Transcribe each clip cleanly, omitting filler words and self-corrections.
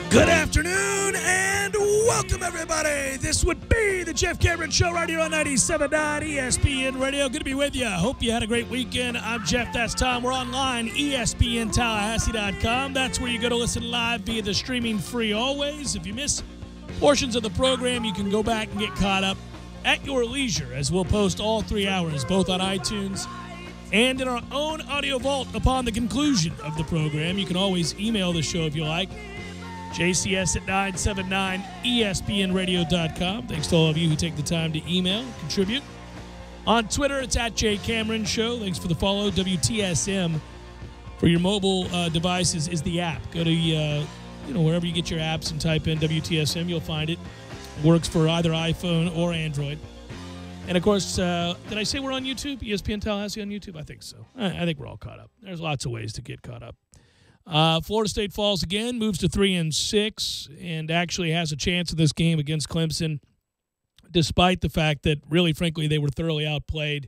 Good afternoon and welcome, everybody. This would be the Jeff Cameron Show right here on 97.9 ESPN Radio. Good to be with you. Hope you had a great weekend. I'm Jeff. That's Tom. We're online, ESPNTallahassee.com. That's where you go to listen live via the streaming free always. If you miss portions of the program, you can go back and get caught up at your leisure, as we'll post all 3 hours, both on iTunes and in our own audio vault upon the conclusion of the program. You can always email the show if you like. JCS at 979ESPNradio.com. Thanks to all of you who take the time to email, contribute. On Twitter, it's at JCameron Show. Thanks for the follow. WTSM for your mobile devices is the app. Go to wherever you get your apps and type in WTSM. You'll find it. Works for either iPhone or Android. And, of course, did I say we're on YouTube? ESPN Tallahassee on YouTube? I think so. I think we're all caught up. There's lots of ways to get caught up. Florida State falls again, moves to 3-6, and actually has a chance in this game against Clemson, despite the fact that, really, frankly, they were thoroughly outplayed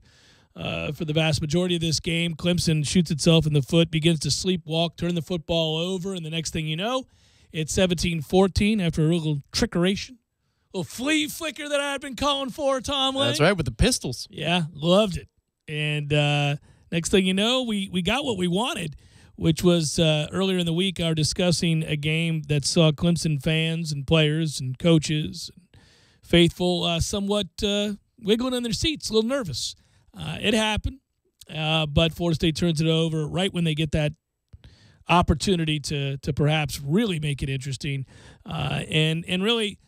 for the vast majority of this game. Clemson shoots itself in the foot, begins to sleepwalk, turn the football over, and the next thing you know, it's 17-14 after a little trickeration. A little flea flicker that I had been calling for, Tom Lane. That's right, with the pistols. Yeah, loved it. And next thing you know, we got what we wanted, which was earlier in the week, our discussing a game that saw Clemson fans and players and coaches and faithful somewhat wiggling in their seats, a little nervous. It happened, but Florida State turns it over right when they get that opportunity to perhaps really make it interesting. And really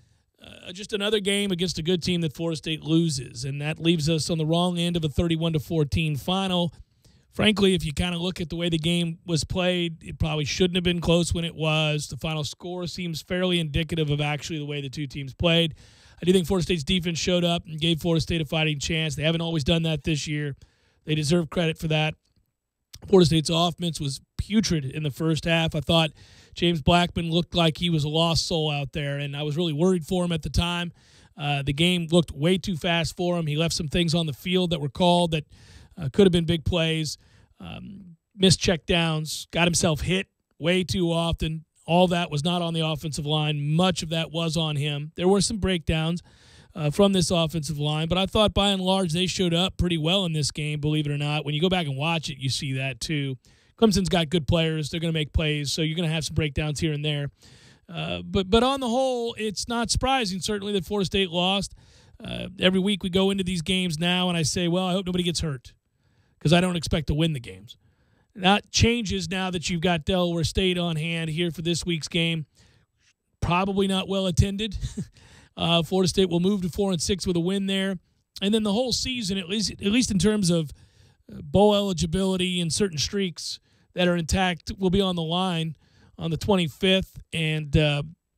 just another game against a good team that Florida State loses, and that leaves us on the wrong end of a 31-14 final. Frankly, if you kind of look at the way the game was played, it probably shouldn't have been close when it was. The final score seems fairly indicative of actually the way the two teams played. I do think Florida State's defense showed up and gave Florida State a fighting chance. They haven't always done that this year. They deserve credit for that. Florida State's offense was putrid in the first half. I thought James Blackman looked like he was a lost soul out there, and I was really worried for him at the time. The game looked way too fast for him. He left some things on the field that were called that could have been big plays, missed check downs, got himself hit way too often. All that was not on the offensive line. Much of that was on him. There were some breakdowns from this offensive line, but I thought by and large they showed up pretty well in this game, believe it or not. When you go back and watch it, you see that too. Clemson's got good players. They're going to make plays, so you're going to have some breakdowns here and there. But on the whole, it's not surprising, certainly, that Florida State lost. Every week we go into these games now, and I say, well, I hope nobody gets hurt, because I don't expect to win the games. That changes now that you've got Delaware State on hand here for this week's game. Probably not well attended. Florida State will move to 4-6 with a win there. And then the whole season, at least in terms of bowl eligibility and certain streaks that are intact, will be on the line on the 25th. And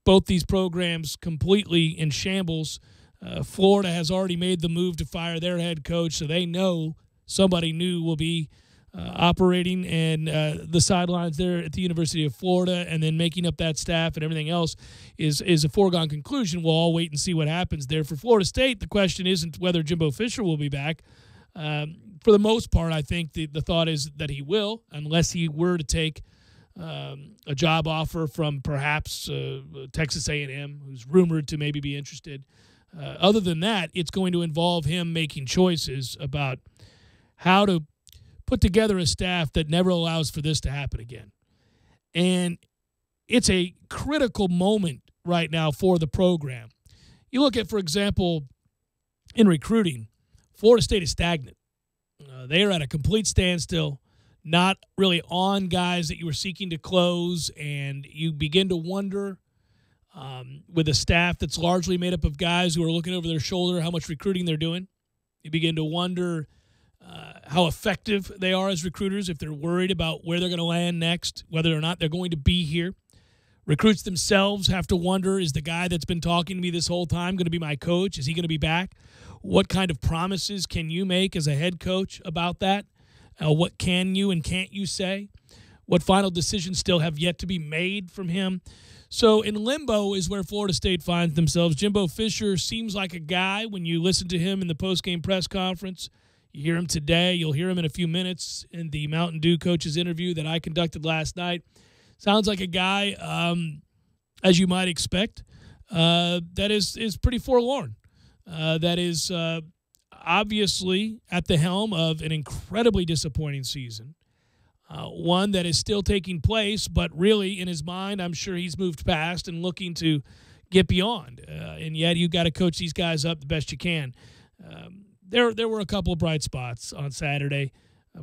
both these programs completely in shambles. Florida has already made the move to fire their head coach, so they know somebody new will be operating, and the sidelines there at the University of Florida, and then making up that staff and everything else is a foregone conclusion. We'll all wait and see what happens there. For Florida State, the question isn't whether Jimbo Fisher will be back. For the most part, I think the thought is that he will, unless he were to take a job offer from perhaps Texas A&M, who's rumored to maybe be interested. Other than that, it's going to involve him making choices about how to put together a staff that never allows for this to happen again. And it's a critical moment right now for the program. You look at, for example, in recruiting, Florida State is stagnant. They are at a complete standstill, not really on guys that you were seeking to close, and you begin to wonder, with a staff that's largely made up of guys who are looking over their shoulder, how much recruiting they're doing. You begin to wonder how effective they are as recruiters, if they're worried about where they're going to land next, whether or not they're going to be here. Recruits themselves have to wonder, is the guy that's been talking to me this whole time going to be my coach? Is he going to be back? What kind of promises can you make as a head coach about that? What can you and can't you say? What final decisions still have yet to be made from him? So in limbo is where Florida State finds themselves. Jimbo Fisher seems like a guy, when you listen to him in the postgame press conference, you hear him today, you'll hear him in a few minutes in the Mountain Dew coach's interview that I conducted last night. Sounds like a guy as you might expect, that is pretty forlorn. That is obviously at the helm of an incredibly disappointing season. One that is still taking place, but really in his mind, I'm sure he's moved past and looking to get beyond. And yet you got to coach these guys up the best you can. There were a couple of bright spots on Saturday,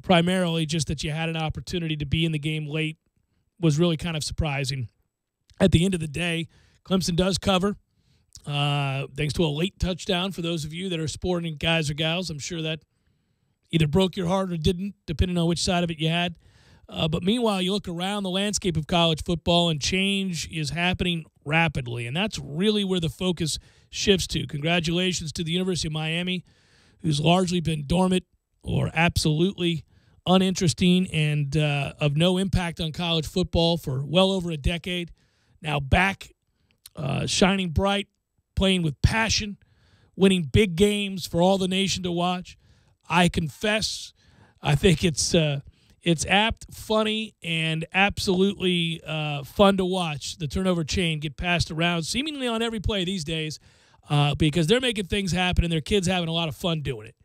primarily just that you had an opportunity to be in the game late was really kind of surprising. At the end of the day, Clemson does cover, thanks to a late touchdown for those of you that are sporting guys or gals. I'm sure that either broke your heart or didn't, depending on which side of it you had. But meanwhile, you look around the landscape of college football, and change is happening rapidly, and that's really where the focus shifts to. Congratulations to the University of Miami, who's largely been dormant or absolutely uninteresting and of no impact on college football for well over a decade. Now back, shining bright, playing with passion, winning big games for all the nation to watch. I confess, I think it's apt, funny, and absolutely fun to watch the turnover chain get passed around seemingly on every play these days because they're making things happen and their kids having a lot of fun doing it.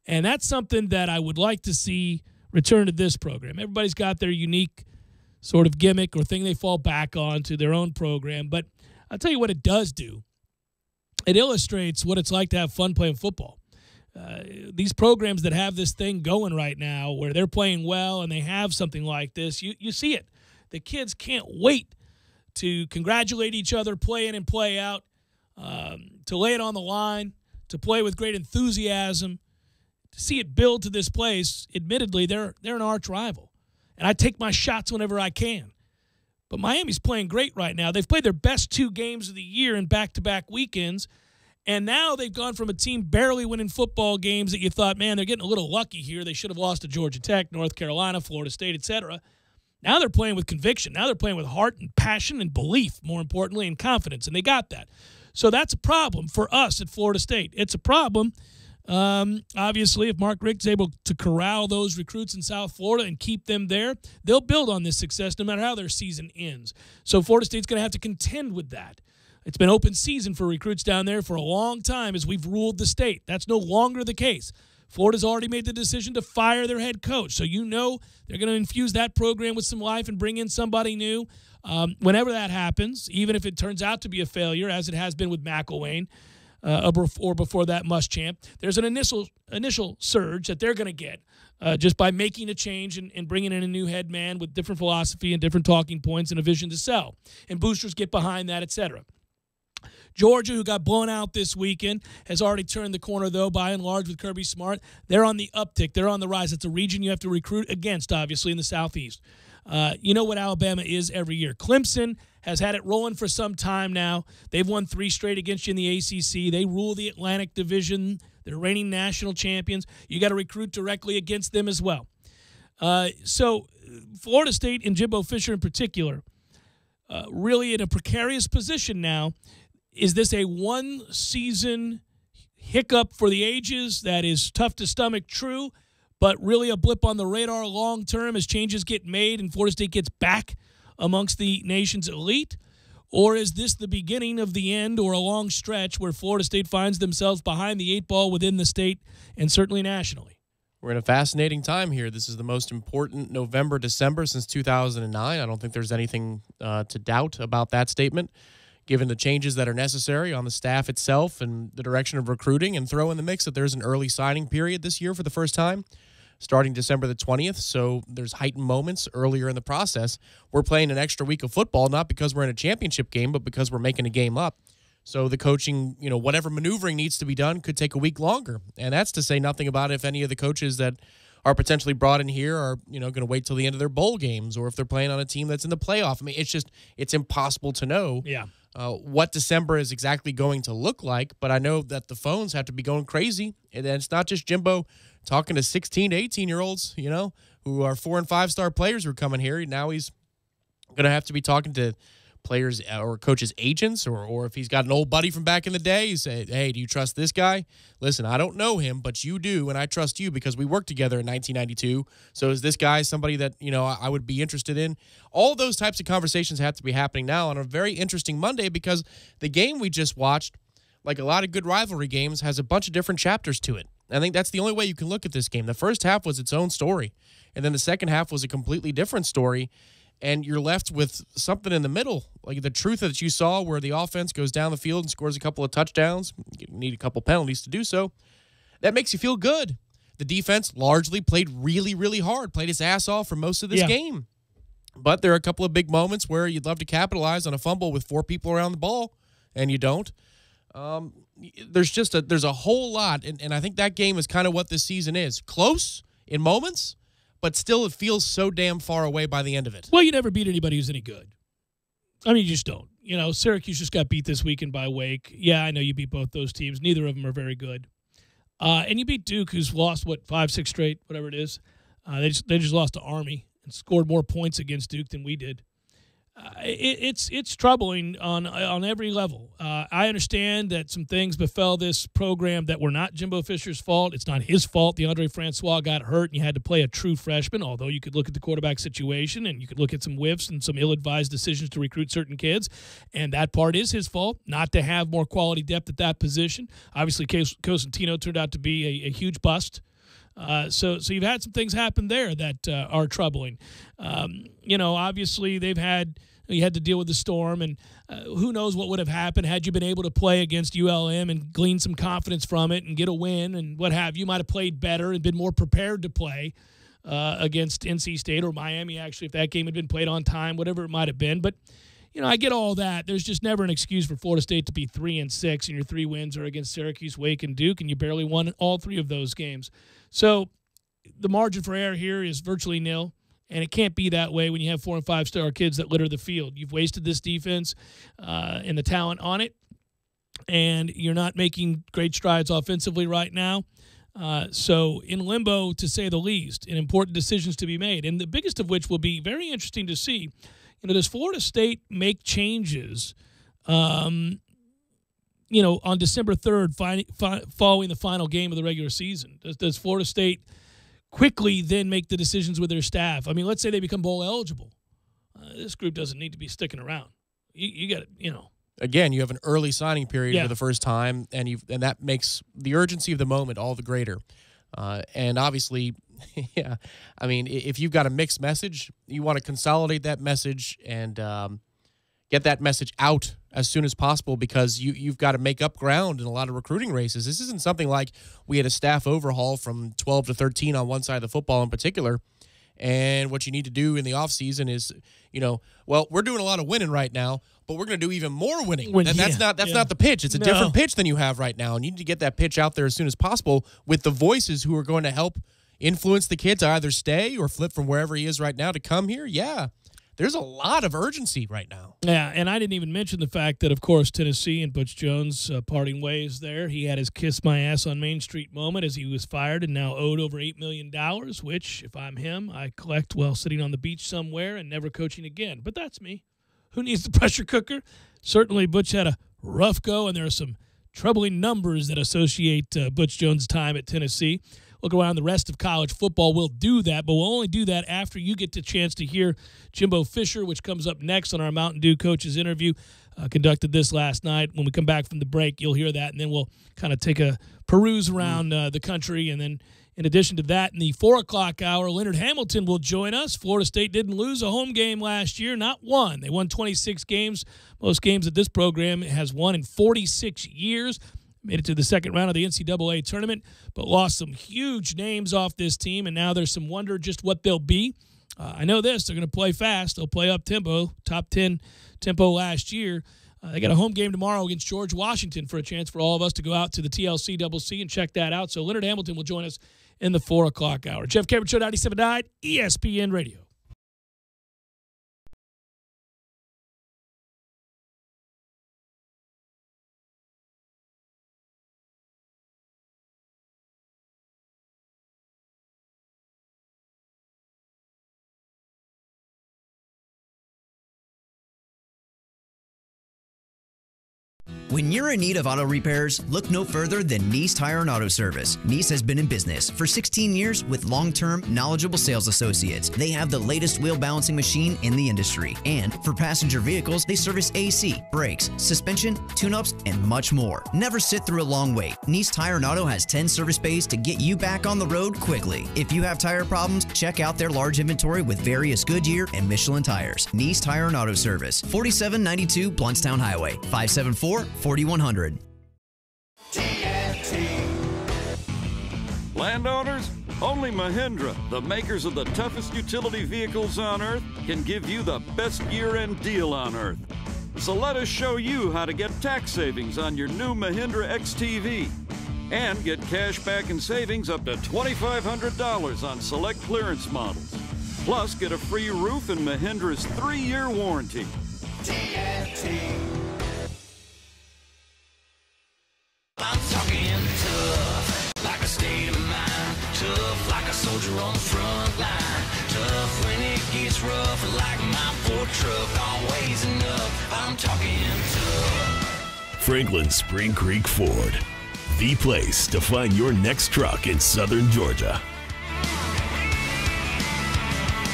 And that's something that I would like to see return to this program. Everybody's got their unique sort of gimmick or thing they fall back on to their own program. But I'll tell you what it does do. It illustrates what it's like to have fun playing football. These programs that have this thing going right now where they're playing well and they have something like this, you see it. The kids can't wait to congratulate each other, play in and play out, to lay it on the line, to play with great enthusiasm, to see it build to this place. Admittedly, they're an arch rival, and I take my shots whenever I can. But Miami's playing great right now. They've played their best 2 games of the year in back-to-back weekends. And now they've gone from a team barely winning football games that you thought, man, they're getting a little lucky here. They should have lost to Georgia Tech, North Carolina, Florida State, etc. Now they're playing with conviction. Now they're playing with heart and passion and belief, more importantly, and confidence, and they got that. So that's a problem for us at Florida State. It's a problem, obviously, if Mark Richt's able to corral those recruits in South Florida and keep them there, they'll build on this success no matter how their season ends. So Florida State's going to have to contend with that. It's been open season for recruits down there for a long time as we've ruled the state. That's no longer the case. Florida's already made the decision to fire their head coach. So you know they're going to infuse that program with some life and bring in somebody new. Whenever that happens, even if it turns out to be a failure, as it has been with McElwain or before that Muschamp, there's an initial surge that they're going to get just by making a change and bringing in a new head man with different philosophy and different talking points and a vision to sell. And boosters get behind that, etc. Georgia, who got blown out this weekend, has already turned the corner, though, by and large with Kirby Smart. They're on the uptick. They're on the rise. It's a region you have to recruit against, obviously, in the Southeast. You know what Alabama is every year. Clemson has had it rolling for some time now. They've won 3 straight against you in the ACC. They rule the Atlantic Division. They're reigning national champions. You got to recruit directly against them as well. So Florida State and Jimbo Fisher in particular, really in a precarious position now. Is this a one-season hiccup for the ages that is tough to stomach? True, but really a blip on the radar long-term as changes get made and Florida State gets back amongst the nation's elite? Or is this the beginning of the end or a long stretch where Florida State finds themselves behind the 8 ball within the state and certainly nationally? We're in a fascinating time here. This is the most important November, December since 2009. I don't think there's anything to doubt about that statement, given the changes that are necessary on the staff itself and the direction of recruiting, and throw in the mix that there's an early signing period this year for the first time, starting December the 20th. So there's heightened moments earlier in the process. We're playing an extra week of football, not because we're in a championship game, but because we're making a game up. So the coaching, whatever maneuvering needs to be done could take a week longer. And that's to say nothing about if any of the coaches that are potentially brought in here are, going to wait till the end of their bowl games, or if they're playing on a team that's in the playoff. I mean, it's impossible to know. Yeah. What December is exactly going to look like, but I know that the phones have to be going crazy, and it's not just Jimbo talking to 16 to 18-year-olds, who are 4- and 5-star players who are coming here. Now he's going to have to be talking to players or coaches' agents, or if he's got an old buddy from back in the day, you say, hey, do you trust this guy? Listen, I don't know him, but you do, and I trust you because we worked together in 1992. So is this guy somebody that, I would be interested in? All those types of conversations have to be happening now on a very interesting Monday, because the game we just watched, like a lot of good rivalry games, has a bunch of different chapters to it. I think that's the only way you can look at this game. The first half was its own story, and then the second half was a completely different story. And you're left with something in the middle, like the truth that you saw where the offense goes down the field and scores a couple of touchdowns. You need a couple penalties to do so. That makes you feel good. The defense largely played really, really hard, played its ass off for most of this game. But there are a couple of big moments where you'd love to capitalize on a fumble with 4 people around the ball, and you don't. There's a whole lot, and I think that game is kind of what this season is. Close in moments, but still it feels so damn far away by the end of it. Well, you never beat anybody who's any good. I mean, you just don't. Syracuse just got beat this weekend by Wake. Yeah, I know you beat both those teams. Neither of them are very good. And you beat Duke, who's lost, 5, 6 straight, whatever it is. They just lost to Army and scored more points against Duke than we did. It's troubling on every level. I understand that some things befell this program that were not Jimbo Fisher's fault. It's not his fault. DeAndre Francois got hurt, and you had to play a true freshman, although you could look at the quarterback situation, and you could look at some whiffs and some ill-advised decisions to recruit certain kids, and that part is his fault, not to have more quality depth at that position. Obviously, Cosentino turned out to be a huge bust. So you've had some things happen there that are troubling. Obviously you had to deal with the storm, and who knows what would have happened had you been able to play against ULM and glean some confidence from it and get a win and what have you. You might have played better and been more prepared to play against NC State or Miami, actually, if that game had been played on time, whatever it might have been. But I get all that. There's just never an excuse for Florida State to be 3-6, and your 3 wins are against Syracuse, Wake, and Duke, and you barely won all 3 of those games. So the margin for error here is virtually nil, and it can't be that way when you have 4- and 5-star kids that litter the field. You've wasted this defense and the talent on it, and you're not making great strides offensively right now. So in limbo, to say the least, and important decisions to be made, and the biggest of which will be very interesting to see. Does Florida State make changes, on December 3rd, following the final game of the regular season? Does Florida State quickly then make the decisions with their staff? I mean, let's say they become bowl eligible. This group doesn't need to be sticking around. You got to, Again, you have an early signing period for the first time, and that makes the urgency of the moment all the greater. And obviously, I mean, if you've got a mixed message, you want to consolidate that message and get that message out as soon as possible, because you've got to make up ground in a lot of recruiting races. This isn't something like we had a staff overhaul from 12 to 13 on one side of the football in particular. And what you need to do in the offseason is, we're doing a lot of winning right now, but we're going to do even more winning. That's not the pitch. It's a different pitch than you have right now. And you need to get that pitch out there as soon as possible with the voices who are going to help influence the kid to either stay or flip from wherever he is right now to come here. Yeah, there's a lot of urgency right now. Yeah, and I didn't even mention the fact that, of course, Tennessee and Butch Jones parting ways there. He had his kiss my ass on Main Street moment as he was fired and now owed over $8 million, which, if I'm him, I collect while sitting on the beach somewhere and never coaching again. But that's me. Who needs the pressure cooker? Certainly, Butch had a rough go, and there are some troubling numbers that associate Butch Jones' time at Tennessee. Look around the rest of college football. We'll do that, but we'll only do that after you get the chance to hear Jimbo Fisher, which comes up next on our Mountain Dew coaches interview. Conducted this last night. When we come back from the break, you'll hear that, and then we'll kind of take a peruse around the country. And then in addition to that, in the 4 o'clock hour, Leonard Hamilton will join us. Florida State didn't lose a home game last year, not one. They won 26 games, most games that this program has won in 46 years. Made it to the second round of the NCAA tournament, but lost some huge names off this team, and now there's some wonder just what they'll be. I know this. They're going to play fast. They'll play up-tempo, top 10 tempo last year. They got a home game tomorrow against George Washington for a chance for all of us to go out to the TLC CC and check that out. So Leonard Hamilton will join us in the 4 o'clock hour. Jeff Cameron Show, 97.9 ESPN Radio. When you're in need of auto repairs, look no further than Neese Tire and Auto Service. Neese has been in business for 16 years with long-term, knowledgeable sales associates. They have the latest wheel balancing machine in the industry. And for passenger vehicles, they service AC, brakes, suspension, tune-ups, and much more. Never sit through a long wait. Neese Tire and Auto has 10 service bays to get you back on the road quickly. If you have tire problems, check out their large inventory with various Goodyear and Michelin tires. Neese Tire and Auto Service, 4792 Bluntstown Highway, 574-4100. Landowners, only Mahindra, the makers of the toughest utility vehicles on Earth, can give you the best year-end deal on Earth. So let us show you how to get tax savings on your new Mahindra XTV and get cash back and savings up to $2,500 on select clearance models. Plus, get a free roof and Mahindra's 3-year warranty. I'm talking tough, like a state of mind. Tough, like a soldier on the front line. Tough when it gets rough, like my Ford truck. Always enough, I'm talking tough. Franklin Spring Creek Ford, the place to find your next truck in southern Georgia.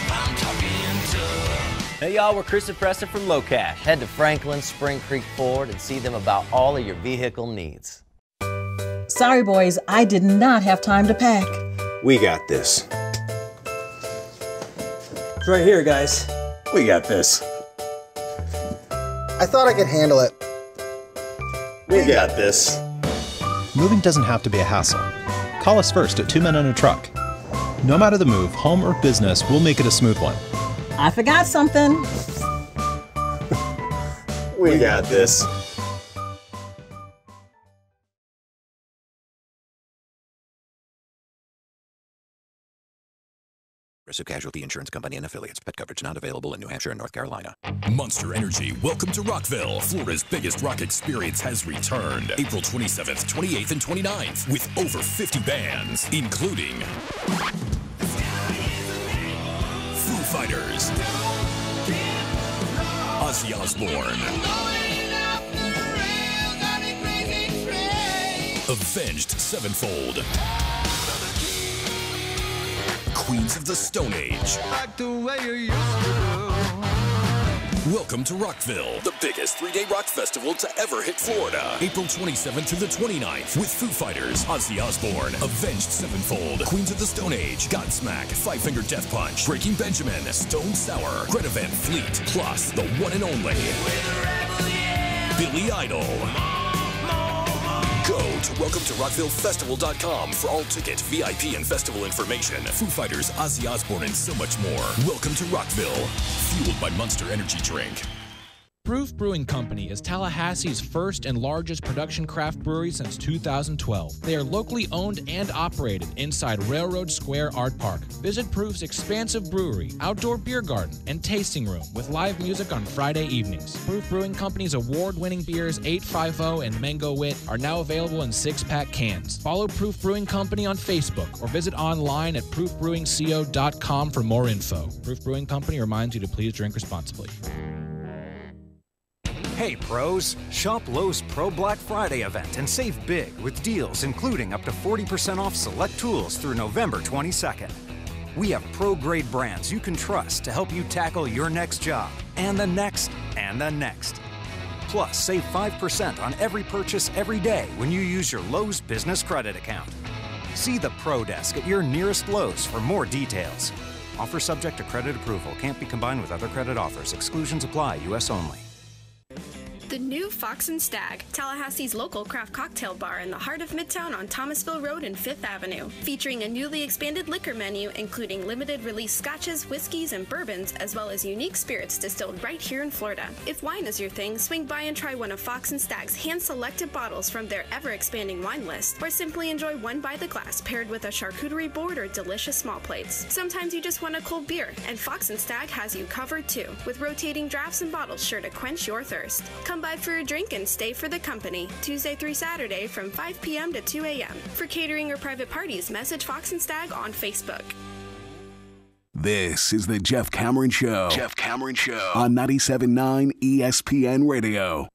I'm talking tough. Hey y'all, we're Chris and Preston from Low Cash. Head to Franklin Spring Creek Ford and see them about all of your vehicle needs. Sorry, boys, I did not have time to pack. We got this. It's right here, guys. We got this. I thought I could handle it. We got this. Moving doesn't have to be a hassle. Call us first at 2 Men on a Truck. No matter the move, home or business, we'll make it a smooth one. I forgot something. We got this. Progressive Casualty Insurance Company and Affiliates. Pet coverage not available in New Hampshire and North Carolina. Monster Energy, welcome to Rockville. Florida's biggest rock experience has returned. April 27th, 28th, and 29th with over 50 bands, including Foo Fighters, Ozzy Osbourne, Avenged Sevenfold, Queens of the Stone Age. Like the way you used to do. Welcome to Rockville, the biggest 3-day rock festival to ever hit Florida. April 27th through the 29th with Foo Fighters, Ozzy Osbourne, Avenged Sevenfold, Queens of the Stone Age, Godsmack, Five Finger Death Punch, Breaking Benjamin, Stone Sour, Greta Van Fleet, plus the one and only Billy Idol. Go to WelcomeToRockvilleFestival.com for all ticket, VIP, and festival information. Foo Fighters, Ozzy Osbourne, and so much more. Welcome to Rockville, fueled by Monster Energy Drink. Proof Brewing Company is Tallahassee's first and largest production craft brewery since 2012. They are locally owned and operated inside Railroad Square Art Park. Visit Proof's expansive brewery, outdoor beer garden, and tasting room with live music on Friday evenings. Proof Brewing Company's award-winning beers 850 and Mango Wit are now available in 6-pack cans. Follow Proof Brewing Company on Facebook or visit online at proofbrewingco.com for more info. Proof Brewing Company reminds you to please drink responsibly. Hey pros, shop Lowe's Pro Black Friday event and save big with deals including up to 40% off select tools through November 22nd. We have pro-grade brands you can trust to help you tackle your next job and the next and the next. Plus, save 5% on every purchase every day when you use your Lowe's Business Credit account. See the Pro Desk at your nearest Lowe's for more details. Offer subject to credit approval. Can't be combined with other credit offers. Exclusions apply. U.S. only. The new Fox and Stag, Tallahassee's local craft cocktail bar in the heart of Midtown on Thomasville Road and 5th Avenue, featuring a newly expanded liquor menu including limited release scotches, whiskeys, and bourbons, as well as unique spirits distilled right here in Florida. If wine is your thing, swing by and try one of Fox and Stag's hand-selected bottles from their ever-expanding wine list, or simply enjoy one by the glass paired with a charcuterie board or delicious small plates. Sometimes you just want a cold beer, and Fox and Stag has you covered too, with rotating drafts and bottles sure to quench your thirst. Come by for a drink and stay for the company, Tuesday through Saturday from 5 p.m. to 2 a.m. For catering or private parties, message Fox and Stag on Facebook. This is the Jeff Cameron Show. Jeff Cameron Show on 97.9 ESPN Radio.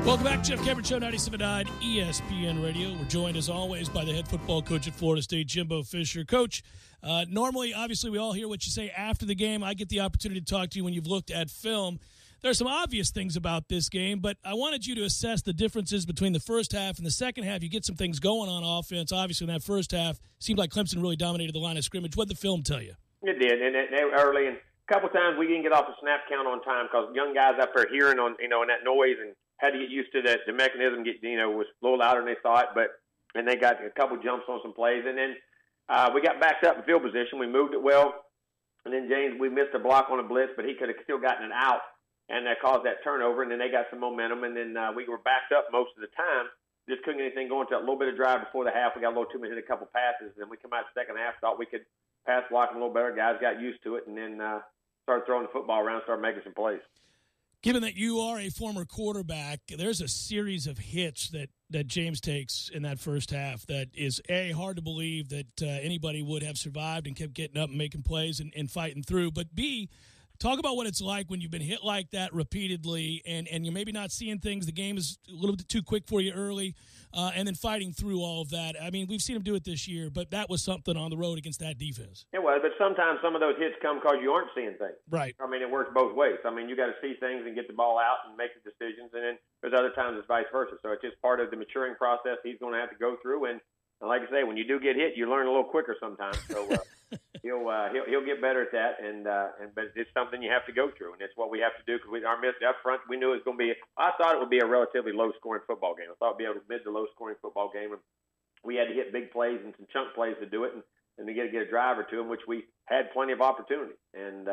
Welcome back, Jeff Cameron Show, 97.9 ESPN Radio. We're joined, as always, by the head football coach at Florida State, Jimbo Fisher. Coach, normally, obviously, we all hear what you say after the game. I get the opportunity to talk to you when you've looked at film. There are some obvious things about this game, but I wanted you to assess the differences between the first half and the second half. You get some things going on offense. Obviously, in that first half, it seemed like Clemson really dominated the line of scrimmage. What did the film tell you? It did, and they were early. And a couple times we didn't get off the snap count on time because young guys up there hearing on, and that noise and had to get used to the mechanism. Was a little louder than they thought, and they got a couple jumps on some plays, and then we got backed up in field position. We moved it well, and then James, we missed a block on a blitz, but he could have still gotten it out, and that caused that turnover. And then they got some momentum, and then we were backed up most of the time. Just couldn't get anything going. To a little bit of drive before the half. We got a little too many, hit a couple passes, and then we come out the second half, thought we could pass block a little better. Guys got used to it, and then started throwing the football around, started making some plays. Given that you are a former quarterback, there's a series of hits that James takes in that first half that is, A, hard to believe that anybody would have survived and kept getting up and making plays and fighting through. But, B, talk about what it's like when you've been hit like that repeatedly and you're maybe not seeing things. The game is a little bit too quick for you early, and then fighting through all of that. I mean, we've seen him do it this year, but that was something on the road against that defense. It was, but sometimes some of those hits come because you aren't seeing things. Right. I mean, it works both ways. I mean, you got to see things and get the ball out and make the decisions, and then there's other times it's vice versa. So it's just part of the maturing process he's going to have to go through. And like I say, when you do get hit, you learn a little quicker sometimes. So he'll get better at that, but it's something you have to go through, and it's what we have to do because our miss up front, we knew it was going to be. I thought it would be a relatively low-scoring football game. I thought it would be a mid to low-scoring football game, and we had to hit big plays and some chunk plays to do it, and to get a drive or two, in which we had plenty of opportunity, and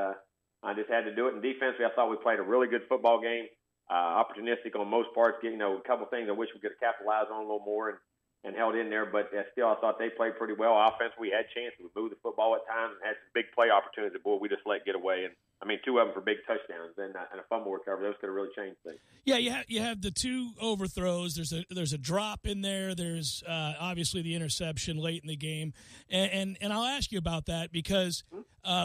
I just had to do it. And defensively, I thought we played a really good football game, opportunistic on most parts. A couple things I wish we could have capitalized on a little more and held in there, but still I thought they played pretty well. Offense, we had chances. We moved the football at times and had some big play opportunities that, boy, we just let get away. And, I mean, two of them for big touchdowns and a fumble recovery. Those could have really changed things. Yeah, you have the two overthrows. There's a drop in there. There's obviously the interception late in the game. And I'll ask you about that because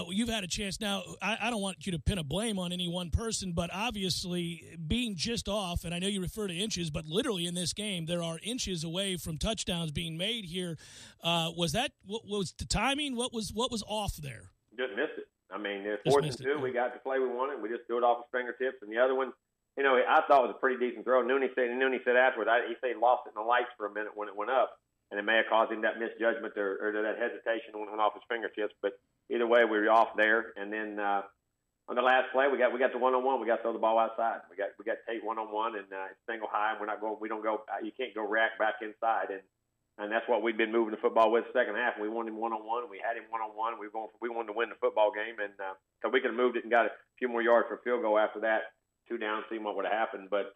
you've had a chance. Now, I don't want you to pin a blame on any one person, but obviously being just off, and I know you refer to inches, but literally in this game there are inches away from touchdowns being made here. What was the timing? What was off there? Just missed it. I mean, 4th and 2, we got the play we wanted. We just threw it off his fingertips. And the other one, I thought was a pretty decent throw. Nooney said afterwards, he said he lost it in the lights for a minute when it went up, and it may have caused him that misjudgment or that hesitation when it went off his fingertips. But either way, we were off there. And then on the last play, we got the one-on-one. We got to throw the ball outside. We got Tate one-on-one, and it's single high. And we don't go. You can't go react back inside. And that's what we've been moving the football with the second half. We wanted him one-on-one, and we had him one-on-one. We wanted to win the football game, and so we could have moved it and got a few more yards for a field goal after that, 2 down, seeing what would have happened. But,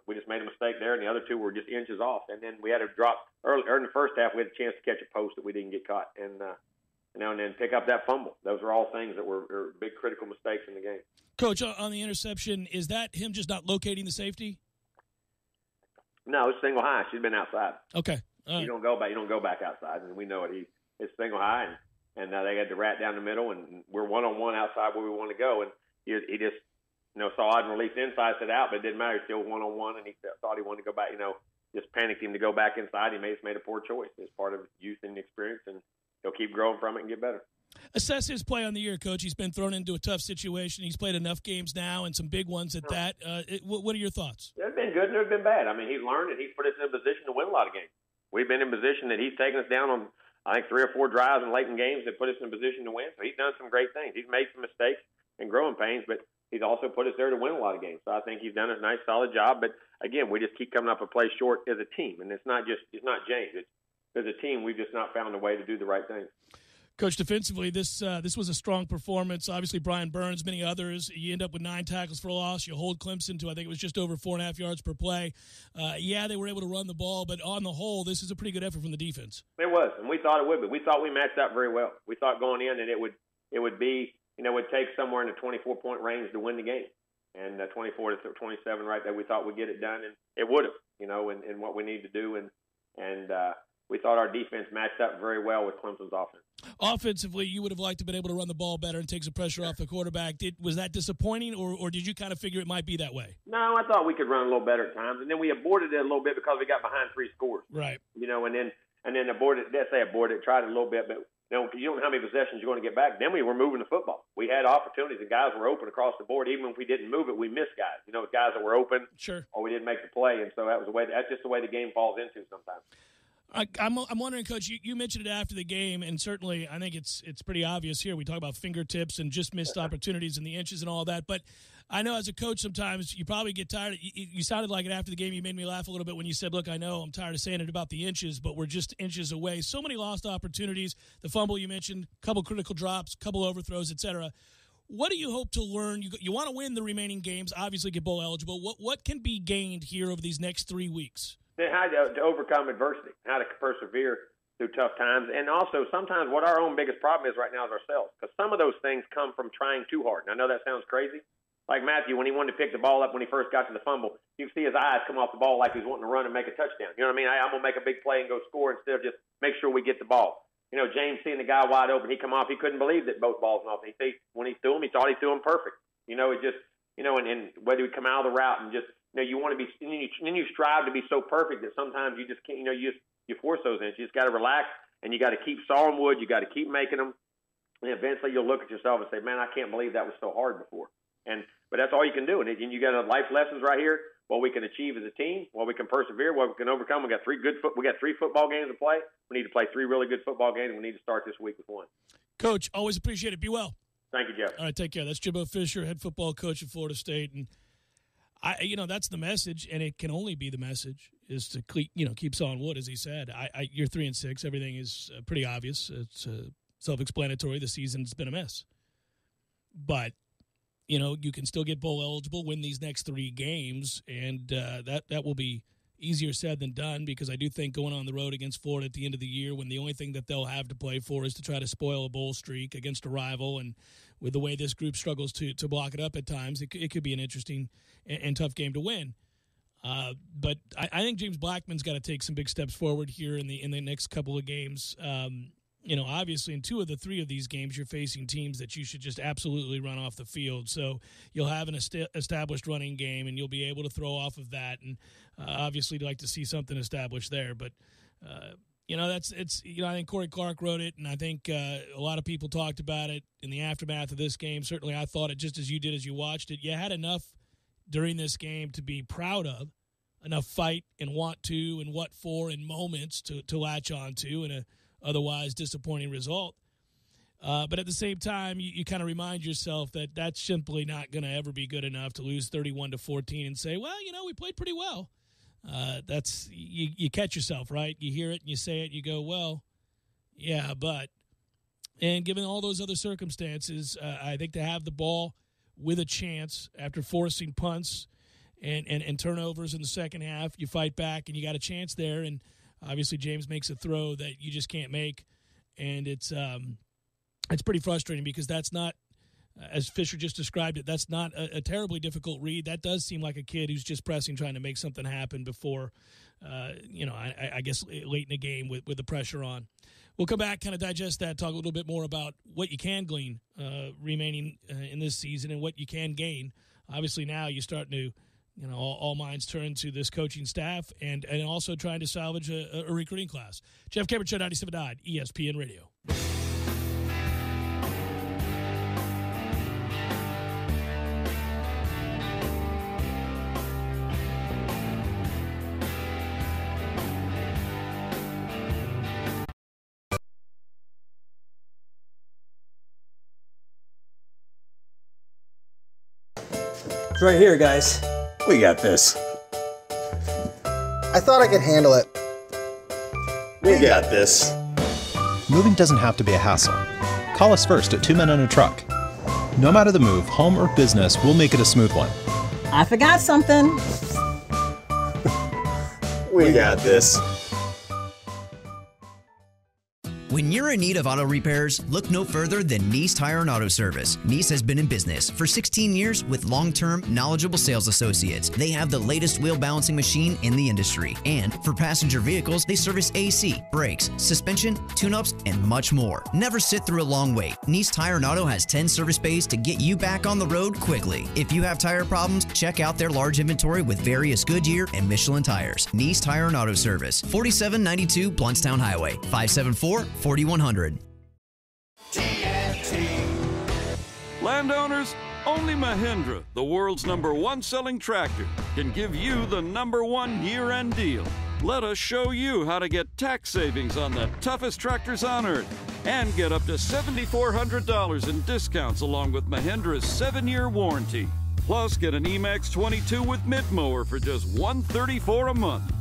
we just made a mistake there, and the other two were just inches off. And then we had a drop early in the first half. We had a chance to catch a post that we didn't get caught, and then pick up that fumble. Those are all things that were big critical mistakes in the game. Coach, on the interception, is that him just not locating the safety? No, it's single high. She's been outside. Okay. You don't go back outside, and we know it. It's single high, and they had the rat down the middle, and we're one-on-one outside where we want to go, and he just saw odd and released inside, said out, but it didn't matter. Still one-on-one, and he thought he wanted to go back. Just panicked him to go back inside. He made a poor choice. It's part of youth and experience, and he'll keep growing from it and get better. Assess his play on the year, Coach. He's been thrown into a tough situation. He's played enough games now and some big ones at that. What are your thoughts? There's been good and there's been bad. I mean, he's learned and he's put us in a position to win a lot of games. We've been in position that he's taken us down on, I think, 3 or 4 drives in late in games that put us in a position to win. So he's done some great things. He's made some mistakes and growing pains, but he's also put us there to win a lot of games. So I think he's done a nice, solid job. But, again, we just keep coming up a play short as a team. And it's not James. As a team, we've just not found a way to do the right thing. Coach, defensively, this was a strong performance. Obviously, Brian Burns, many others. You end up with 9 tackles for a loss. You hold Clemson to, I think it was just over 4.5 yards per play. They were able to run the ball, but on the whole, this is a pretty good effort from the defense. It was, and we thought it would be. We thought we matched up very well. We thought going in that it would be, it would take somewhere in the 24-point range to win the game. And 24 to 27 right there, we thought we'd get it done, and it would have, in what we need to do. And we thought our defense matched up very well with Clemson's offense. offensively, you would have liked to have been able to run the ball better and take some pressure off the quarterback. Was that disappointing, or did you kind of figure it might be that way? No, I thought we could run a little better at times, and then we aborted it a little bit because we got behind 3 scores. Right. You know, and then aborted. Let's say aborted, tried it a little bit, but you know, 'cause you don't know how many possessions you're going to get back. Then we were moving the football. We had opportunities, and guys were open across the board. Even if we didn't move it, we missed guys. You know, guys that were open, sure, or we didn't make the play, and so that was the way. That's just the way the game falls into sometimes. I'm wondering, Coach, you mentioned it after the game, and certainly I think it's pretty obvious here. We talk about fingertips and just missed opportunities and the inches and all that, but I know as a coach sometimes you probably get tired. You sounded like it after the game. You made me laugh a little bit when you said, look, I know I'm tired of saying it about the inches, but we're just inches away. So many lost opportunities, the fumble you mentioned, a couple critical drops, a couple overthrows, et cetera. What do you hope to learn? You want to win the remaining games, obviously get bowl eligible. What can be gained here over these next 3 weeks? How to overcome adversity, how to persevere through tough times, and also sometimes what our own biggest problem is right now is ourselves, because some of those things come from trying too hard. And I know that sounds crazy. Like Matthew, when he wanted to pick the ball up when he first got to the fumble, you can see his eyes come off the ball like he's wanting to run and make a touchdown. You know what I mean? I'm going to make a big play and go score instead of just make sure we get the ball. You know, James seeing the guy wide open, he come off, he couldn't believe that both balls went off. When he threw him, he thought he threw him perfect. You know, it just, you know, and whether we come out of the route and just, you know, you want to be, and then you strive to be so perfect that sometimes you just can't, you know, you force those in. You just got to relax, and you got to keep sawing wood. You got to keep making them, and eventually you'll look at yourself and say, man, I can't believe that was so hard before. But that's all you can do, and you got life lessons right here. What we can achieve as a team, what we can persevere, what we can overcome. We got 3 football games to play. We need to play 3 really good football games. We need to start this week with 1. Coach, always appreciate it. Be well. Thank you, Jeff. All right, take care. That's Jimbo Fisher, head football coach at Florida State, and that's the message, and it can only be the message is to keep sawing wood, as he said. You're 3-6. Everything is pretty obvious. It's self-explanatory. The season's been a mess, but you can still get bowl eligible, win these next 3 games, and that will be easier said than done, because I do think going on the road against Florida at the end of the year, when the only thing that they'll have to play for is to try to spoil a bowl streak against a rival, and with the way this group struggles to block it up at times, it could be an interesting and tough game to win. But I think James Blackman's got to take some big steps forward here in the next couple of games. Obviously in 2 of the 3 of these games, you're facing teams that you should just absolutely run off the field. So you'll have an established running game, and you'll be able to throw off of that. And obviously, you'd like to see something established there. But I think Corey Clark wrote it, and I think a lot of people talked about it in the aftermath of this game. Certainly, I thought it just as you did as you watched it. You had enough during this game to be proud of, enough fight and want to and what for in moments to latch on to in a otherwise disappointing result. But at the same time, you kind of remind yourself that that's simply not going to ever be good enough to lose 31-14 and say, well, we played pretty well. That's you catch yourself, right? You hear it and you say it and you go, well, yeah, but. And given all those other circumstances, I think to have the ball with a chance after forcing punts and turnovers in the second half, you fight back and you got a chance there. And obviously, James makes a throw that you just can't make, and it's pretty frustrating because that's not, as Fisher just described it, that's not a terribly difficult read. That does seem like a kid who's just pressing, trying to make something happen before, I guess late in the game with the pressure on. We'll come back, kind of digest that, talk a little bit more about what you can glean remaining in this season and what you can gain. Obviously, now you're starting to. All minds turn to this coaching staff and also trying to salvage a recruiting class. Jeff Cameron Show, 97.9 ESPN Radio. It's right here, guys. We got this. I thought I could handle it. We got this. Moving doesn't have to be a hassle. Call us first at 2 Men and a Truck. No matter the move, home or business, we'll make it a smooth one. I forgot something. We got this. When you're in need of auto repairs, look no further than Nice Tire and Auto Service. Nice has been in business for 16 years with long-term, knowledgeable sales associates. They have the latest wheel balancing machine in the industry. And for passenger vehicles, they service AC, brakes, suspension, tune-ups, and much more. Never sit through a long wait. Nice Tire and Auto has 10 service bays to get you back on the road quickly. If you have tire problems, check out their large inventory with various Goodyear and Michelin tires. Nice Tire and Auto Service, 4792 Bluntstown Highway, 574-4100. Landowners, only Mahindra, the world's #1 selling tractor, can give you the #1 year-end deal. Let us show you how to get tax savings on the toughest tractors on earth and get up to $7,400 in discounts along with Mahindra's 7-year warranty. Plus, get an Emax 22 with mid-mower for just $134 a month.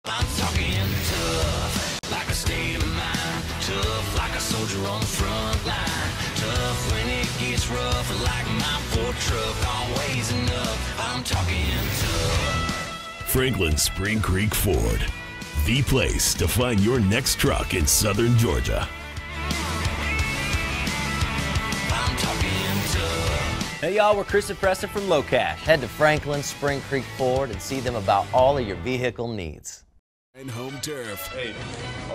I'm talking tough, like a state of mind. Tough, like a soldier on the front line. Tough when it gets rough, like my Ford truck. Always enough, I'm talking tough. Franklin Spring Creek Ford, the place to find your next truck in southern Georgia. I'm talking tough. Hey y'all, we're Chris and Preston from Low Cash. Head to Franklin Spring Creek Ford and see them about all of your vehicle needs. And home turf. Hey,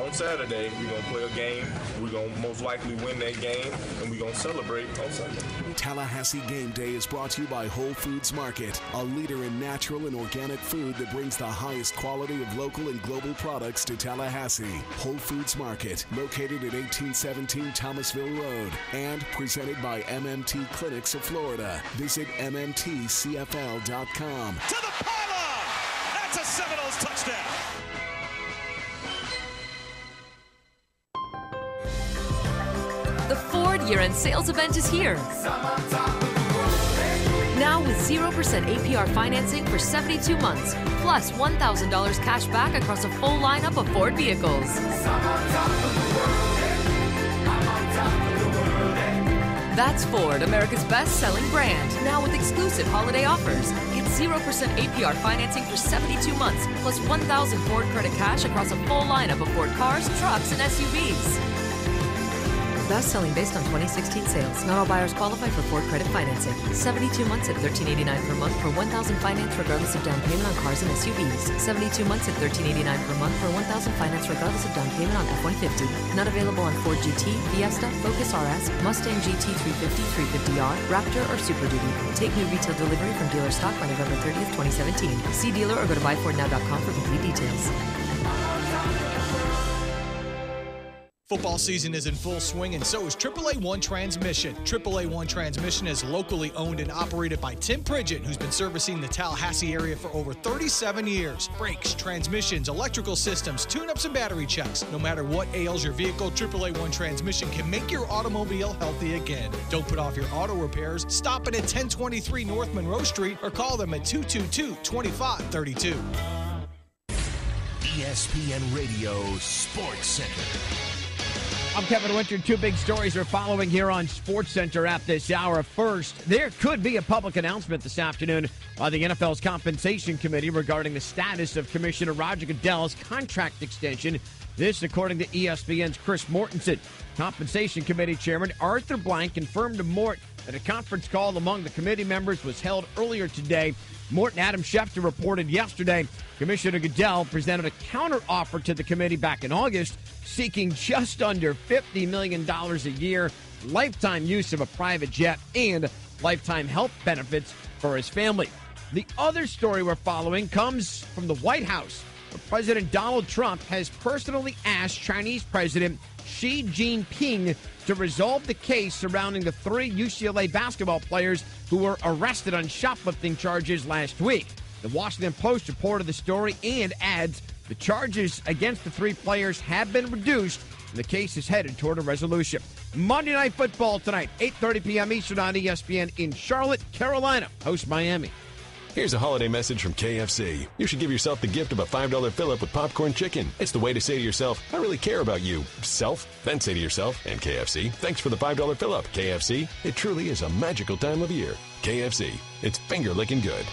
on Saturday, we're going to play a game. We're going to most likely win that game, and we're going to celebrate on Sunday. Tallahassee Game Day is brought to you by Whole Foods Market, a leader in natural and organic food that brings the highest quality of local and global products to Tallahassee. Whole Foods Market, located at 1817 Thomasville Road, and presented by MMT Clinics of Florida. Visit mmtcfl.com. To the pylon! That's a Seminoles touchdown! The Ford year-end sales event is here. Now with 0% APR financing for 72 months, plus $1,000 cash back across a full lineup of Ford vehicles. That's Ford, America's best-selling brand, now with exclusive holiday offers. Get 0% APR financing for 72 months, plus $1,000 Ford credit cash across a full lineup of Ford cars, trucks, and SUVs. Best selling based on 2016 sales. Not all buyers qualify for Ford credit financing. 72 months at $1,389 per month for $1,000 finance regardless of down payment on cars and SUVs. 72 months at $1,389 per month for $1,000 finance regardless of down payment on F-150. Not available on Ford GT, Fiesta, Focus RS, Mustang GT 350, 350R, Raptor, or Super Duty. Take new retail delivery from dealer stock by November 30th, 2017. See dealer or go to buyfordnow.com for complete details. Football season is in full swing, and so is AAA One Transmission. AAA One Transmission is locally owned and operated by Tim Pridgett, who's been servicing the Tallahassee area for over 37 years. Brakes, transmissions, electrical systems, tune-ups, and battery checks. No matter what ails your vehicle, AAA One Transmission can make your automobile healthy again. Don't put off your auto repairs. Stop it at 1023 North Monroe Street or call them at 222-2532. ESPN Radio Sports Center. I'm Kevin Winter. Two big stories we're following here on Sports Center at this hour. First, there could be a public announcement this afternoon by the NFL's Compensation Committee regarding the status of Commissioner Roger Goodell's contract extension. This, according to ESPN's Chris Mortensen. Compensation Committee Chairman Arthur Blank confirmed to Mort that a conference call among the committee members was held earlier today. Mort and Adam Schefter reported yesterday Commissioner Goodell presented a counteroffer to the committee back in August, seeking just under $50 million a year, lifetime use of a private jet, and lifetime health benefits for his family. The other story we're following comes from the White House, where President Donald Trump has personally asked Chinese President Xi Jinping to resolve the case surrounding the 3 UCLA basketball players who were arrested on shoplifting charges last week. The Washington Post reported the story and adds the charges against the 3 players have been reduced, and the case is headed toward a resolution. Monday Night Football tonight, 8:30 p.m. Eastern on ESPN in Charlotte, Carolina. Host Miami. Here's a holiday message from KFC. You should give yourself the gift of a $5 fill-up with popcorn chicken. It's the way to say to yourself, I really care about you, self. Then say to yourself, and KFC, thanks for the $5 fill-up. KFC, it truly is a magical time of year. KFC, it's finger-licking good.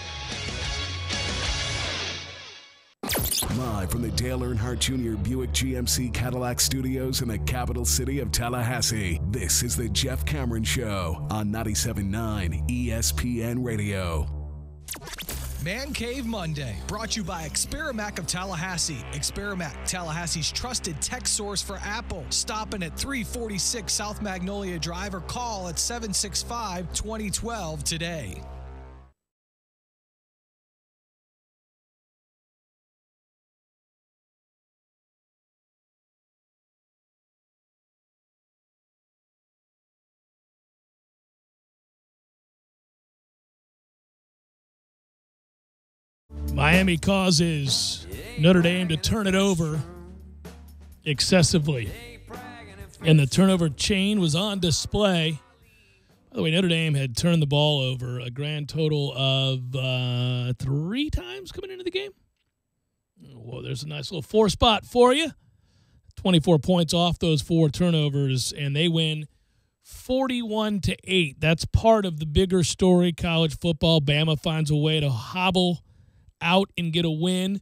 Live from the Dale Earnhardt Jr. Buick GMC Cadillac Studios in the capital city of Tallahassee, this is the Jeff Cameron Show on 97.9 ESPN Radio. Man Cave Monday, brought to you by Experamac of Tallahassee. Experamac, Tallahassee's trusted tech source for Apple. Stopping at 346 South Magnolia Drive or call at 765-2012 today. Miami causes Notre Dame to turn it over excessively. And the turnover chain was on display. By the way, Notre Dame had turned the ball over a grand total of 3 times coming into the game. Well, there's a nice little 4 spot for you. 24 points off those 4 turnovers, and they win 41-8. That's part of the bigger story, college football. Bama finds a way to hobble out and get a win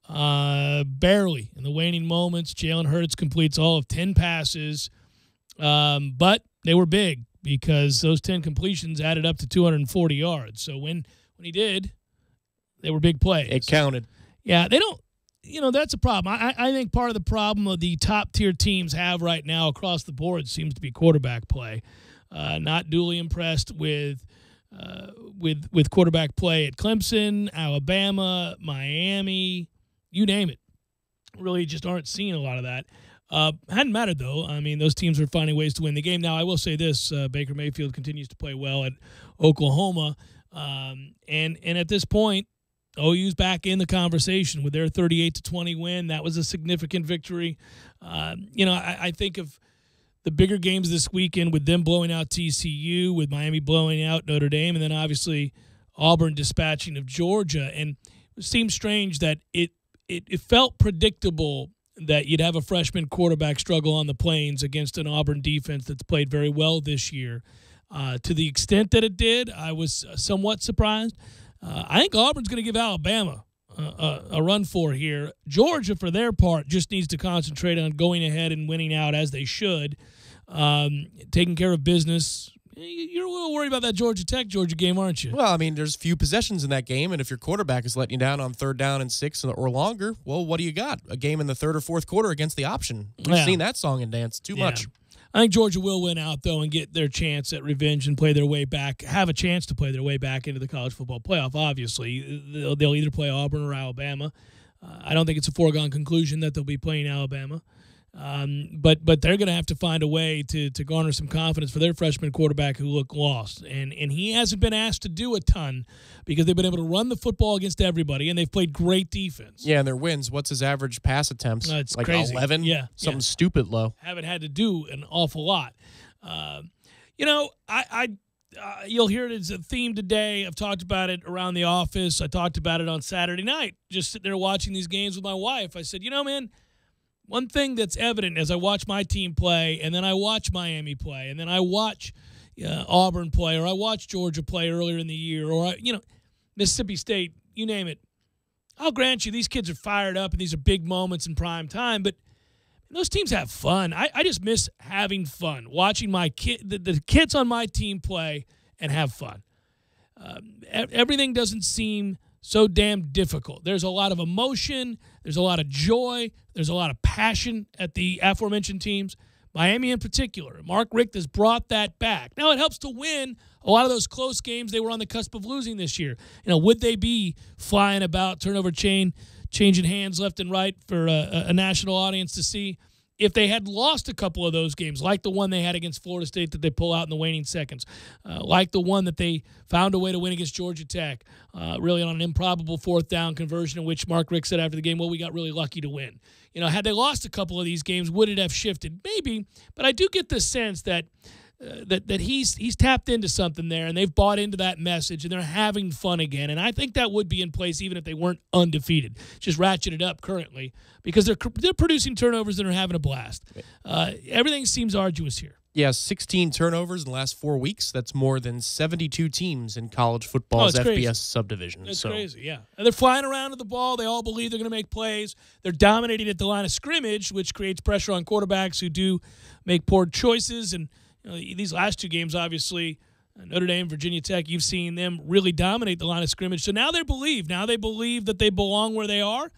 barely in the waning moments. Jalen Hurts completes all of 10 passes, but they were big because those 10 completions added up to 240 yards. So when he did, they were big plays. It counted. Yeah, they don't – that's a problem. I think part of the problem of the top-tier teams have right now across the board seems to be quarterback play. Not duly impressed with quarterback play at Clemson, Alabama, Miami, you name it. Really just aren't seeing a lot of that. Hadn't mattered, though. I mean, those teams are finding ways to win the game. Now, I will say this. Baker Mayfield continues to play well at Oklahoma. And at this point, OU's back in the conversation with their 38-20 win. That was a significant victory. I think of the bigger games this weekend with them blowing out TCU, with Miami blowing out Notre Dame, and then obviously Auburn dispatching of Georgia. And it seemed strange that it felt predictable that you'd have a freshman quarterback struggle on the Plains against an Auburn defense that's played very well this year. To the extent that it did, I was somewhat surprised. I think Auburn's going to give Alabama a run for here. Georgia, for their part, just needs to concentrate on going ahead and winning out as they should, taking care of business. You're a little worried about that Georgia game, aren't you? Well, I mean, there's few possessions in that game, and if your quarterback is letting you down on 3rd down and 6 or longer, well, what do you got? A game in the 3rd or 4th quarter against the option. We've seen that song and dance too much. I think Georgia will win out, though, and get their chance at revenge and play their way back, have a chance to play their way back into the college football playoff, obviously. They'll either play Auburn or Alabama. I don't think it's a foregone conclusion that they'll be playing Alabama. But they're going to have to find a way to garner some confidence for their freshman quarterback who looked lost. And he hasn't been asked to do a ton because they've been able to run the football against everybody, and they've played great defense. Yeah, and their wins. What's his average pass attempts? It's like crazy. 11? Yeah. Something stupid low. Haven't had to do an awful lot. You'll hear it as a theme today. I've talked about it around the office. I talked about it on Saturday night, just sitting there watching these games with my wife. I said, man, one thing that's evident as I watch my team play, and then I watch Miami play, and then I watch Auburn play, or I watch Georgia play earlier in the year, or Mississippi State, you name it. I'll grant you these kids are fired up, and these are big moments in prime time, but those teams have fun. I just miss having fun, watching the kids on my team play and have fun. Everything doesn't seem so damn difficult. There's a lot of emotion. There's a lot of joy. There's a lot of passion at the aforementioned teams. Miami in particular. Mark Richt has brought that back. Now it helps to win a lot of those close games they were on the cusp of losing this year. Would they be flying about, turnover chain, changing hands left and right for a national audience to see? If they had lost a couple of those games, like the one they had against Florida State that they pull out in the waning seconds, like the one that they found a way to win against Georgia Tech, really on an improbable 4th down conversion in which Mark Richt said after the game, well, we got really lucky to win. Had they lost a couple of these games, would it have shifted? Maybe, but I do get the sense that he's tapped into something there, and they've bought into that message, and they're having fun again. And I think that would be in place even if they weren't undefeated. Just ratcheted up currently because they're producing turnovers and are having a blast. Everything seems arduous here. Yeah, 16 turnovers in the last 4 weeks. That's more than 72 teams in college football's FBS crazy. subdivision. That's crazy, yeah. And they're flying around to the ball. They all believe they're going to make plays. They're dominating at the line of scrimmage, which creates pressure on quarterbacks who do make poor choices. And these last 2 games, obviously, Notre Dame, Virginia Tech, you've seen them really dominate the line of scrimmage. So now they believe. Now they believe that they belong where they are.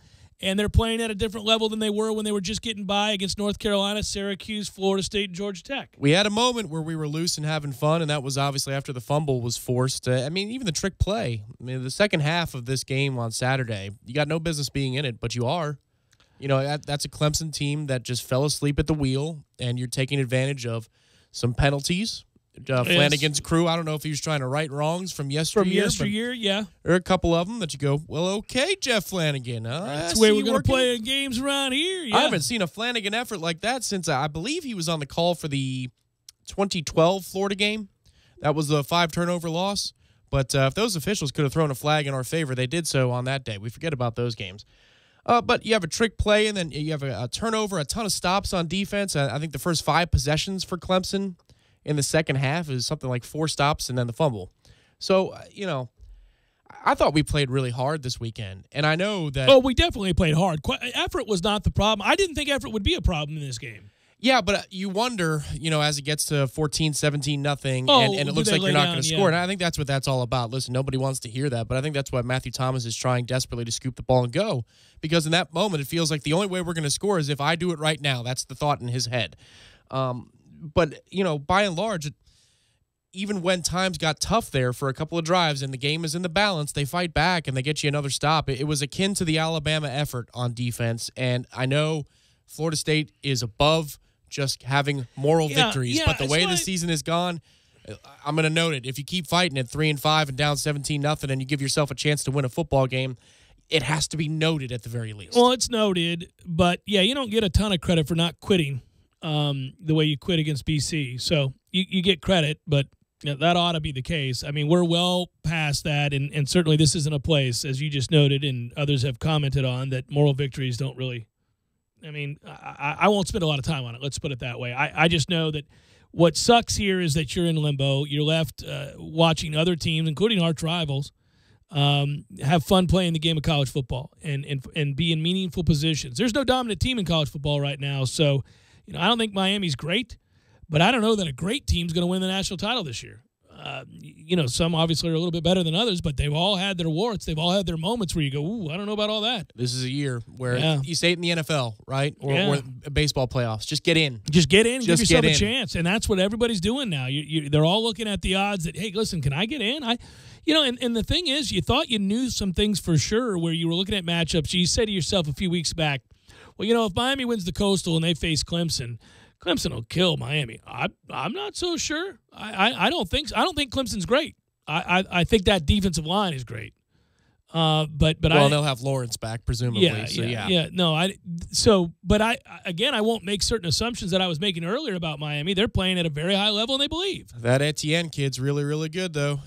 And they're playing at a different level than they were when they were just getting by against North Carolina, Syracuse, Florida State, and Georgia Tech. We had a moment where we were loose and having fun, and that was obviously after the fumble was forced. Even the trick play. The second half of this game on Saturday, you got no business being in it, but you are. That's a Clemson team that just fell asleep at the wheel, and you're taking advantage of some penalties. Flanagan's crew, I don't know if he was trying to right wrongs from yesteryear. Yeah. There are a couple of them that you go, well, okay, Jeff Flanagan. That's the way we're going to play in games around here. Yeah. I haven't seen a Flanagan effort like that since I believe he was on the call for the 2012 Florida game. That was a 5-turnover loss. But if those officials could have thrown a flag in our favor, they did so on that day. We forget about those games. But you have a trick play, and then you have a turnover, a ton of stops on defense. I think the first 5 possessions for Clemson in the second half is something like 4 stops and then the fumble. So, I thought we played really hard this weekend. And I know that... Oh, we definitely played hard. Effort was not the problem. I didn't think effort would be a problem in this game. Yeah, but you wonder, as it gets to 14, 17, nothing, and it looks like you're not going to score. And I think that's what that's all about. Listen, nobody wants to hear that, but I think that's why Matthew Thomas is trying desperately to scoop the ball and go. Because in that moment, it feels like the only way we're going to score is if I do it right now. That's the thought in his head. But, by and large, even when times got tough there for a couple of drives and the game is in the balance, they fight back and they get you another stop. It was akin to the Alabama effort on defense. And I know Florida State is above just having moral victories, but the way the season has gone, I'm going to note it. If you keep fighting at 3-5 and down 17-0 and you give yourself a chance to win a football game, it has to be noted at the very least. Well, it's noted, but, you don't get a ton of credit for not quitting. The way you quit against BC. So you get credit, but that ought to be the case. We're well past that, and certainly this isn't a place, as you just noted and others have commented on, that moral victories don't really – I won't spend a lot of time on it. Let's put it that way. I just know that what sucks here is that you're in limbo. You're left watching other teams, including arch rivals, have fun playing the game of college football and be in meaningful positions. There's no dominant team in college football right now, so – I don't think Miami's great, but I don't know that a great team's going to win the national title this year. Some obviously are a little bit better than others, but they've all had their warts. They've all had their moments where you go, ooh, I don't know about all that. This is a year where you say it in the NFL, right? Or baseball playoffs. Just get in. Just get in. Give yourself a chance. And that's what everybody's doing now. They're all looking at the odds that, hey, listen, can I get in? And the thing is, you thought you knew some things for sure where you were looking at matchups. You said to yourself a few weeks back, well, if Miami wins the Coastal and they face Clemson will kill Miami. I'm not so sure. I don't think so. I don't think Clemson's great. I think that defensive line is great. But they'll have Lawrence back presumably. But I won't make certain assumptions that I was making earlier about Miami. They're playing at a very high level and they believe. That Etienne kid's really, really good though.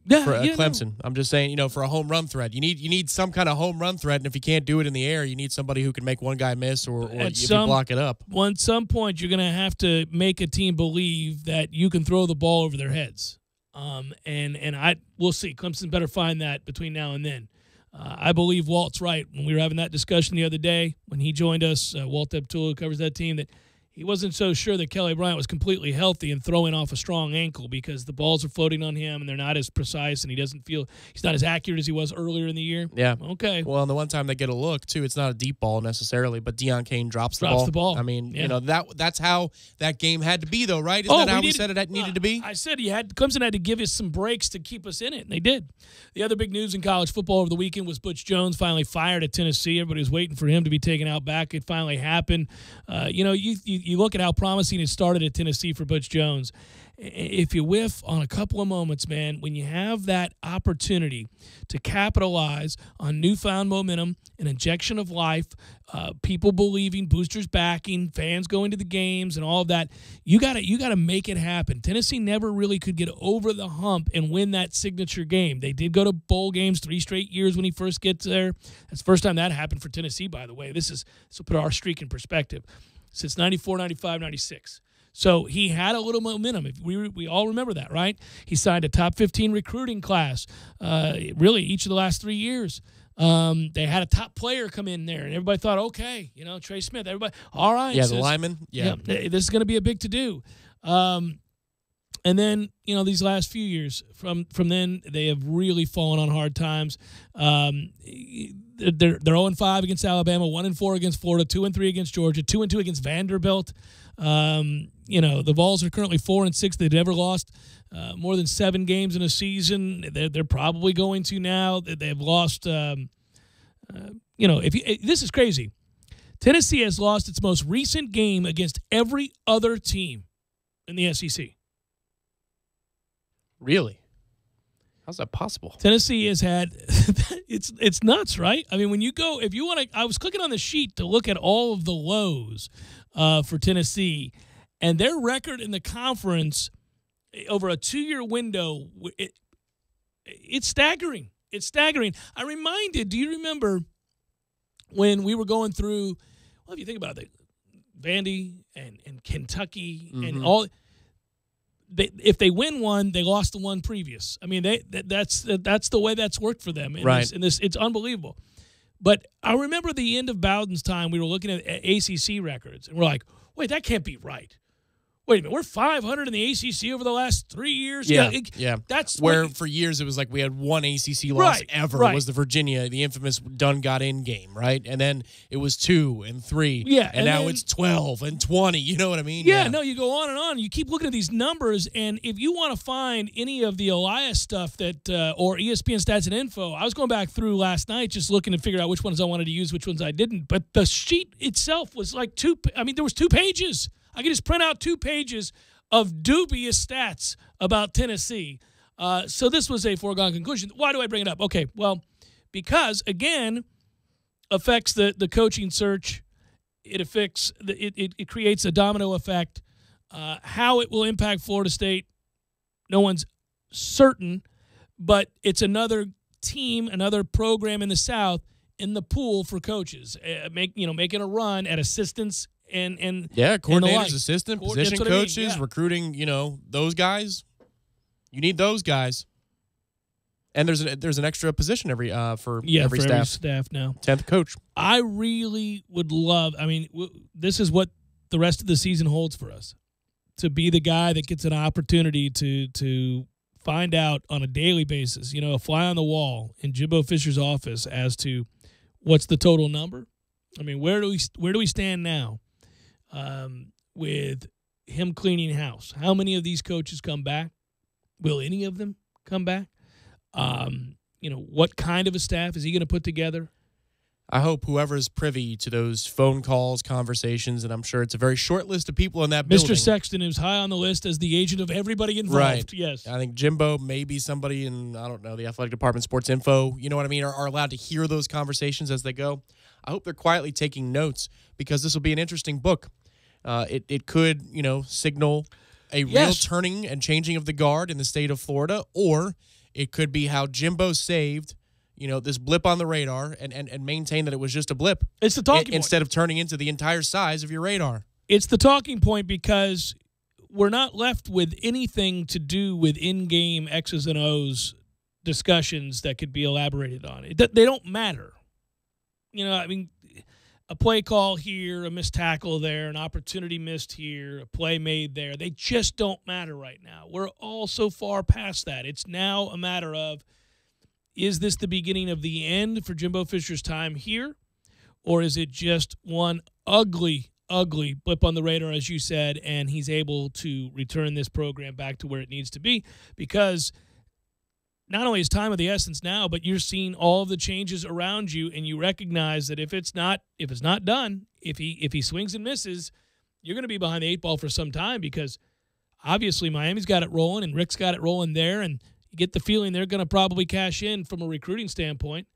For Clemson. I'm just saying, for a home run threat. You need some kind of home run threat, and if you can't do it in the air, you need somebody who can make one guy miss or if you block it up. At some point, you're going to have to make a team believe that you can throw the ball over their heads. We'll see. Clemson better find that between now and then. I believe Walt's right. When we were having that discussion the other day, when he joined us, Walt Eptula, who covers that team, that he wasn't so sure that Kelly Bryant was completely healthy and throwing off a strong ankle because the balls are floating on him and they're not as precise and he's not as accurate as he was earlier in the year. Yeah. Okay. Well, and the one time they get a look, too, it's not a deep ball necessarily, but Deion Kane drops the ball. That's how that game had to be, though, right? Isn't that how we said it needed to be? I said Clemson had to give us some breaks to keep us in it, and they did. The other big news in college football over the weekend was Butch Jones finally fired at Tennessee. Everybody was waiting for him to be taken out back. It finally happened. You look at how promising it started at Tennessee for Butch Jones. If you whiff on a couple of moments, man, when you have that opportunity to capitalize on newfound momentum, an injection of life, people believing, boosters backing, fans going to the games, and all of that, you got to make it happen. Tennessee never really could get over the hump and win that signature game. They did go to bowl games 3 straight years when he first gets there. That's the first time that happened for Tennessee, by the way. This will put our streak in perspective. Since 94, 95, 96. So he had a little momentum. We all remember that, right? He signed a top 15 recruiting class, really each of the last 3 years. They had a top player come in there, and everybody thought, okay, Trey Smith, everybody, all right. Yeah, the lineman. Yeah. This is going to be a big to-do. And then, these last few years, from then, they have really fallen on hard times. They're 0-5 against Alabama, 1-4 against Florida, 2-3 against Georgia, 2-2 against Vanderbilt. The Vols are currently 4-6. They've never lost more than 7 games in a season. They're probably going to now. They've lost. This is crazy. Tennessee has lost its most recent game against every other team in the SEC. Really? How's that possible? Tennessee has had it's nuts, right? I mean, when you go, if you want to, I was clicking on the sheet to look at all of the lows for Tennessee, and their record in the conference over a 2-year window, it's staggering. It's staggering. Do you remember when we were going through, well, if you think about it, Vandy and Kentucky and all, if they win one, they lost the one previous. I mean, that's the way that's worked for them. Right. It's unbelievable. But I remember the end of Bowden's time, we were looking at ACC records, and we're like, wait, that can't be right. Wait a minute, we're 500 in the ACC over the last 3 years? Yeah. That's where for years it was like we had one ACC loss ever. Right. Was the Virginia, the infamous done got in game, right? And then it was 2 and 3. Yeah. And now it's 12 and 20. You know what I mean? Yeah, no, you go on and on. You keep looking at these numbers, and if you want to find any of the Elias stuff that or ESPN Stats and Info, I was going back through last night just looking to figure out which ones I wanted to use, which ones I didn't. But the sheet itself was like there was 2 pages. I could just print out 2 pages of dubious stats about Tennessee. So this was a foregone conclusion. Why do I bring it up? Okay, well, because, again, affects the coaching search. It affects it creates a domino effect. How it will impact Florida State, no one's certain, but it's another team, another program in the South in the pool for coaches, making a run at assistants and coordinators, assistant, position coaches, recruiting, those guys. You need those guys. And there's an extra position every every staff now. 10th coach. I really would love, this is what the rest of the season holds for us. To be the guy that gets an opportunity to find out on a daily basis, a fly on the wall in Jimbo Fisher's office as to what's the total number. I mean, where do we stand now? With him cleaning house, how many of these coaches come back? Will any of them come back? What kind of a staff is he going to put together? I hope whoever's privy to those phone calls, conversations, and I'm sure it's a very short list of people in that building. Mr. Sexton is high on the list as the agent of everybody involved. Right. Yes. I think Jimbo, maybe somebody in, I don't know, the athletic department, sports info, you know what I mean, are allowed to hear those conversations as they go. I hope they're quietly taking notes because this will be an interesting book. It could, signal a real turning and changing of the guard in the state of Florida, or it could be how Jimbo saved, this blip on the radar and maintain that it was just a blip. It's the talking point. Instead of turning into the entire size of your radar. It's the talking point because we're not left with anything to do with in-game X's and O's discussions that could be elaborated on. They don't matter. A play call here, a missed tackle there, an opportunity missed here, a play made there. They just don't matter right now. We're all so far past that. It's now a matter of, is this the beginning of the end for Jimbo Fisher's time here? Or is it just one ugly blip on the radar, as you said, and he's able to return this program back to where it needs to be? Because not only is time of the essence now, but you're seeing all of the changes around you, and you recognize that if it's not done, if he swings and misses, you're going to be behind the 8 ball for some time because obviously Miami's got it rolling and Rick's got it rolling there, and you get the feeling they're going to probably cash in from a recruiting standpoint.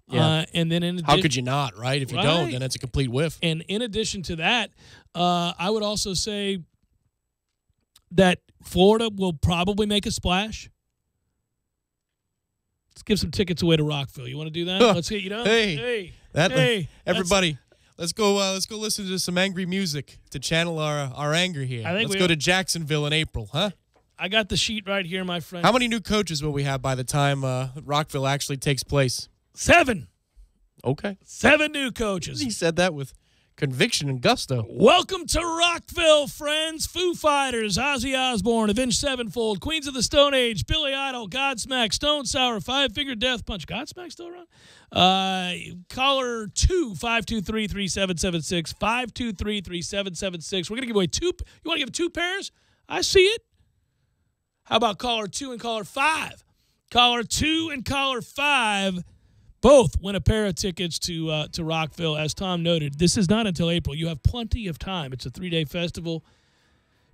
Yeah. And then how could you not, right? If you don't, then it's a complete whiff. And in addition to that, I would also say that Florida will probably make a splash. Let's give some tickets away to Rockville. You want to do that? Let's get Hey, everybody. Let's go listen to some angry music to channel our anger here. Let's go to Jacksonville in April, huh? I got the sheet right here, my friend. How many new coaches will we have by the time Rockville actually takes place? 7. Okay. 7 new coaches. He said that with conviction and gusto. Welcome to Rockville, friends. Foo Fighters, Ozzy Osbourne, Avenged Sevenfold, Queens of the Stone Age, Billy Idol, Godsmack, Stone Sour, Five Finger Death Punch. Godsmack still around? Caller 2, 523-3776, 523-3776. We're going to give away 2. You want to give 2 pairs? I see it. How about caller 2 and caller 5? Caller 2 and caller 5 both win a pair of tickets to Rockville. As Tom noted, this is not until April. You have plenty of time. It's a 3-day festival.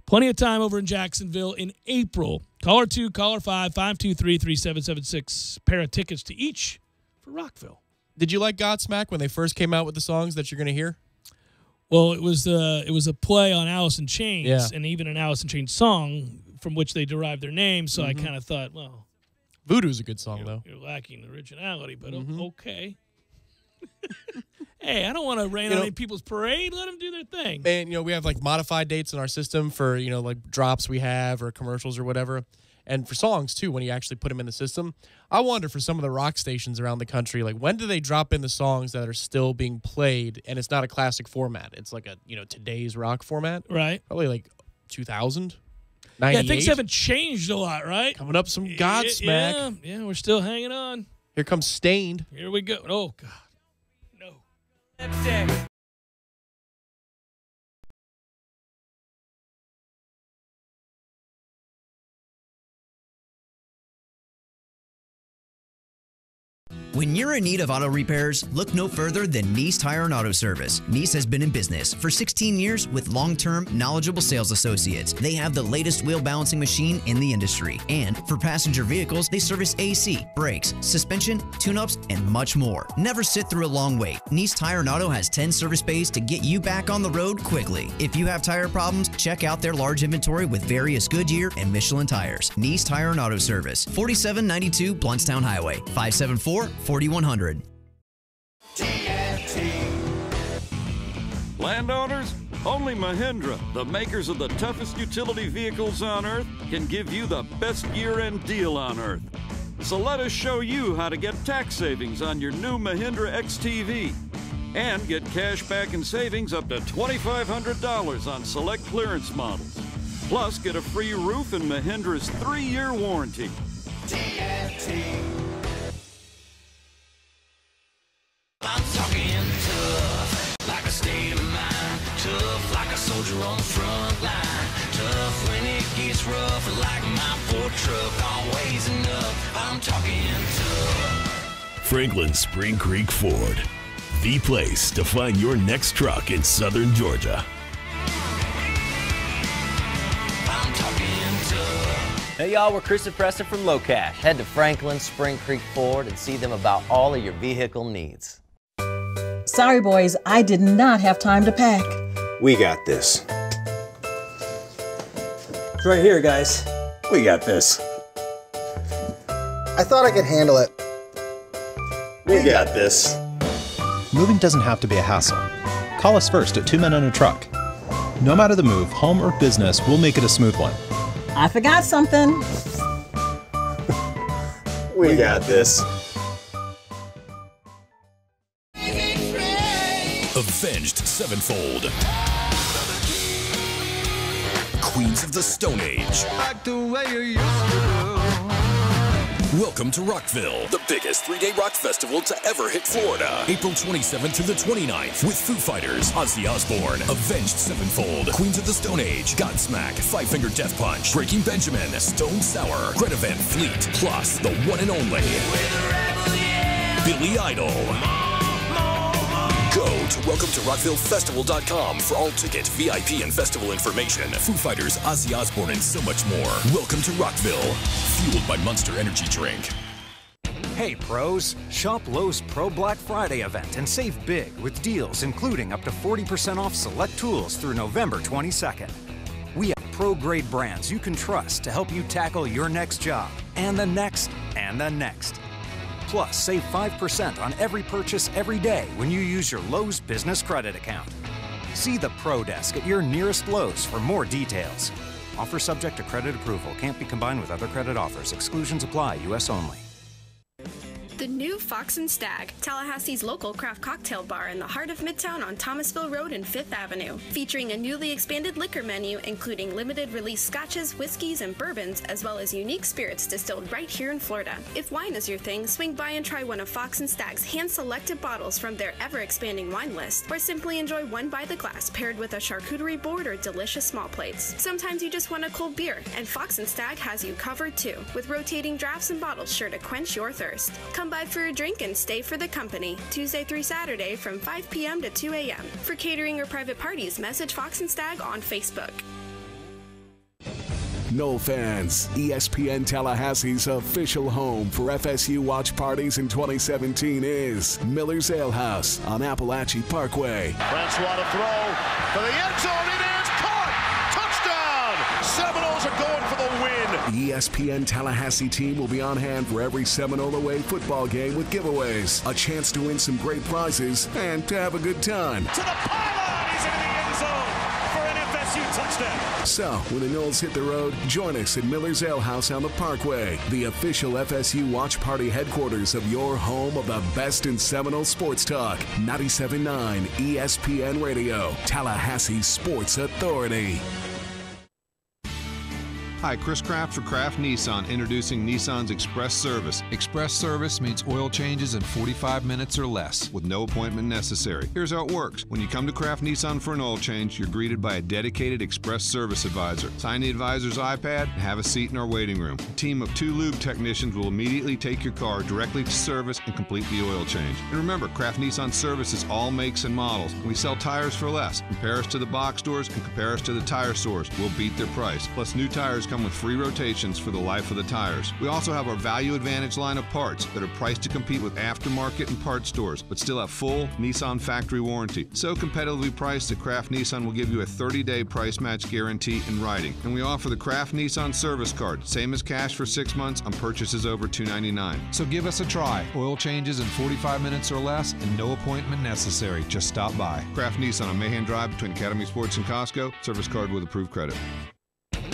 Plenty of time over in Jacksonville in April. Caller 2, caller 5, 523-3776. Pair of tickets to each for Rockville. Did you like Godsmack when they first came out with the songs that you're going to hear? Well, it was a play on Alice in Chains, and even an Alice in Chains song from which they derived their name. So I kind of thought, well, Voodoo's a good song, though. You're lacking originality, but okay. Hey, I don't want to rain on any people's parade. Let them do their thing. And, we have, modified dates in our system for, drops we have or commercials or whatever. And for songs, too, when you actually put them in the system. I wonder for some of the rock stations around the country, when do they drop in the songs that are still being played and it's not a classic format? It's like a, today's rock format. Right. Probably 2000. Yeah, things haven't changed a lot, right? Coming up some Godsmack. Yeah, we're still hanging on. Here comes Stained. Here we go. Oh, God. No. When you're in need of auto repairs, look no further than Nice Tire and Auto Service. Nice has been in business for 16 years with long-term, knowledgeable sales associates. They have the latest wheel balancing machine in the industry. And for passenger vehicles, they service AC, brakes, suspension, tune-ups, and much more. Never sit through a long wait. Nice Tire and Auto has 10 service bays to get you back on the road quickly. If you have tire problems, check out their large inventory with various Goodyear and Michelin tires. Nice Tire and Auto Service, 4792 Bluntstown Highway, 574-4100. Landowners, only Mahindra, the makers of the toughest utility vehicles on earth, can give you the best year-end deal on earth. So let us show you how to get tax savings on your new Mahindra XTV and get cash back and savings up to $2,500 on select clearance models. Plus, get a free roof and Mahindra's 3-year warranty. I'm talking tough, like a state of mind. Tough, like a soldier on the front line. Tough when it gets rough, like my Ford truck, always enough. I'm talking tough. Franklin Spring Creek Ford, the place to find your next truck in southern Georgia. I'm talking tough. Hey y'all, we're Chris and Preston from Low Cash. Head to Franklin Spring Creek Ford and see them about all of your vehicle needs. Sorry, boys, I did not have time to pack. We got this. It's right here, guys. We got this. I thought I could handle it. We got this. Moving doesn't have to be a hassle. Call us first at 2 Men on a Truck. No matter the move, home or business, we'll make it a smooth one. I forgot something. We got this. Avenged Sevenfold. Queens of the Stone Age. Like the way you used to. Welcome to Rockville, the biggest 3-day rock festival to ever hit Florida. April 27th to the 29th with Foo Fighters, Ozzy Osbourne, Avenged Sevenfold, Queens of the Stone Age, Godsmack, Five Finger Death Punch, Breaking Benjamin, Stone Sour, Greta Van Fleet, plus the one and only Billy Idol. Go to WelcomeToRockvilleFestival.com for all ticket, VIP, and festival information. Foo Fighters, Ozzy Osbourne, and so much more. Welcome to Rockville, fueled by Monster Energy Drink. Hey pros, shop Lowe's Pro Black Friday event and save big with deals including up to 40% off select tools through November 22nd. We have pro-grade brands you can trust to help you tackle your next job and the next and the next. Plus, save 5% on every purchase every day when you use your Lowe's Business Credit account. See the Pro Desk at your nearest Lowe's for more details. Offer subject to credit approval. Can't be combined with other credit offers. Exclusions apply. U.S. only. The new Fox and Stag, Tallahassee's local craft cocktail bar in the heart of Midtown on Thomasville Road and 5th Avenue, featuring a newly expanded liquor menu including limited release scotches, whiskeys, and bourbons, as well as unique spirits distilled right here in Florida. If wine is your thing, swing by and try one of Fox and Stag's hand-selected bottles from their ever-expanding wine list, or simply enjoy one by the glass paired with a charcuterie board or delicious small plates. Sometimes you just want a cold beer, and Fox and Stag has you covered too, with rotating drafts and bottles sure to quench your thirst. Come by for a drink and stay for the company, Tuesday through Saturday from 5 p.m. to 2 a.m. For catering or private parties, message Fox and Stag on Facebook. Noel fans, ESPN Tallahassee's official home for FSU watch parties in 2017 is Miller's Ale House on Appalachia Parkway. Francois to throw for the end zone. It is caught. Touchdown. Seminoles are going for the win. The ESPN Tallahassee team will be on hand for every Seminole away football game with giveaways, a chance to win some great prizes, and to have a good time. To the pylon. He's into the end zone for an FSU touchdown. So, when the Noles hit the road, join us at Miller's Ale House on the Parkway, the official FSU watch party headquarters of your home of the best in Seminole sports talk. 97.9 ESPN Radio, Tallahassee Sports Authority. Hi, Chris Kraft for Kraft Nissan, introducing Nissan's Express Service. Express Service means oil changes in 45 minutes or less, with no appointment necessary. Here's how it works. When you come to Kraft Nissan for an oil change, you're greeted by a dedicated Express Service advisor. Sign the advisor's iPad and have a seat in our waiting room. A team of 2 lube technicians will immediately take your car directly to service and complete the oil change. And remember, Kraft Nissan services all makes and models. And we sell tires for less. Compare us to the box stores and compare us to the tire stores. We'll beat their price. Plus, new tires come with free rotations for the life of the tires. We also have our Value Advantage line of parts that are priced to compete with aftermarket and parts stores, but still have full Nissan factory warranty. So competitively priced that Kraft Nissan will give you a 30-day price match guarantee in writing. And we offer the Kraft Nissan service card, same as cash for 6 months on purchases over $299. So give us a try. Oil changes in 45 minutes or less and no appointment necessary. Just stop by. Kraft Nissan on Mahan Drive between Academy Sports and Costco. Service card with approved credit.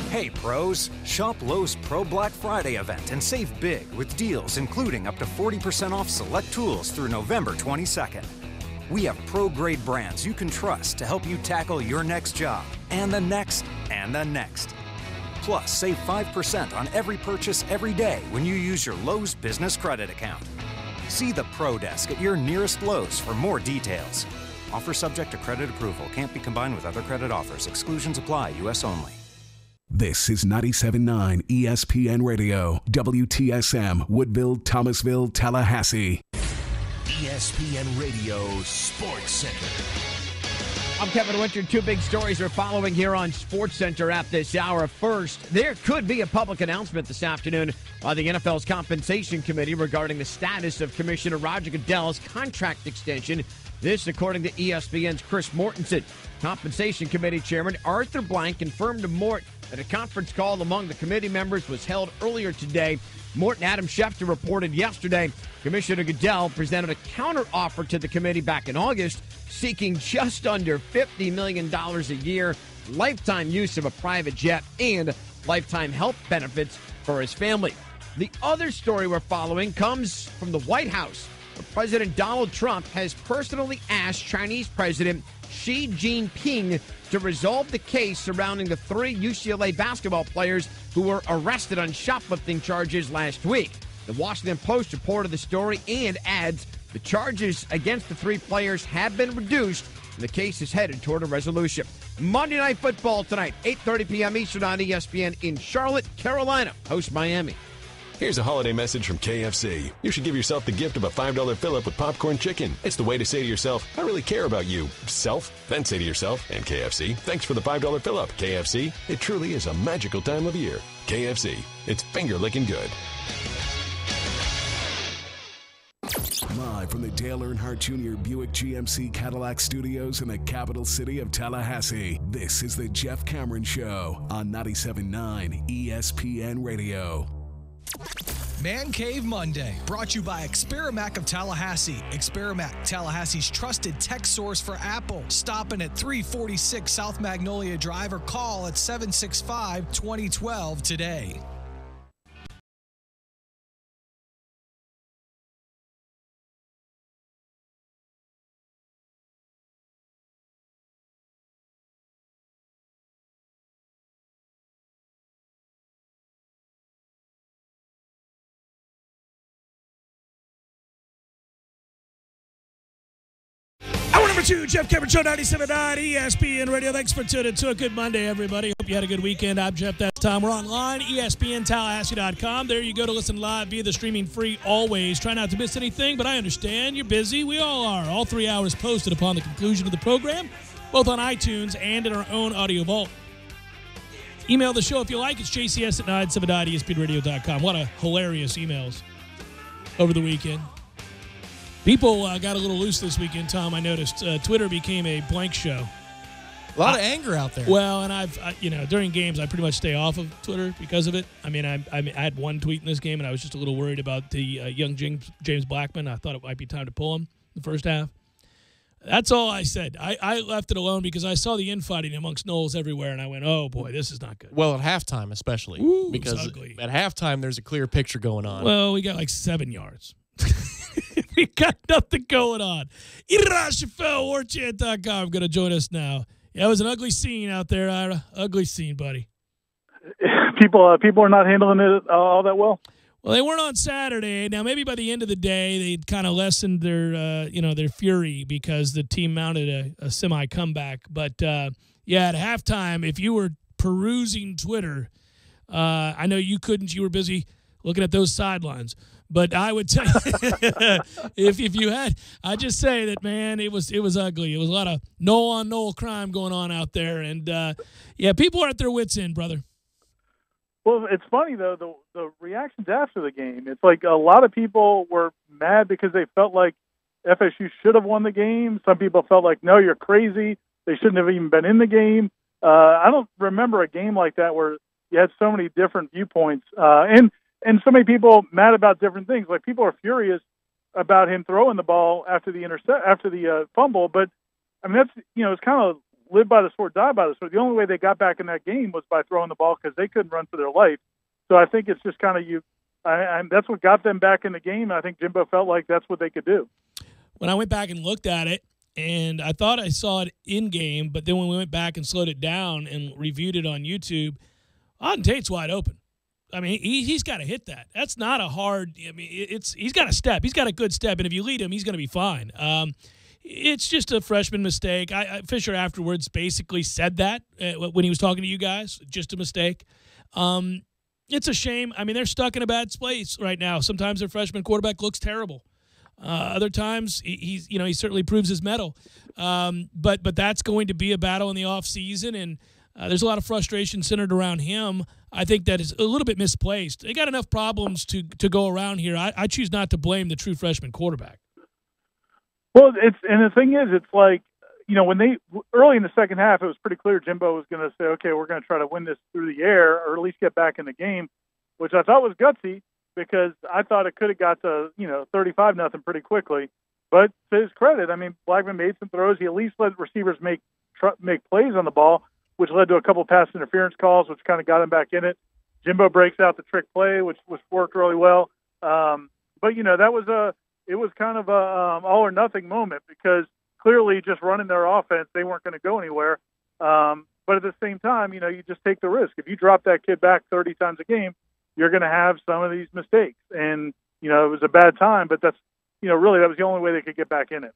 Hey pros, shop Lowe's Pro Black Friday event and save big with deals including up to 40% off select tools through November 22nd. We have pro-grade brands you can trust to help you tackle your next job and the next and the next. Plus, save 5% on every purchase every day when you use your Lowe's Business Credit account. See the Pro Desk at your nearest Lowe's for more details. Offer subject to credit approval. Can't be combined with other credit offers. Exclusions apply. U.S. only. This is 97.9 ESPN Radio, WTSM, Woodville, Thomasville, Tallahassee. ESPN Radio Sports Center. I'm Kevin Winter. 2 big stories are following here on Sports Center at this hour. First, there could be a public announcement this afternoon by the NFL's Compensation Committee regarding the status of Commissioner Roger Goodell's contract extension. This, according to ESPN's Chris Mortensen. Compensation Committee Chairman Arthur Blank confirmed to Mort that a conference call among the committee members was held earlier today. Mort and Adam Schefter reported yesterday Commissioner Goodell presented a counteroffer to the committee back in August, seeking just under $50 million a year, lifetime use of a private jet, and lifetime health benefits for his family. The other story we're following comes from the White House, where President Donald Trump has personally asked Chinese President Xi Jinping to resolve the case surrounding the 3 UCLA basketball players who were arrested on shoplifting charges last week. The Washington Post reported the story and adds the charges against the 3 players have been reduced, and the case is headed toward a resolution. Monday Night Football tonight, 8:30 p.m. Eastern on ESPN in Charlotte, Carolina. Host Miami. Here's a holiday message from KFC. You should give yourself the gift of a $5 fill-up with popcorn chicken. It's the way to say to yourself, I really care about you. Self. Then say to yourself, and KFC, thanks for the $5 fill-up. KFC, it truly is a magical time of year. KFC, it's finger-licking good. Live from the Dale Earnhardt Jr. Buick GMC Cadillac Studios in the capital city of Tallahassee, this is the Jeff Cameron Show on 97.9 ESPN Radio. Man Cave Monday, brought to you by Experamac of Tallahassee. Experamac, Tallahassee's trusted tech source for Apple. Stopping at 346 South Magnolia Drive or call at 765-2012 today. Number 2, Jeff Cameron Show, 97.9 ESPN Radio. Thanks for tuning in to a good Monday, everybody. Hope you had a good weekend. I'm Jeff. That's Tom. We're online, ESPNTallahassee.com. There you go to listen live via the streaming free always. Try not to miss anything, but I understand you're busy. We all are. All 3 hours posted upon the conclusion of the program, both on iTunes and in our own audio vault. Email the show if you like. It's jcs at 979ESPNradio.com. What a hilarious emails over the weekend. People got a little loose this weekend, Tom. I noticed Twitter became a blank show. A lot of anger out there. Well, and during games, I pretty much stay off of Twitter because of it. I mean, I had one tweet in this game, and I was just a little worried about the young James Blackman. I thought it might be time to pull him in the first half. That's all I said. I left it alone because I saw the infighting amongst Knowles everywhere, and I went, oh, boy, this is not good. Well, at halftime especially. Ooh, because at halftime, there's a clear picture going on. Well, we got like 7 yards. We got nothing going on. IraShafel.com going to join us now. Yeah, it was an ugly scene out there, Ira. Ugly scene, buddy. People are not handling it all that well. Well, they weren't on Saturday. Now, maybe by the end of the day, they'd kind of lessened their fury because the team mounted a semi comeback. But yeah, at halftime, if you were perusing Twitter, I know you couldn't. You were busy looking at those sidelines. But I would tell you, if you had, I just say that, man, it was ugly. It was a lot of Knoll-on-Knoll crime going on out there. And, yeah, people are at their wits' end, brother. Well, it's funny, though, the reactions after the game. It's like a lot of people were mad because they felt like FSU should have won the game. Some people felt like, no, you're crazy. They shouldn't have even been in the game. I don't remember a game like that where you had so many different viewpoints. And so many people mad about different things. Like, people are furious about him throwing the ball after the fumble. But I mean, that's, it's kind of live by the sword, die by the sword. The only way they got back in that game was by throwing the ball because they couldn't run for their life. So I think it's just kind of that's what got them back in the game. And I think Jimbo felt like that's what they could do. When I went back and looked at it, and I thought I saw it in game, but then when we went back and slowed it down and reviewed it on YouTube, Auden Tate's wide open. I mean, he's got to hit that. That's not a hard. I mean, he's got a step. He's got a good step, and if you lead him, he's going to be fine. It's just a freshman mistake. Fisher afterwards basically said that when he was talking to you guys. Just a mistake. It's a shame. I mean, they're stuck in a bad place right now. Sometimes their freshman quarterback looks terrible. Other times he certainly proves his mettle. But that's going to be a battle in the off season, and there's a lot of frustration centered around him. I think that is a little bit misplaced. They got enough problems to go around here. I choose not to blame the true freshman quarterback. Well, the thing is, it's like, when they early in the second half, it was pretty clear Jimbo was going to say, okay, we're going to try to win this through the air or at least get back in the game, which I thought was gutsy because I thought it could have got to 35-0 pretty quickly. But to his credit, I mean, Blackman made some throws. He at least let receivers make plays on the ball, which led to a couple pass interference calls, which kind of got him back in it. Jimbo breaks out the trick play, which worked really well. But it was kind of a all or nothing moment because clearly just running their offense, they weren't going to go anywhere. But at the same time, you just take the risk. If you drop that kid back 30 times a game, you're going to have some of these mistakes. And, it was a bad time, but that's, really that was the only way they could get back in it.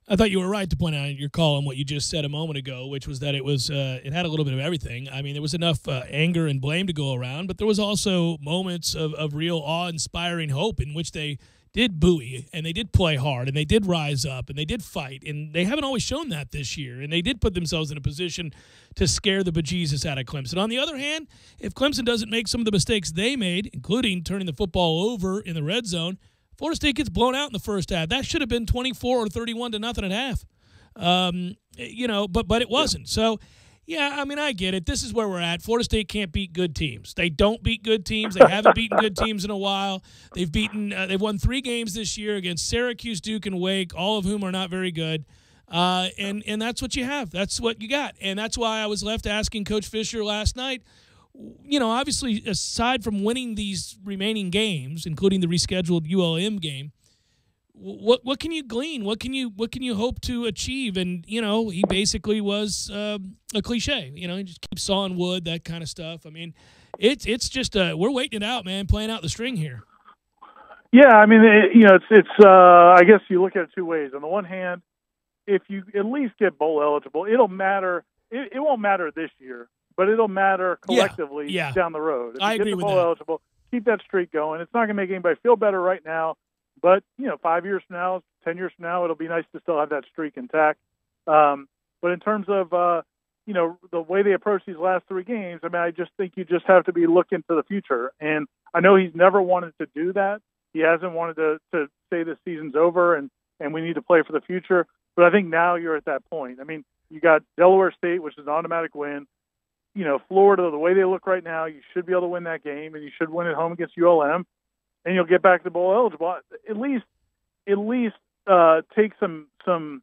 I thought you were right to point out in your call on what you just said a moment ago, which was that it was it had a little bit of everything. I mean, there was enough anger and blame to go around, but there was also moments of real awe-inspiring hope in which they did buoy, and they did play hard, and they did rise up, and they did fight, and they haven't always shown that this year, and they did put themselves in a position to scare the bejesus out of Clemson. On the other hand, if Clemson doesn't make some of the mistakes they made, including turning the football over in the red zone, Florida State gets blown out in the first half. That should have been 24 or 31-0 at half. But it wasn't. So, Yeah, I mean, I get it. This is where we're at. Florida State can't beat good teams. They don't beat good teams. They haven't beaten good teams in a while. They've won 3 games this year against Syracuse, Duke, and Wake, all of whom are not very good. And that's what you have. That's what you got. And that's why I was left asking Coach Fisher last night, obviously, aside from winning these remaining games, including the rescheduled ULM game, what can you glean? What can you hope to achieve? And he basically was a cliche. He just keeps sawing wood, that kind of stuff. I mean, it's just we're waiting it out, man, playing out the string here. Yeah, I mean, it's I guess you look at it 2 ways. On the one hand, if you at least get bowl eligible, it'll matter. It won't matter this year, but it'll matter collectively down the road. If you get bowl eligible, keep that streak going. It's not going to make anybody feel better right now. But, 5 years from now, 10 years from now, it'll be nice to still have that streak intact. But in terms of, the way they approach these last 3 games, I mean, I just think you just have to be looking to the future. And I know he's never wanted to do that. He hasn't wanted to say the season's over and we need to play for the future. But I think now you're at that point. I mean, you got Delaware State, which is an automatic win. Florida, the way they look right now, you should be able to win that game, and you should win at home against ULM. And you'll get back to bowl eligible. At least take some,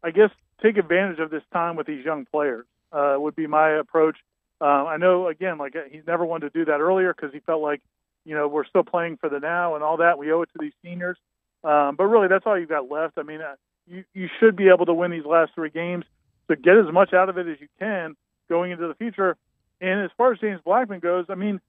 I guess, take advantage of this time with these young players. Would be my approach. I know, again, like he's never wanted to do that earlier because he felt like, we're still playing for the now and all that. We owe it to these seniors. But really, that's all you've got left. I mean, you should be able to win these last 3 games to get as much out of it as you can going into the future. And as far as James Blackman goes, I mean,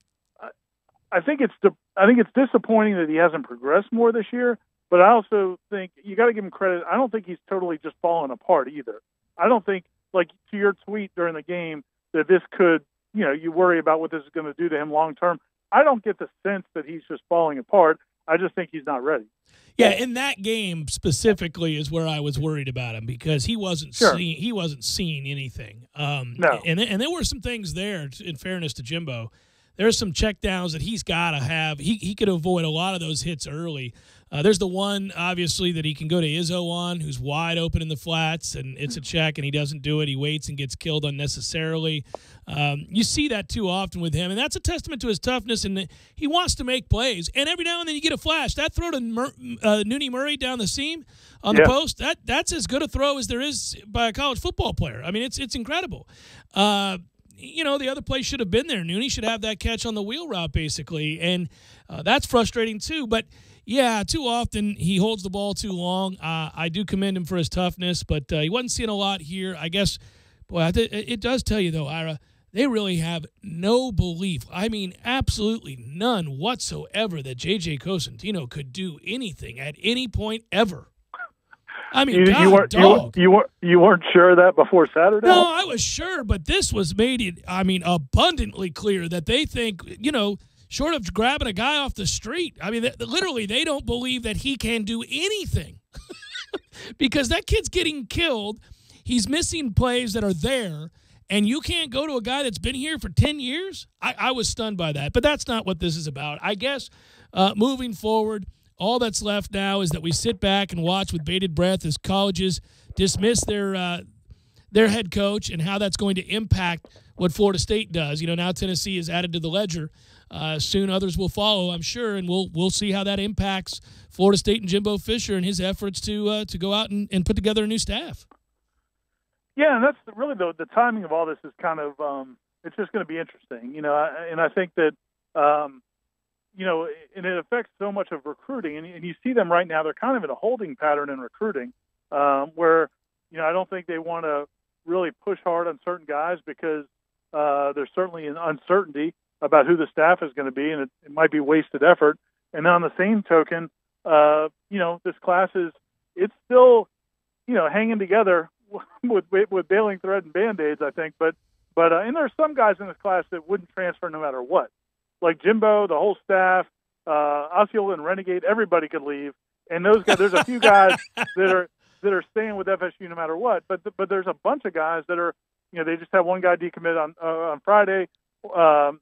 I think it's disappointing that he hasn't progressed more this year, but I also think you got to give him credit. I don't think he's totally just fallen apart either. I don't think, like to your tweet during the game, that this could, you worry about what this is going to do to him long term. I don't get the sense that he's just falling apart. I just think he's not ready. Yeah, in that game specifically is where I was worried about him because he wasn't seeing anything. No. And there were some things there, in fairness to Jimbo. There's some checkdowns that he's got to have. He could avoid a lot of those hits early. There's the one, obviously, that he can go to Izzo on, who's wide open in the flats, and it's a check, and he doesn't do it. He waits and gets killed unnecessarily. You see that too often with him, and that's a testament to his toughness, and he wants to make plays. And every now and then you get a flash. That throw to Nooney Murray down the seam on the post, that's as good a throw as there is by a college football player. I mean, it's incredible. The other play should have been there. Nooney should have that catch on the wheel route, basically, and that's frustrating too. But, yeah, too often he holds the ball too long. I do commend him for his toughness, but he wasn't seeing a lot here. I guess, boy, it does tell you, though, Ira, they really have no belief, I mean absolutely none whatsoever, that J.J. Cosentino could do anything at any point ever. I mean, you weren't sure of that before Saturday? No, I was sure, but this was made, abundantly clear that they think, short of grabbing a guy off the street, I mean, literally they don't believe that he can do anything because that kid's getting killed. He's missing plays that are there, and you can't go to a guy that's been here for 10 years? I was stunned by that, but that's not what this is about. I guess moving forward, all that's left now is that we sit back and watch with bated breath as colleges dismiss their head coach and how that's going to impact what Florida State does. Now Tennessee is added to the ledger. Soon others will follow, I'm sure, and we'll see how that impacts Florida State and Jimbo Fisher and his efforts to go out and put together a new staff. Yeah, and that's really the timing of all this is kind of it's just going to be interesting, and I think that and it affects so much of recruiting, and you see them right now. They're kind of in a holding pattern in recruiting, where I don't think they want to really push hard on certain guys because there's certainly an uncertainty about who the staff is going to be, and it might be wasted effort. And on the same token, this class it's still hanging together with baling thread and Band-Aids, I think. But and there's some guys in this class that wouldn't transfer no matter what. Like Jimbo, the whole staff, Osceola and Renegade, everybody could leave. And those guys, there's a few guys that are staying with FSU no matter what. But there's a bunch of guys that are, they just have one guy decommit on Friday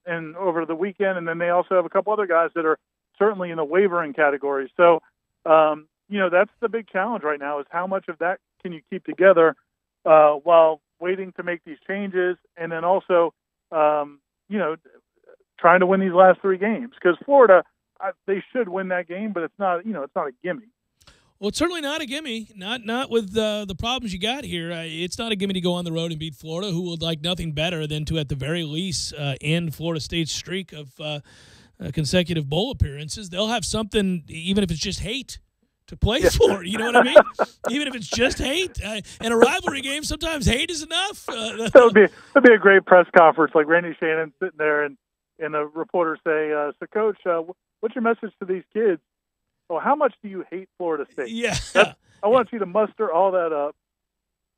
and over the weekend, and then they also have a couple other guys that are certainly in the wavering category. So, that's the big challenge right now is how much of that can you keep together while waiting to make these changes, and then also, trying to win these last 3 games. Because Florida, they should win that game, but it's not a gimme. Well, it's certainly not a gimme. Not with the problems you got here. It's not a gimme to go on the road and beat Florida, who would like nothing better than to, at the very least, end Florida State's streak of consecutive bowl appearances. They'll have something, even if it's just hate, to play for. You know what I mean? Even if it's just hate. In a rivalry game, sometimes hate is enough. That would be a great press conference, like Randy Shannon sitting there and the reporter say, so, Coach, what's your message to these kids? Oh, how much do you hate Florida State? Yeah. I want you to muster all that up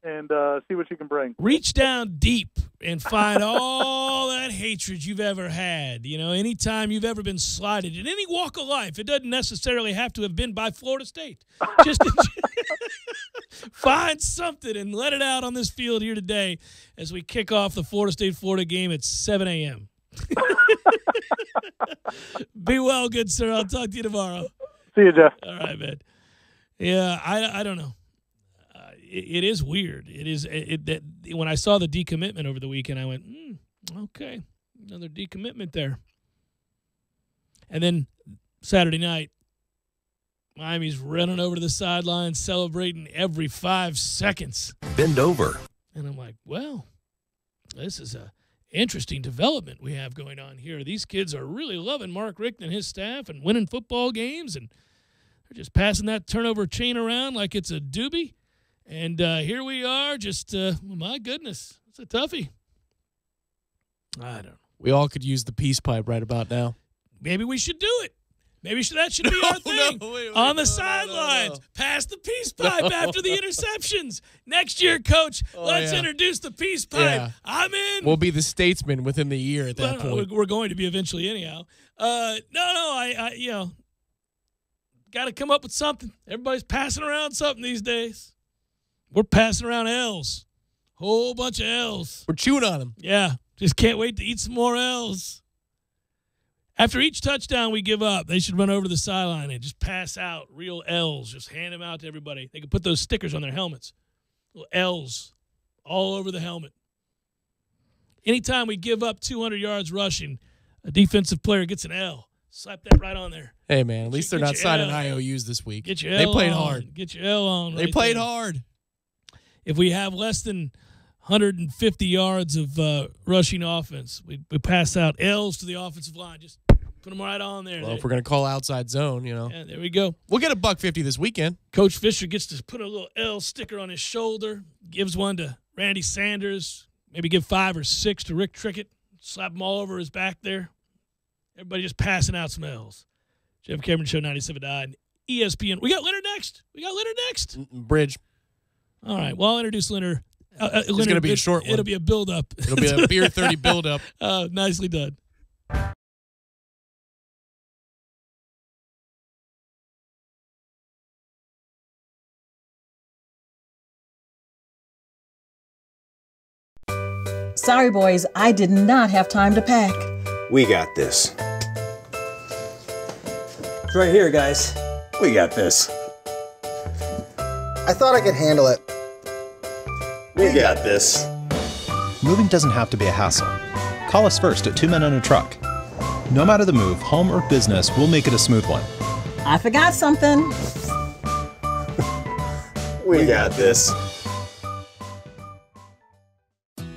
and see what you can bring. Reach down deep and find all that hatred you've ever had. Anytime you've ever been slighted in any walk of life, it doesn't necessarily have to have been by Florida State. Just find something and let it out on this field here today as we kick off the Florida State-Florida game at 7 a.m. Be well, good sir. I'll talk to you tomorrow. See you, Jeff. All right, man. Yeah, I don't know. It is weird. It is that when I saw the decommitment over the weekend, I went, okay, another decommitment there. And then Saturday night, Miami's running over to the sideline, celebrating every 5 seconds. Bend over. And I'm like, well, this is a interesting development we have going on here. These kids are really loving Mark Richt and his staff and winning football games, and they're just passing that turnover chain around like it's a doobie. And here we are, just, my goodness, it's a toughie. I don't know. We all could use the peace pipe right about now. Maybe we should do it. Maybe that should be our thing. On the sidelines, pass the peace pipe after the interceptions. Next year, Coach, let's introduce the peace pipe. Yeah. I'm in. We'll be the statesman within the year at that point. We're going to be eventually anyhow. I got to come up with something. Everybody's passing around something these days. We're passing around L's. Whole bunch of L's. We're chewing on them. Yeah. Just can't wait to eat some more L's. After each touchdown we give up, they should run over to the sideline and just pass out real L's. Just hand them out to everybody. They can put those stickers on their helmets. Little L's all over the helmet. Anytime we give up 200 yards rushing, a defensive player gets an L. Slap that right on there. Hey, man, at least they're not signing IOUs this week. Get your L They played on. hard. Get your L on. They played hard. If we have less than 150 yards of rushing offense, we pass out L's to the offensive line. Just put them right on there. Well, if we're going to call outside zone, Yeah, there we go. We'll get $150 this weekend. Coach Fisher gets to put a little L sticker on his shoulder, gives one to Randy Sanders, maybe give 5 or 6 to Rick Trickett, slap them all over his back there. Everybody just passing out some L's. Jeff Cameron Show 97.9 and ESPN. We got Leonard next. Bridge. All right. Well, I'll introduce Leonard. It's going to be a short one. It'll be a build-up. It'll be a Beer 30 build-up. Nicely done. Sorry, boys, I did not have time to pack. We got this. It's right here, guys. We got this. I thought I could handle it. We got this. Moving doesn't have to be a hassle. Call us first at 2 Men and a Truck. No matter the move, home or business, we'll make it a smooth one. I forgot something. We got this.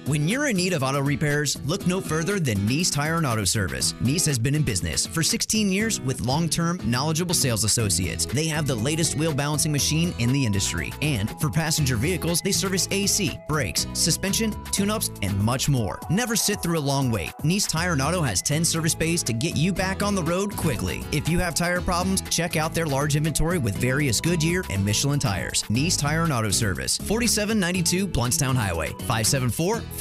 When you're in need of auto repairs, look no further than Nice Tire and Auto Service. Nice has been in business for 16 years with long-term, knowledgeable sales associates. They have the latest wheel balancing machine in the industry. And for passenger vehicles, they service AC, brakes, suspension, tune-ups, and much more. Never sit through a long wait. Nice Tire and Auto has 10 service bays to get you back on the road quickly. If you have tire problems, check out their large inventory with various Goodyear and Michelin tires. Nice Tire and Auto Service, 4792 Bluntstown Highway, 574-4100.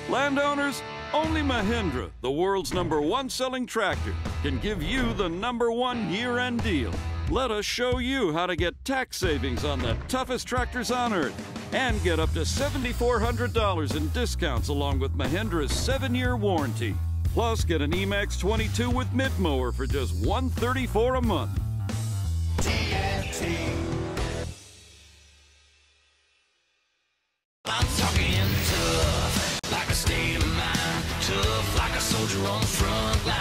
Landowners, only Mahindra, the world's #1 selling tractor, can give you the #1 year-end deal. Let us show you how to get tax savings on the toughest tractors on earth and get up to $7,400 in discounts along with Mahindra's 7-year warranty. Plus, get an Emax 22 with mid-mower for just $134 a month. on the front line.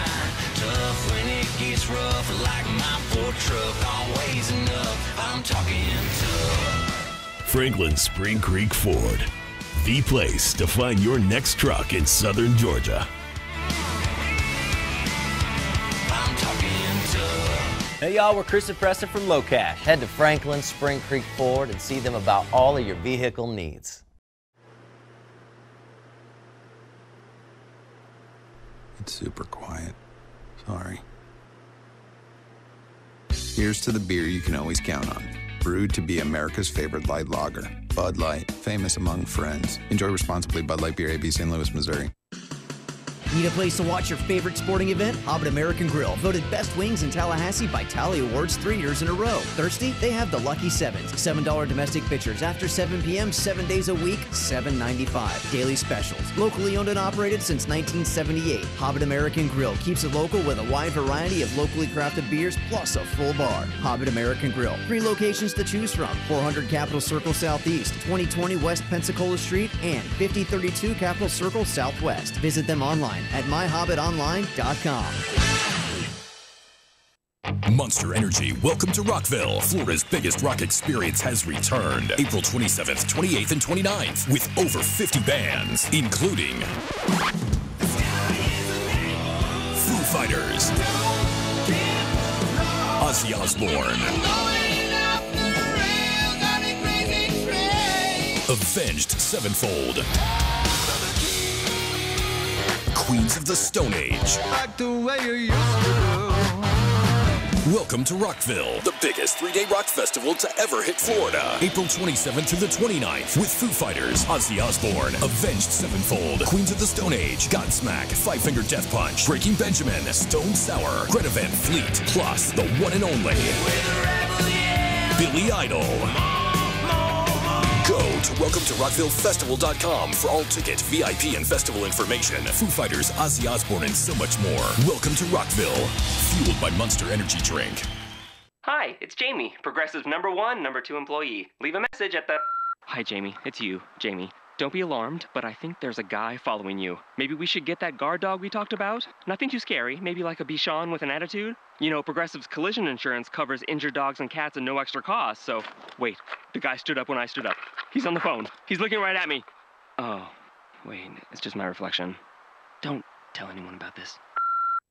Tough when it gets rough, like my Ford truck. Always enough, I'm talking tough. Franklin Spring Creek Ford, the place to find your next truck in southern Georgia. I'm talking tough. Hey y'all, we're Chris and Preston from Low Cash. Head to Franklin Spring Creek Ford and see them about all of your vehicle needs. It's super quiet. Sorry. Here's to the beer you can always count on. Brewed to be America's favorite light lager. Bud Light, famous among friends. Enjoy responsibly. Bud Light Beer, AB, St. Louis, Missouri. Need a place to watch your favorite sporting event? Hobbit American Grill, voted best wings in Tallahassee by Tally Awards 3 years in a row. Thirsty? They have the Lucky Sevens. $7 domestic pitchers after 7 p.m., 7 days a week, $7.95. Daily specials. Locally owned and operated since 1978. Hobbit American Grill keeps it local with a wide variety of locally crafted beers plus a full bar. Hobbit American Grill. 3 locations to choose from. 400 Capitol Circle Southeast, 2020 West Pensacola Street, and 5032 Capitol Circle Southwest. Visit them online at myhobbitonline.com. Monster Energy, welcome to Rockville. Florida's biggest rock experience has returned. April 27th, 28th, and 29th with over 50 bands, including Foo Fighters, Ozzy Osbourne, Avenged Sevenfold, Queens of the Stone Age. Like the way you used to do. Welcome to Rockville, the biggest 3-day rock festival to ever hit Florida. April 27th to the 29th with Foo Fighters, Ozzy Osbourne, Avenged Sevenfold, Queens of the Stone Age, Godsmack, Five Finger Death Punch, Breaking Benjamin, Stone Sour, Greta Van Fleet, plus the one and only Billy Idol. Go to WelcomeToRockvilleFestival.com for all ticket, VIP, and festival information. Foo Fighters, Ozzy Osbourne, and so much more. Welcome to Rockville, fueled by Monster Energy Drink. Hi, it's Jamie, Progressive #1, #2 employee. Leave a message at the... Hi, Jamie. It's you, Jamie. Don't be alarmed, but I think there's a guy following you. Maybe we should get that guard dog we talked about? Nothing too scary. Maybe like a Bichon with an attitude? You know, Progressive's collision insurance covers injured dogs and cats at no extra cost, so... Wait, the guy stood up when I stood up. He's on the phone. He's looking right at me. Oh, wait, it's just my reflection. Don't tell anyone about this.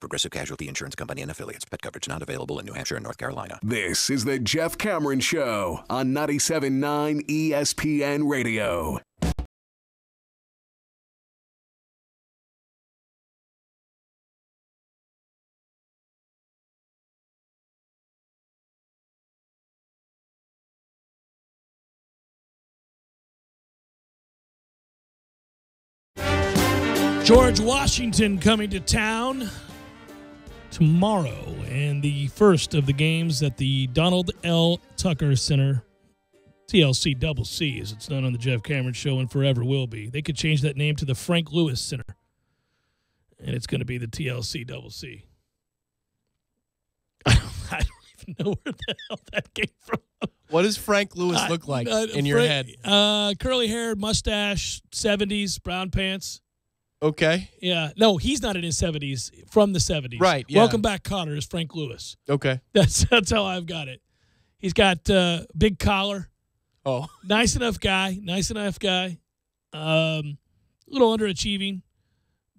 Progressive Casualty Insurance Company and Affiliates. Pet coverage not available in New Hampshire and North Carolina. This is the Jeff Cameron Show on 97.9 ESPN Radio. George Washington coming to town tomorrow, and the first of the games at the Donald L. Tucker Center, TLC Double C, as it's known on the Jeff Cameron Show and forever will be. They could change that name to the Frank Lewis Center, and it's going to be the TLC Double C. I don't even know where the hell that came from. What does Frank Lewis look like in your head? Curly hair, mustache, 70s, brown pants. Okay. Yeah. No, he's not in his 70s, from the 70s. Right, yeah. Welcome Back, Kotter is Frank Lewis. Okay. That's how I've got it. He's got big collar. Oh. Nice enough guy. A little underachieving,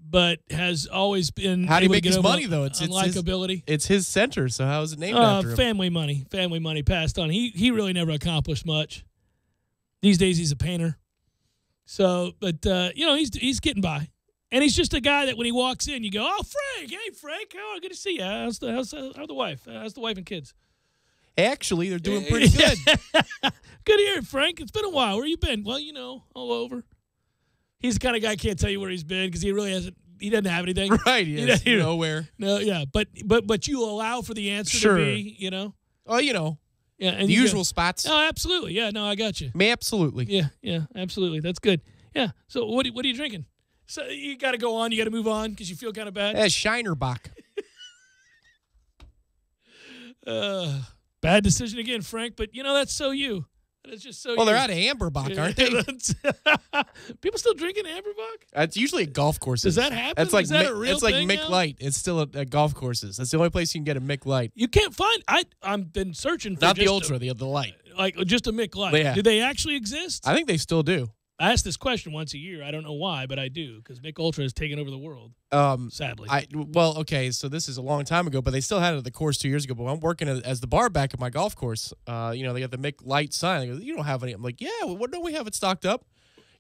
but has always been. How do you make his money, though? It's likability. It's his center, so how is it named after him? Family money passed on. He really never accomplished much. These days he's a painter. So, but, he's getting by. And he's just a guy that when he walks in, you go, "Oh, Frank! Hey, Frank! Oh, good to see you. How's the wife? How's the wife and kids?" Actually, they're doing pretty good. Good to hear it, Frank. It's been a while. Where you been? Well, all over. He's the kind of guy can't tell you where he's been because he really hasn't. He doesn't have anything. Right. He's nowhere. No. Yeah. But you allow for the answer to be. Oh, Yeah. And the usual spots. Oh, absolutely. Yeah. No, I got you. Absolutely. Yeah. Absolutely. That's good. Yeah. So what are you drinking? So you got to go on. You got to move on because you feel kind of bad. Shinerbach. Bad decision again, Frank. But that's so you. It's just so. Well, they're out of Amberbach, aren't they? People still drinking Amberbach? It's usually at golf courses. Does that happen? It's like Is that a real it's like thing Mick now? Light. It's still at golf courses. That's the only place you can get a Mick Light. You can't find. I've been searching for Not the just Ultra, the light. like just a Mick Light. Yeah. Do they actually exist? I think they still do. I ask this question once a year. I don't know why, but I do because Mick Ultra has taken over the world. Sadly. Okay, so this is a long time ago, but they still had it at the course 2 years ago. But I'm working as the bar back at my golf course. They got the Mick Light sign. They go, you don't have any. I'm like, yeah, what don't we have it stocked up?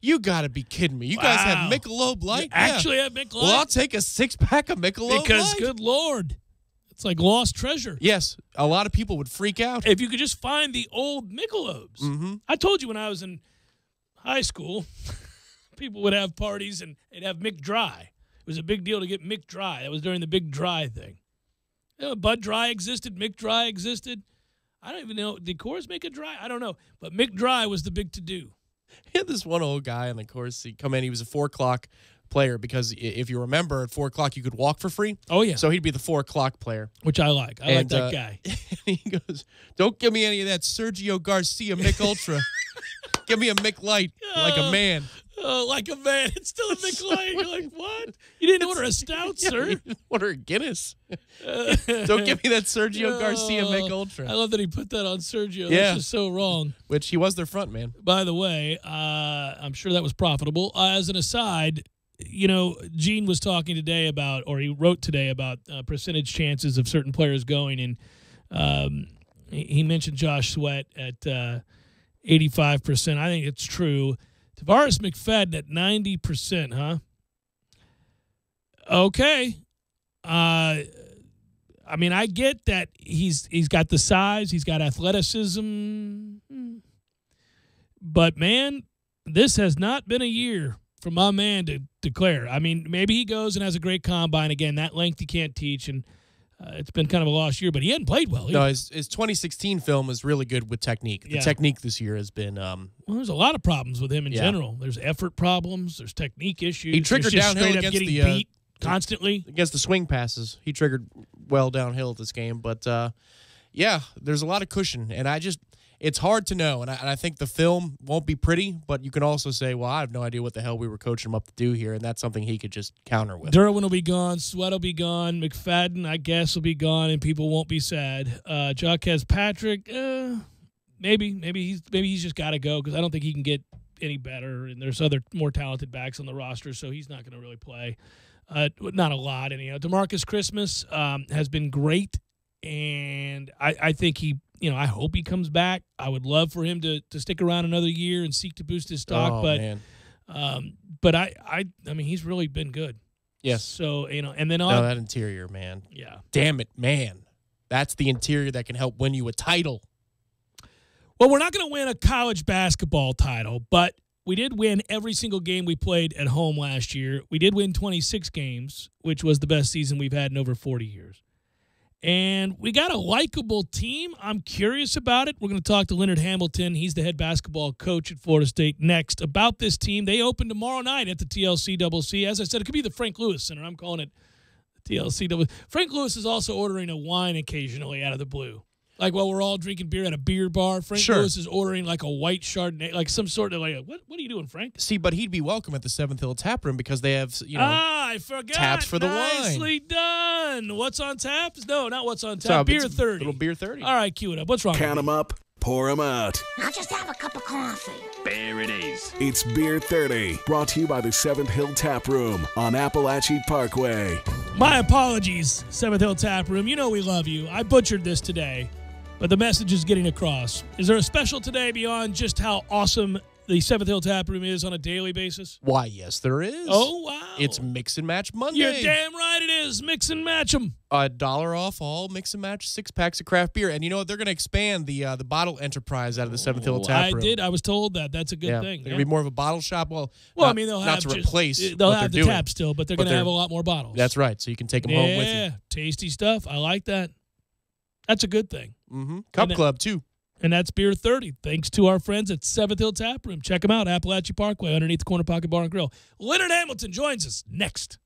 You got to be kidding me. You guys have Michelob Light? You actually have Mick Light? Well, I'll take a 6-pack of Michelob Light. Because, good Lord, it's like lost treasure. Yes, a lot of people would freak out. If you could just find the old Michelobs. Mm-hmm. I told you when I was in high school, people would have parties and they'd have Mick Dry. It was a big deal to get Mick Dry. That was during the Big Dry thing. Bud Dry existed. Mick Dry existed. I don't even know. Did Coors make a dry? I don't know. But Mick Dry was the big to-do. He had this one old guy on the course. He'd come in. He was a 4 o'clock player because if you remember, at 4 o'clock you could walk for free. Oh, yeah. So he'd be the 4 o'clock player. Which I like. I like that guy. He goes, don't give me any of that Sergio Garcia Mick Ultra. Give me a Mick Light like a man. Oh, like a man. It's still a Mick Light. You're like, what? You didn't order a stout, sir? You didn't order a Guinness. Don't give me that Sergio Garcia Mick Ultra. I love that he put that on Sergio. Yeah. That's just so wrong. Which he was their front man. By the way, I'm sure that was profitable. As an aside, Gene was talking today about, or he wrote today about percentage chances of certain players going, and he mentioned Josh Sweat at 85%. I think it's true. Tavares McFadden at 90%, huh? Okay. I get that he's got the size, he's got athleticism, but man, this has not been a year for my man to declare. I mean, maybe he goes and has a great combine. Again, that length you can't teach, and it's been kind of a lost year, but he hadn't played well either. No, his 2016 film is really good with technique. The technique this year has been well, there's a lot of problems with him in general. There's effort problems. There's technique issues. He triggered downhill against getting the beat constantly against the swing passes. He triggered well downhill this game, but there's a lot of cushion, and it's hard to know, and I think the film won't be pretty, but you can also say, well, I have no idea what the hell we were coaching him up to do here, and that's something he could just counter with. Derwin will be gone. Sweat will be gone. McFadden, I guess, will be gone, and people won't be sad. Jaquez Patrick, maybe he's just got to go because I don't think he can get any better, and there's other more talented backs on the roster, so he's not going to really play. Not a lot, anyhow. DeMarcus Christmas has been great, and I think he – I hope he comes back. I would love for him to stick around another year and seek to boost his stock. Man. But I mean, he's really been good. Yes. So, and then that interior, man. Yeah. Damn it, man. That's the interior that can help win you a title. Well, we're not going to win a college basketball title, but we did win every single game we played at home last year. We did win 26 games, which was the best season we've had in over 40 years. And we got a likable team. I'm curious about it. We're going to talk to Leonard Hamilton. He's the head basketball coach at Florida State next about this team. They open tomorrow night at the TLC-CC. As I said, it could be the Frank Lewis Center. I'm calling it the TLC-CC. Frank Lewis is also ordering a wine occasionally out of the blue. Like while we're all drinking beer at a beer bar, Frank Lewis is ordering like a white Chardonnay, like some sort of what are you doing, Frank? See, but he'd be welcome at the 7th Hill Tap Room because they have, I forgot. taps for the Nicely wine. done. What's on tap? No, not what's on tap. Beer 30. Little beer 30. All right, cue it up. What's wrong? Count them up, pour them out. I'll just have a cup of coffee. There it is. It's Beer 30, brought to you by the 7th Hill Tap Room on Appalachia Parkway. My apologies, 7th Hill Tap Room. You know we love you. I butchered this today, but the message is getting across. Is there a special today beyond just how awesome the 7th Hill Tap Room is on a daily basis? Why, yes, there is. Oh, wow. It's Mix and Match Monday. You're damn right it is. Mix and match them. $1 off all Mix and Match 6-packs of craft beer. And you know what? They're going to expand the bottle enterprise out of the 7th Hill Tap Room. I did. I was told that. That's a good thing. They're going to be more of a bottle shop. Well, I mean, they'll have not to replace. They'll what have they're the doing, tap still, but they're going to have a lot more bottles. That's right. So you can take them home with you. Yeah, tasty stuff. I like that. That's a good thing. Mm-hmm. Cup Club, too. And that's Beer 30, thanks to our friends at 7th Hill Tap Room. Check them out, Appalachia Parkway, underneath the Corner Pocket Bar and Grill. Leonard Hamilton joins us next.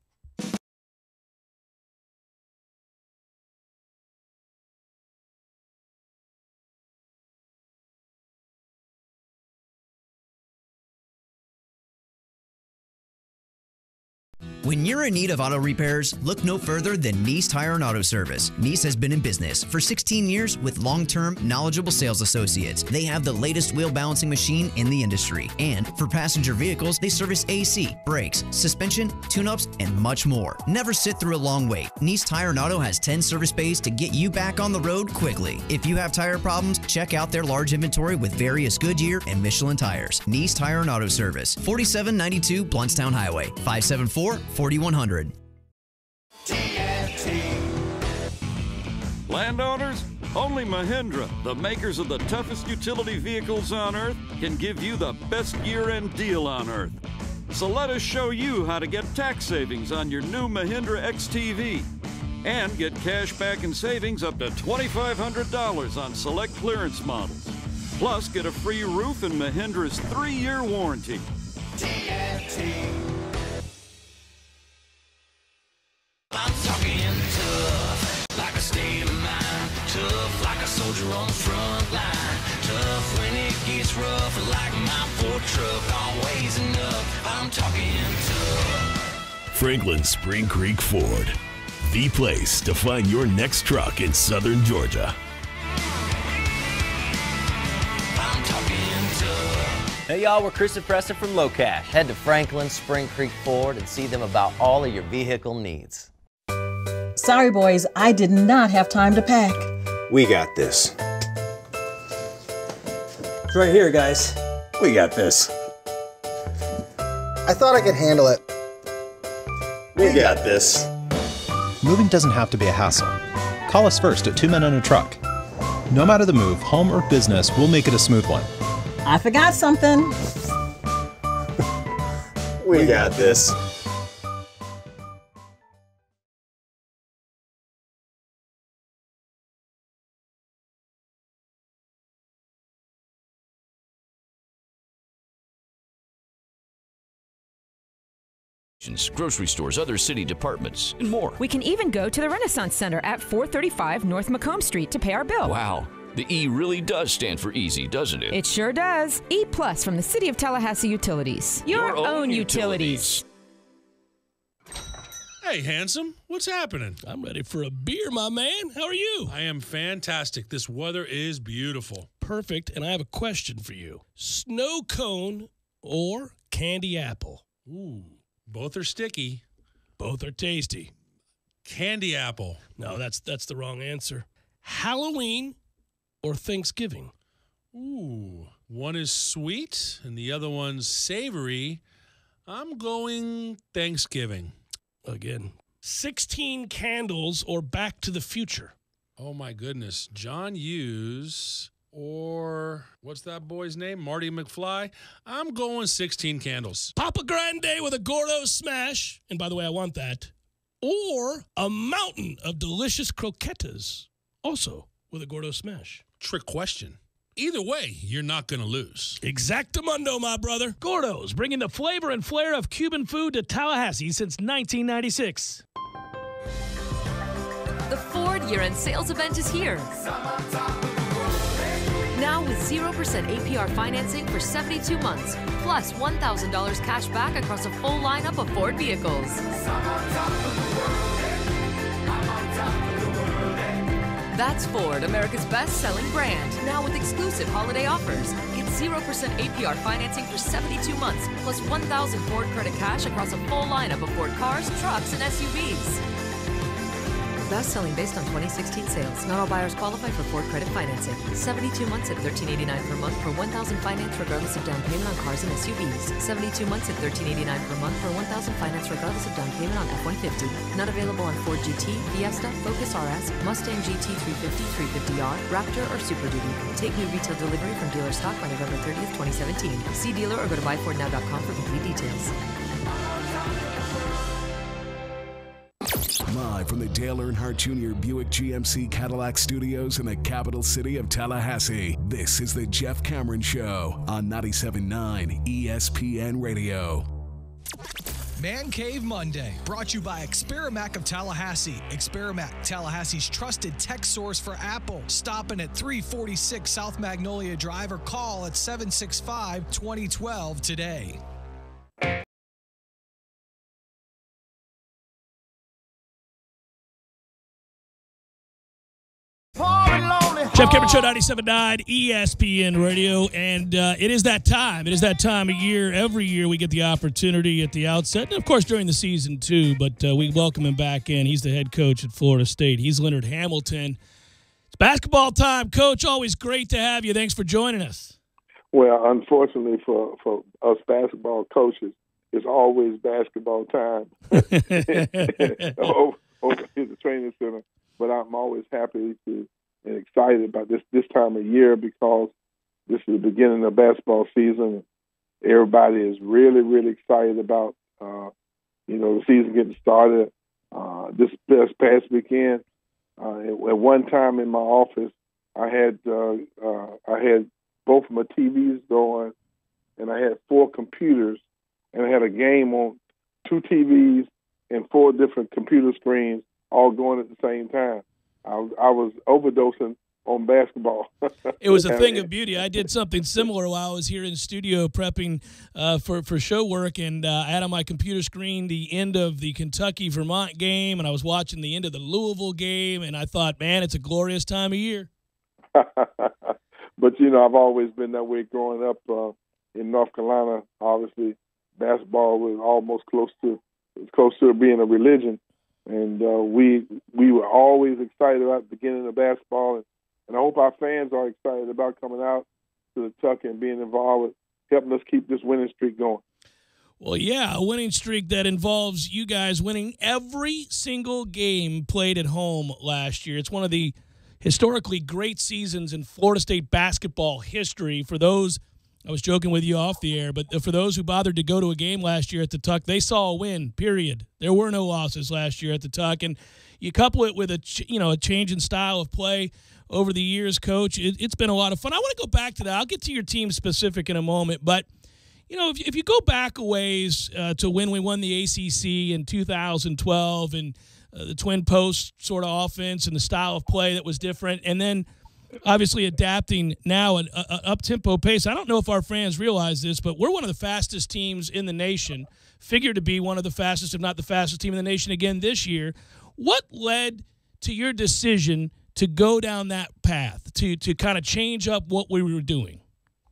When you're in need of auto repairs, look no further than Nice Tire and Auto Service. Nice has been in business for 16 years with long-term, knowledgeable sales associates. They have the latest wheel balancing machine in the industry. And for passenger vehicles, they service AC, brakes, suspension, tune-ups, and much more. Never sit through a long wait. Nice Tire and Auto has 10 service bays to get you back on the road quickly. If you have tire problems, check out their large inventory with various Goodyear and Michelin tires. Nice Tire and Auto Service, 4792 Bluntstown Highway, 574-4100. Landowners, only Mahindra, the makers of the toughest utility vehicles on Earth, can give you the best year-end deal on Earth. So let us show you how to get tax savings on your new Mahindra XTV and get cash back and savings up to $2,500 on select clearance models. Plus, get a free roof and Mahindra's 3-year warranty. I'm talking tough, like a state of mind. Tough, like a soldier on the front line. Tough when it gets rough, like my Ford truck. Always enough, I'm talking tough. Franklin Spring Creek Ford, the place to find your next truck in southern Georgia. I'm talking tough. Hey y'all, we're Chris and Preston from Low Cash. Head to Franklin Spring Creek Ford and see them about all of your vehicle needs. Sorry, boys, I did not have time to pack. We got this. It's right here, guys. We got this. I thought I could handle it. We got this. Moving doesn't have to be a hassle. Call us first at 2 Men and a Truck. No matter the move, home or business, we'll make it a smooth one. I forgot something. We got this. Grocery stores, other city departments, and more. We can even go to the Renaissance Center at 435 North Macomb Street to pay our bill. Wow. The E really does stand for easy, doesn't it? It sure does. E Plus from the City of Tallahassee Utilities. Your own utilities. Hey, handsome. What's happening? I'm ready for a beer, my man. How are you? I am fantastic. This weather is beautiful. Perfect. And I have a question for you. Snow cone or candy apple? Ooh, both are sticky. Both are tasty. Candy apple. No, that's the wrong answer. Halloween or Thanksgiving? Ooh, one is sweet and the other one's savory. I'm going Thanksgiving. Again. 16 Candles or Back to the Future? Oh, my goodness. John Hughes or what's that boy's name? Marty McFly? I'm going 16 Candles. Papa Grande with a Gordo smash. And by the way, I want that. Or a mountain of delicious croquetas. Also with a Gordo smash. Trick question. Either way, you're not going to lose. Exactamundo, my brother. Gordo's, bringing the flavor and flair of Cuban food to Tallahassee since 1996. The Ford year-end sales event is here. Now with 0% APR financing for 72 months, plus $1,000 cash back across a full lineup of Ford vehicles. That's Ford, America's best-selling brand. Now with exclusive holiday offers. Get 0% APR financing for 72 months, plus $1,000 Ford credit cash across a full lineup of Ford cars, trucks, and SUVs. Best-selling based on 2016 sales. Not all buyers qualify for Ford credit financing. 72 months at $1,389 per month for $1,000 finance regardless of down payment on cars and SUVs. 72 months at $1,389 per month for $1,000 finance regardless of down payment on F-150. Not available on Ford GT, Fiesta, Focus RS, Mustang GT 350, 350R, Raptor, or Super Duty. Take new retail delivery from dealer stock by November 30th, 2017. See dealer or go to buyfordnow.com for complete details. Live from the Dale Earnhardt Jr. Buick GMC Cadillac Studios in the capital city of Tallahassee, this is the Jeff Cameron Show on 97.9 ESPN Radio. Man Cave Monday, brought to you by Experamac of Tallahassee. Experamac, Tallahassee's trusted tech source for Apple. Stopping at 346 South Magnolia Drive or call at 765-2012 today. Jeff Cameron Show, 97.9 ESPN Radio, and it is that time. It is that time of year. Every year we get the opportunity at the outset, and of course during the season too, but we welcome him back in. He's the head coach at Florida State. He's Leonard Hamilton. It's basketball time. Coach, always great to have you. Thanks for joining us. Well, unfortunately for us basketball coaches, it's always basketball time over at the training center, but I'm always happy to and excited about this time of year because this is the beginning of basketball season. Everybody is really, really excited about, the season getting started. This past weekend, at one time in my office, I had both of my TVs going, and I had 4 computers, and I had a game on 2 TVs and 4 different computer screens all going at the same time. I was overdosing on basketball. It was a thing of beauty. I did something similar while I was here in studio prepping for show work, and I had on my computer screen the end of the Kentucky-Vermont game, and I was watching the end of the Louisville game, and I thought, man, it's a glorious time of year. But, I've always been that way growing up in North Carolina. Obviously, basketball was almost close to being a religion. And we were always excited about the beginning of basketball, and I hope our fans are excited about coming out to the Tuck and being involved with helping us keep this winning streak going. Well, yeah, a winning streak that involves you guys winning every single game played at home last year. It's one of the historically great seasons in Florida State basketball history. For those, I was joking with you off the air, but for those who bothered to go to a game last year at the Tuck, they saw a win, period. There were no losses last year at the Tuck. And you couple it with a change in style of play over the years, Coach, it's been a lot of fun. I want to go back to that. I'll get to your team specific in a moment. But, if you go back a ways to when we won the ACC in 2012 and the twin post sort of offense and the style of play that was different, and then obviously adapting now an up-tempo pace. I don't know if our fans realize this, but we're one of the fastest teams in the nation, figured to be one of the fastest, if not the fastest team in the nation again this year. What led to your decision to go down that path, to kind of change up what we were doing?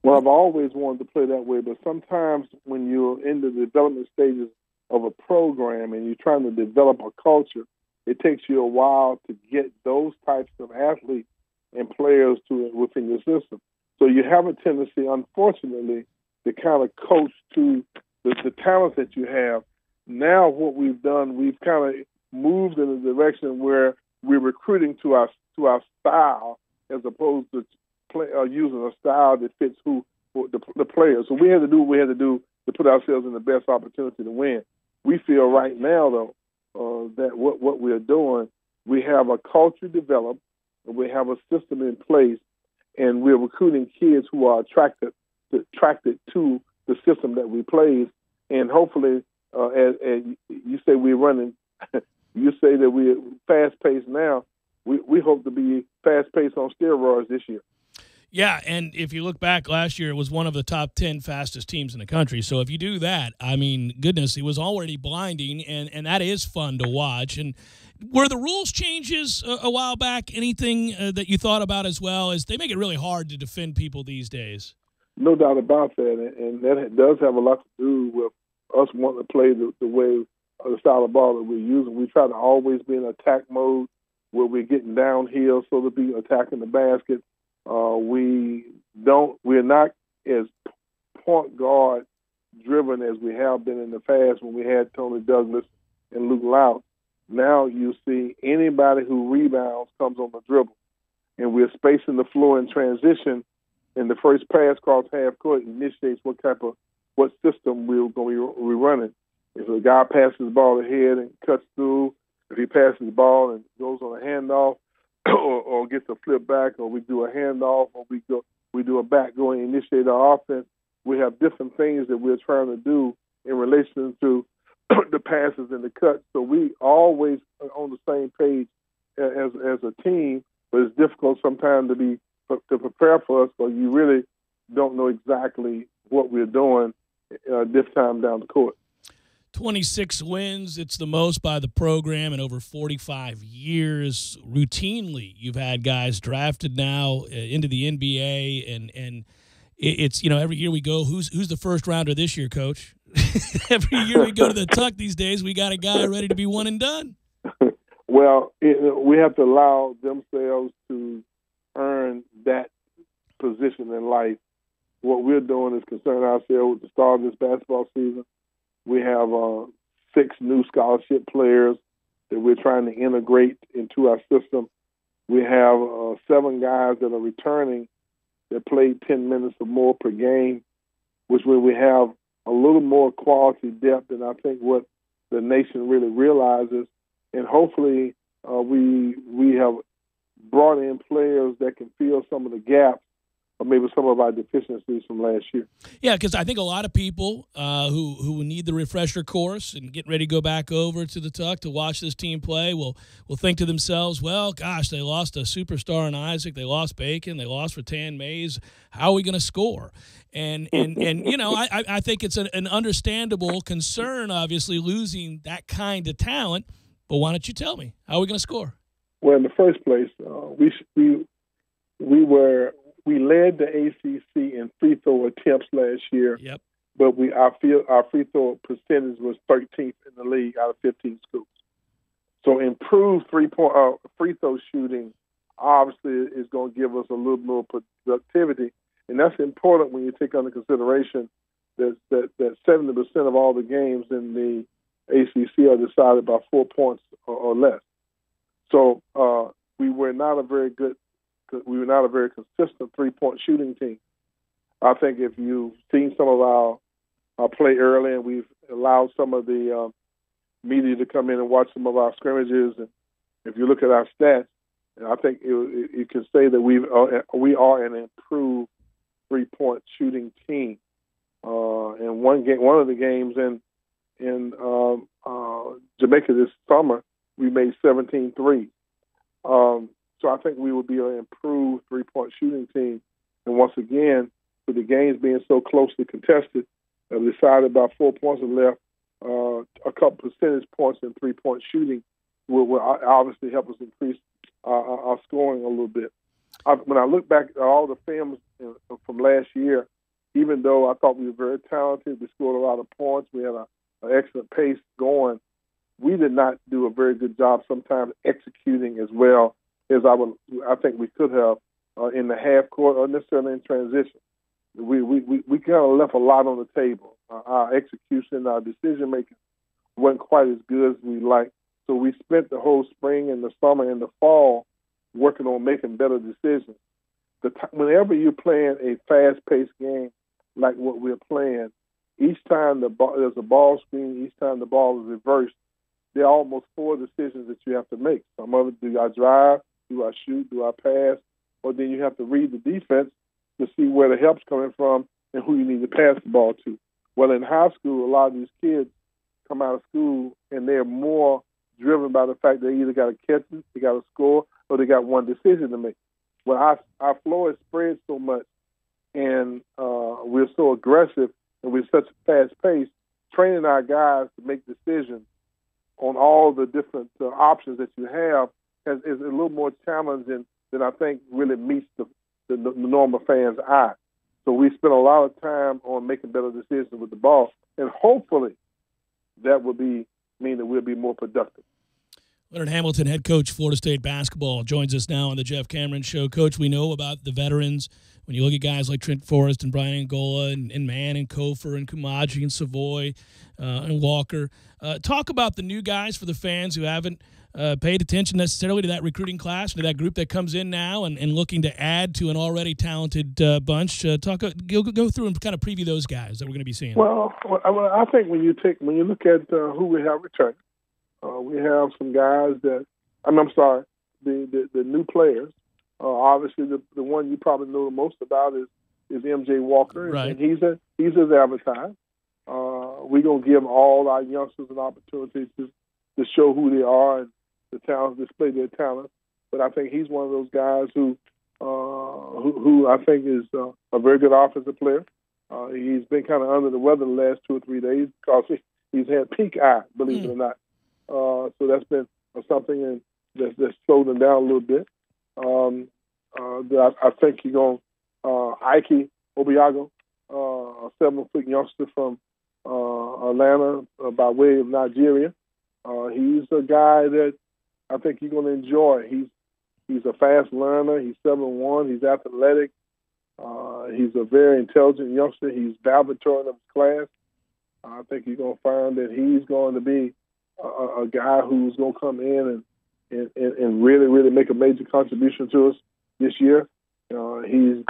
Well, I've always wanted to play that way, but sometimes when you're in the development stages of a program and you're trying to develop a culture, it takes you a while to get those types of athletes and players within your system. So you have a tendency, unfortunately, to kind of coach to the talent that you have. Now what we've done, we've kind of moved in a direction where we're recruiting to our style as opposed to using a style that fits the players. So we had to do what we had to do to put ourselves in the best opportunity to win. We feel right now, though, that what we're doing, we have a culture developed, we have a system in place, and we're recruiting kids who are attracted to the system that we play. And hopefully, as you say, we're running. You say that we're fast-paced now. We hope to be fast-paced on steroids this year. Yeah, and if you look back last year, it was one of the top 10 fastest teams in the country. So if you do that, I mean, goodness, it was already blinding, and that is fun to watch. And were the rules changes a while back anything that you thought about as well? As they make it really hard to defend people these days. No doubt about that, and that does have a lot to do with us wanting to play the way, the style of ball that we're using. We try to always be in attack mode where we're getting downhill, so to be attacking the basket. We're not as point guard driven as we have been in the past when we had Tony Douglas and Luke Louch. Now you see anybody who rebounds comes on the dribble, and we're spacing the floor in transition. And the first pass across half court initiates what system we're going to be running. If a guy passes the ball ahead and cuts through, if he passes the ball and goes on a handoff, or gets a flip back, or we do a handoff, or we do a back going to initiate our offense. We have different things that we're trying to do in relation to the passes and the cuts. So we always are on the same page as a team, but it's difficult sometimes to prepare for us, because you really don't know exactly what we're doing this time down the court. 26 wins. It's the most by the program in over 45 years. Routinely, you've had guys drafted now into the NBA, and it's, every year we go, who's the first rounder this year, Coach? Every year we go to the Tuck these days, we got a guy ready to be one and done. Well, we have to allow themselves to earn that position in life. What we're doing is concerning ourselves with the start of this basketball season. We have 6 new scholarship players that we're trying to integrate into our system. We have 7 guys that are returning that played 10 minutes or more per game, which when we have a little more quality depth than I think what the nation really realizes. And hopefully we have brought in players that can fill some of the gaps or maybe some of our deficiencies from last year. Yeah, because I think a lot of people who need the refresher course and get ready to go back over to the Tuck to watch this team play will think to themselves, well, gosh, they lost a superstar in Isaac, they lost Bacon, they lost Rattan Mays. How are we going to score? And I think it's an understandable concern, obviously, losing that kind of talent. But why don't you tell me, how are we going to score? Well, in the first place, we led the ACC in free throw attempts last year. Yep. But our free throw percentage was 13th in the league out of 15 schools. So improved free throw shooting obviously is going to give us a little more productivity, and that's important when you take under consideration that 70% of all the games in the ACC are decided by 4 points or less. So we were not a very consistent 3-point shooting team. I think if you've seen some of our play early, and we've allowed some of the media to come in and watch some of our scrimmages, and if you look at our stats, I think you can say that we are an improved 3-point shooting team. In one of the games in Jamaica this summer, we made 17 threes. So I think we will be an improved 3-point shooting team. And once again, with the games being so closely contested, decided about 4 points are left, a couple percentage points in 3-point shooting will obviously help us increase our scoring a little bit. When I look back at all the films from last year, even though I thought we were very talented, we scored a lot of points, we had an excellent pace going, we did not do a very good job sometimes executing as well as I think we could have in the half court or necessarily in transition. We kind of left a lot on the table. Our execution, our decision making wasn't quite as good as we liked. So we spent the whole spring and the summer and the fall working on making better decisions. Whenever you're playing a fast-paced game like what we're playing, each time there's a ball screen, each time the ball is reversed, there are almost 4 decisions that you have to make. Some of it, do I drive? Do I shoot? Do I pass? Or then you have to read the defense to see where the help's coming from and who you need to pass the ball to. Well, in high school, a lot of these kids come out of school and they're more driven by the fact they either got to catch it, they got to score, or they got one decision to make. Well, our floor is spread so much, and we're so aggressive, and we're such a fast pace, training our guys to make decisions on all the different options that you have is a little more challenging than I think really meets the normal fan's eye. So we spend a lot of time on making better decisions with the ball, and hopefully that will mean that we'll be more productive. Leonard Hamilton, head coach, Florida State basketball, joins us now on the Jeff Cameron Show. Coach, we know about the veterans. When you look at guys like Trent Forrest and Brian Angola and Mann and Kofor and Kumaji and Savoy and Walker, talk about the new guys for the fans who haven't paid attention necessarily to that recruiting class, to that group that comes in now and looking to add to an already talented bunch. Go through and kind of preview those guys that we're going to be seeing. Well, I think when you look at who we have returned, we have some guys that the new players. Obviously, the one you probably know the most about is MJ Walker, right. And he's as advertised. We're gonna give all our youngsters an opportunity to show who they are and the talents, display their talents. But I think he's one of those guys who I think is a very good offensive player. He's been kind of under the weather the last 2 or 3 days because he's had peak eye, believe it or not. So that's been something, and that's slowed him down a little bit. I think you're going Ike Obiago, a 7-foot youngster from Atlanta by way of Nigeria. He's a guy that I think you're going to enjoy. He's a fast learner. He's 7'1". He's athletic. He's a very intelligent youngster. He's valedictorian of his class. I think you're going to find that he's going to be a guy who's going to come in and really, really make a major contribution to us this year. He's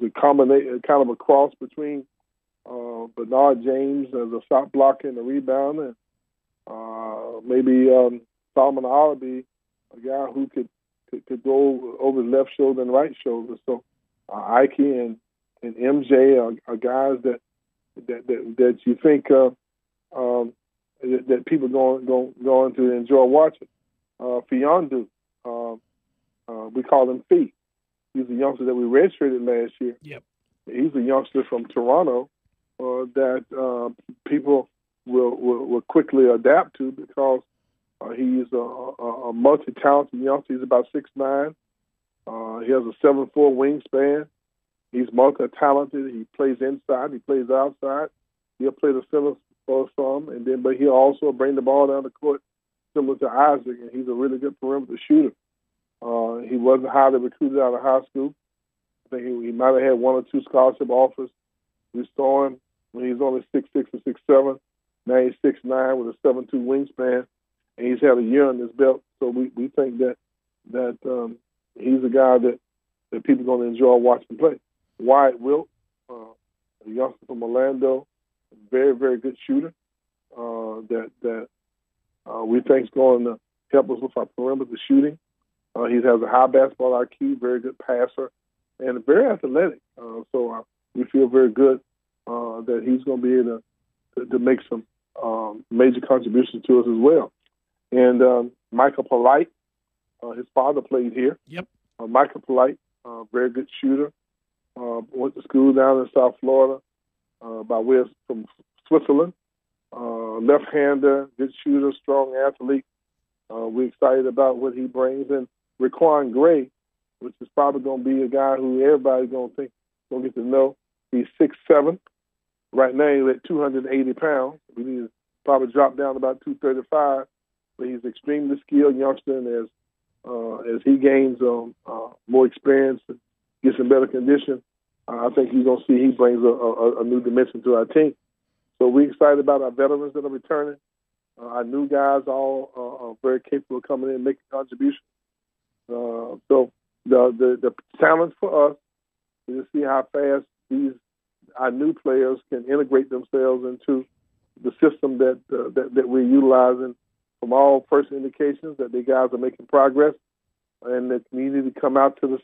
a combination, kind of a cross between Bernard James as a shot blocker and a rebounder, and maybe Solomon Arabi, a guy who could go over the left shoulder and right shoulder. So Ike and MJ are guys that you think that people going to enjoy watching. Fiondu, we call him Fee. He's a youngster that we redshirted last year. Yep. He's a youngster from Toronto that people will quickly adapt to because he's a multi-talented youngster. He's about 6'9". He has a 7'4" wingspan. He's multi-talented. He plays inside. He plays outside. He'll play the center for some, but he'll also bring the ball down the court similar to Isaac, and he's a really good perimeter shooter. He wasn't highly recruited out of high school. I think he might have had 1 or 2 scholarship offers. We saw him when he was only 6'6" or 6'7". Now he's 6'9" with a 7'2" wingspan, and he's had a year on his belt. So we think that he's a guy that people are going to enjoy watching play. Wyatt Wilt, a youngster from Orlando, very, very good shooter that we think is going to help us with our perimeter shooting. He has a high basketball IQ, very good passer, and very athletic. So we feel very good that he's going to be able to make some major contributions to us as well. And Michael Polite, his father played here. Yep. Michael Polite, very good shooter. Went to school down in South Florida by way of from Switzerland. Left-hander, good shooter, strong athlete. We're excited about what he brings. And Raquan Gray, which is probably going to be a guy who everybody's going to get to know. He's 6'7". Right now he's at 280 pounds. We need to probably drop down to about 235. But he's extremely skilled youngster, and as he gains more experience and gets in better condition, I think you're going to see he brings a new dimension to our team. So we're excited about our veterans that are returning. Our new guys all are very capable of coming in and making contributions. So the challenge for us is to see how fast our new players can integrate themselves into the system that we're utilizing. From all first indications that the guys are making progress, and that we need to come out to the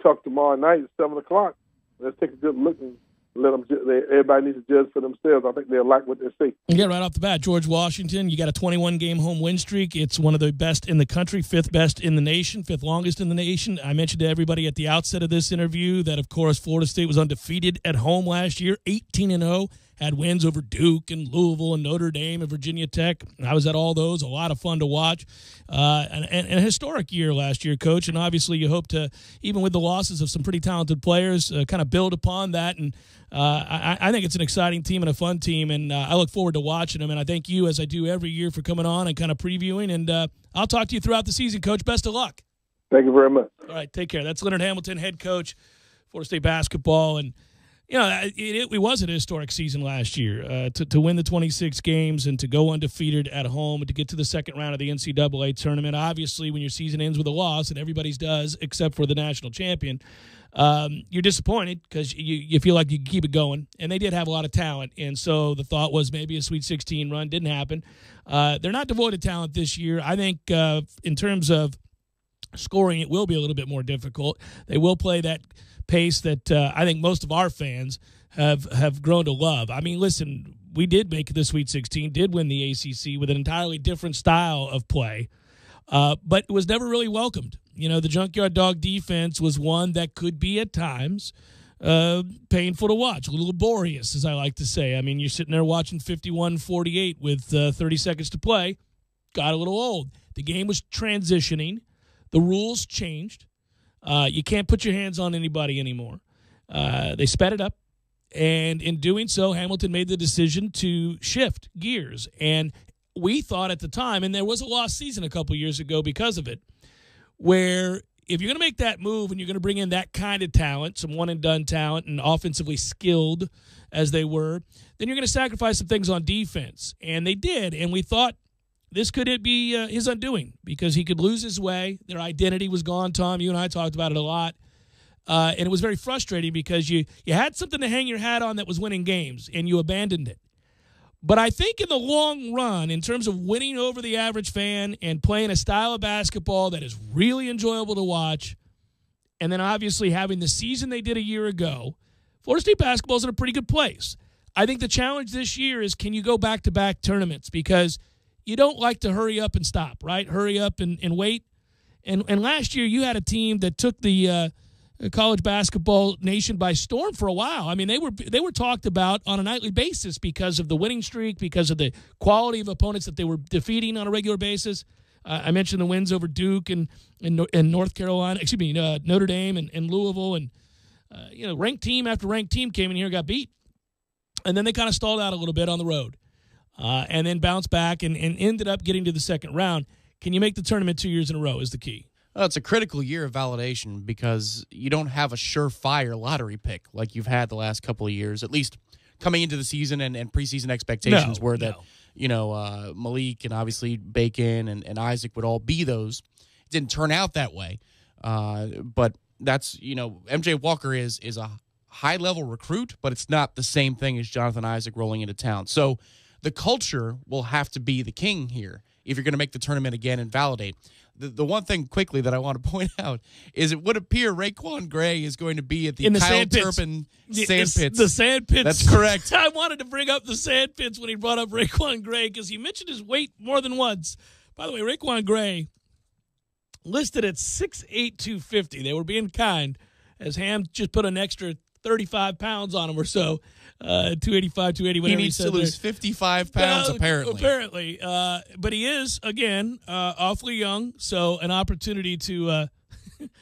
Tuck tomorrow night at 7 o'clock. Let's take a good look and let them. Everybody needs to judge for themselves. I think they'll like what they see. Yeah, right off the bat, George Washington, you got a 21-game home win streak. It's one of the best in the country, 5th best in the nation, 5th longest in the nation. I mentioned to everybody at the outset of this interview that, of course, Florida State was undefeated at home last year, 18-0. Had wins over Duke and Louisville and Notre Dame and Virginia Tech. I was at all those. A lot of fun to watch. And a historic year last year, Coach. And obviously you hope to, even with the losses of some pretty talented players, kind of build upon that. And I think it's an exciting team and a fun team. And I look forward to watching them. And I thank you, as I do every year, for coming on and kind of previewing. And I'll talk to you throughout the season, Coach. Best of luck. Thank you very much. All right, take care. That's Leonard Hamilton, head coach, Florida State basketball. And you know, it was an historic season last year to win the 26 games and to go undefeated at home and to get to the second round of the NCAA tournament. Obviously, when your season ends with a loss, and everybody's does except for the national champion, you're disappointed because you feel like you can keep it going. And they did have a lot of talent, and so the thought was maybe a Sweet 16 run. Didn't happen. They're not devoid of talent this year. I think in terms of scoring, it will be a little bit more difficult. They will play that pace that I think most of our fans have grown to love. I mean, listen, we did make the Sweet 16, did win the ACC with an entirely different style of play, but it was never really welcomed. You know, the Junkyard Dog defense was one that could be at times painful to watch, a little laborious, as I like to say. I mean, you're sitting there watching 51-48 with 30 seconds to play. Got a little old. The game was transitioning. The rules changed. You can't put your hands on anybody anymore. They sped it up. And in doing so, Hamilton made the decision to shift gears. And we thought at the time, and there was a lost season a couple years ago because of it, where if you're going to make that move and you're going to bring in that kind of talent, some one-and-done talent and offensively skilled as they were, then you're going to sacrifice some things on defense. And they did, and we thought this could be his undoing because he could lose his way. Their identity was gone, Tom. You and I talked about it a lot. And it was very frustrating because you had something to hang your hat on that was winning games, and you abandoned it. But I think in the long run, in terms of winning over the average fan and playing a style of basketball that is really enjoyable to watch, and then obviously having the season they did a year ago, Florida State basketball is in a pretty good place. I think the challenge this year is, can you go back-to-back tournaments? Because you don't like to hurry up and stop, right? Hurry up and wait. And last year you had a team that took the college basketball nation by storm for a while. I mean, they were talked about on a nightly basis because of the winning streak, because of the quality of opponents that they were defeating on a regular basis. I mentioned the wins over Duke and North Carolina, Notre Dame and Louisville, and ranked team after ranked team came in here and got beat, and then they kind of stalled out a little bit on the road, and then bounced back and ended up getting to the second round. Can you make the tournament 2 years in a row is the key. Well, it's a critical year of validation because you don't have a surefire lottery pick like you've had the last couple of years, at least coming into the season and preseason expectations were that, Malik and obviously Bacon and Isaac would all be those. It didn't turn out that way. But that's, MJ Walker is a high-level recruit, but it's not the same thing as Jonathan Isaac rolling into town. So the culture will have to be the king here if you're going to make the tournament again and validate. The one thing quickly that I want to point out is it would appear Raekwon Gray is going to be at the Kyle Turpin Sandpits. The Sandpits. That's correct. I wanted to bring up the Sandpits when he brought up Raekwon Gray because he mentioned his weight more than once. By the way, Raekwon Gray listed at 6'8", 250. They were being kind as Ham just put an extra 35 pounds on him or so. 285, 280, whatever he needs to lose 55 pounds, apparently. But he is, again, awfully young, so an opportunity to,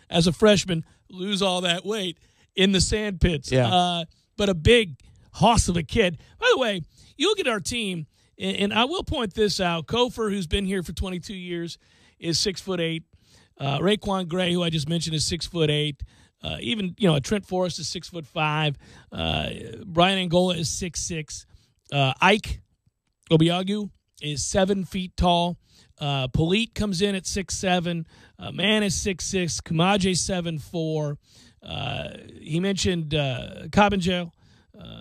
as a freshman, lose all that weight in the sand pits. Yeah. But a big hoss of a kid. By the way, you look at our team, and I will point this out. Kofor, who's been here for 22 years, is 6'8". Raekwon Gray, who I just mentioned, is 6'8". Even Trent Forrest is 6'5". Brian Angola is 6'6". Ike Obiagu is 7 feet tall. Palit comes in at 6'7". Man is 6'6". Kamaje 7'4". He mentioned Kabengele.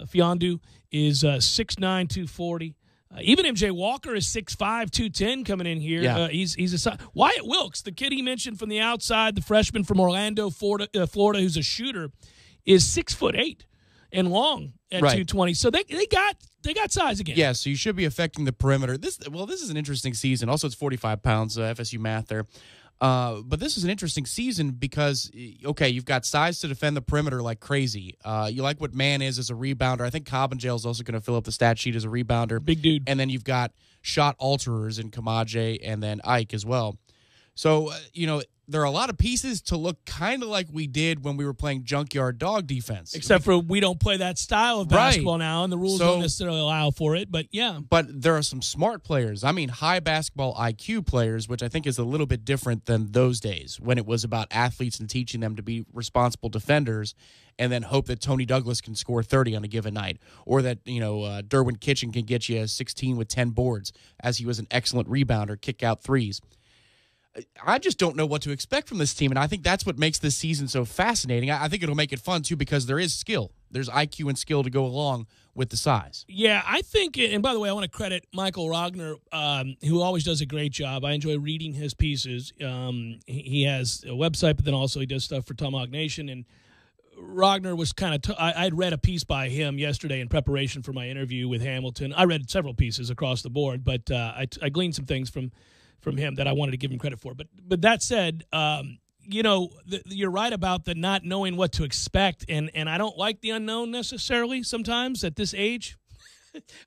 Fiondu is 6'9", 240. Even MJ Walker is 6'5", 210 coming in here. Yeah. He's a Wyatt Wilkes, the kid he mentioned from the outside, the freshman from Orlando, Florida, who's a shooter, is 6'8" and long at 220. So they got size again. Yeah, so you should be affecting the perimeter. This is an interesting season. Also, it's 45 pounds, FSU math there. But this is an interesting season because, you've got size to defend the perimeter like crazy. You like what Man is as a rebounder. I think Kabengele is also going to fill up the stat sheet as a rebounder. Big dude. And then you've got shot alterers in Kamaje and then Ike as well. So, there are a lot of pieces to look kind of like we did when we were playing junkyard dog defense. Except for we don't play that style of basketball now, and the rules don't necessarily allow for it. But, yeah. But there are some smart players. I mean, high basketball IQ players, which I think is a little bit different than those days when it was about athletes and teaching them to be responsible defenders and then hope that Tony Douglas can score 30 on a given night or that, Derwin Kitchen can get you 16 with 10 boards as he was an excellent rebounder, kick out threes. I just don't know what to expect from this team, and I think that's what makes this season so fascinating. I think it'll make it fun, too, because there is skill. There's IQ and skill to go along with the size. Yeah, I think, and by the way, I want to credit Michael Rogner, who always does a great job. I enjoy reading his pieces. He has a website, but then also he does stuff for Tomahawk Nation, and Rogner was kind of I had read a piece by him yesterday in preparation for my interview with Hamilton. I read several pieces across the board, but I gleaned some things from him that I wanted to give him credit for. But that said, you're right about the not knowing what to expect, and I don't like the unknown necessarily sometimes at this age.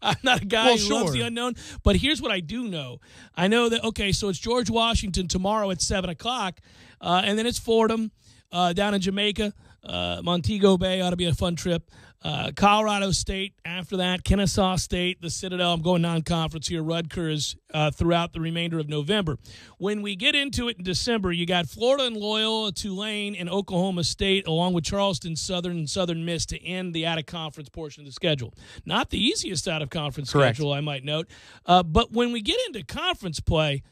I'm not a guy who loves the unknown, but here's what I do know. I know that, okay, so it's George Washington tomorrow at 7 o'clock, and then it's Fordham down in Jamaica. Montego Bay ought to be a fun trip. Colorado State after that, Kennesaw State, the Citadel. I'm going non-conference here, Rutgers throughout the remainder of November. When we get into it in December, you got Florida and Loyola, Tulane, and Oklahoma State, along with Charleston Southern and Southern Miss to end the out-of-conference portion of the schedule. Not the easiest out-of-conference schedule, I might note. But when we get into conference play,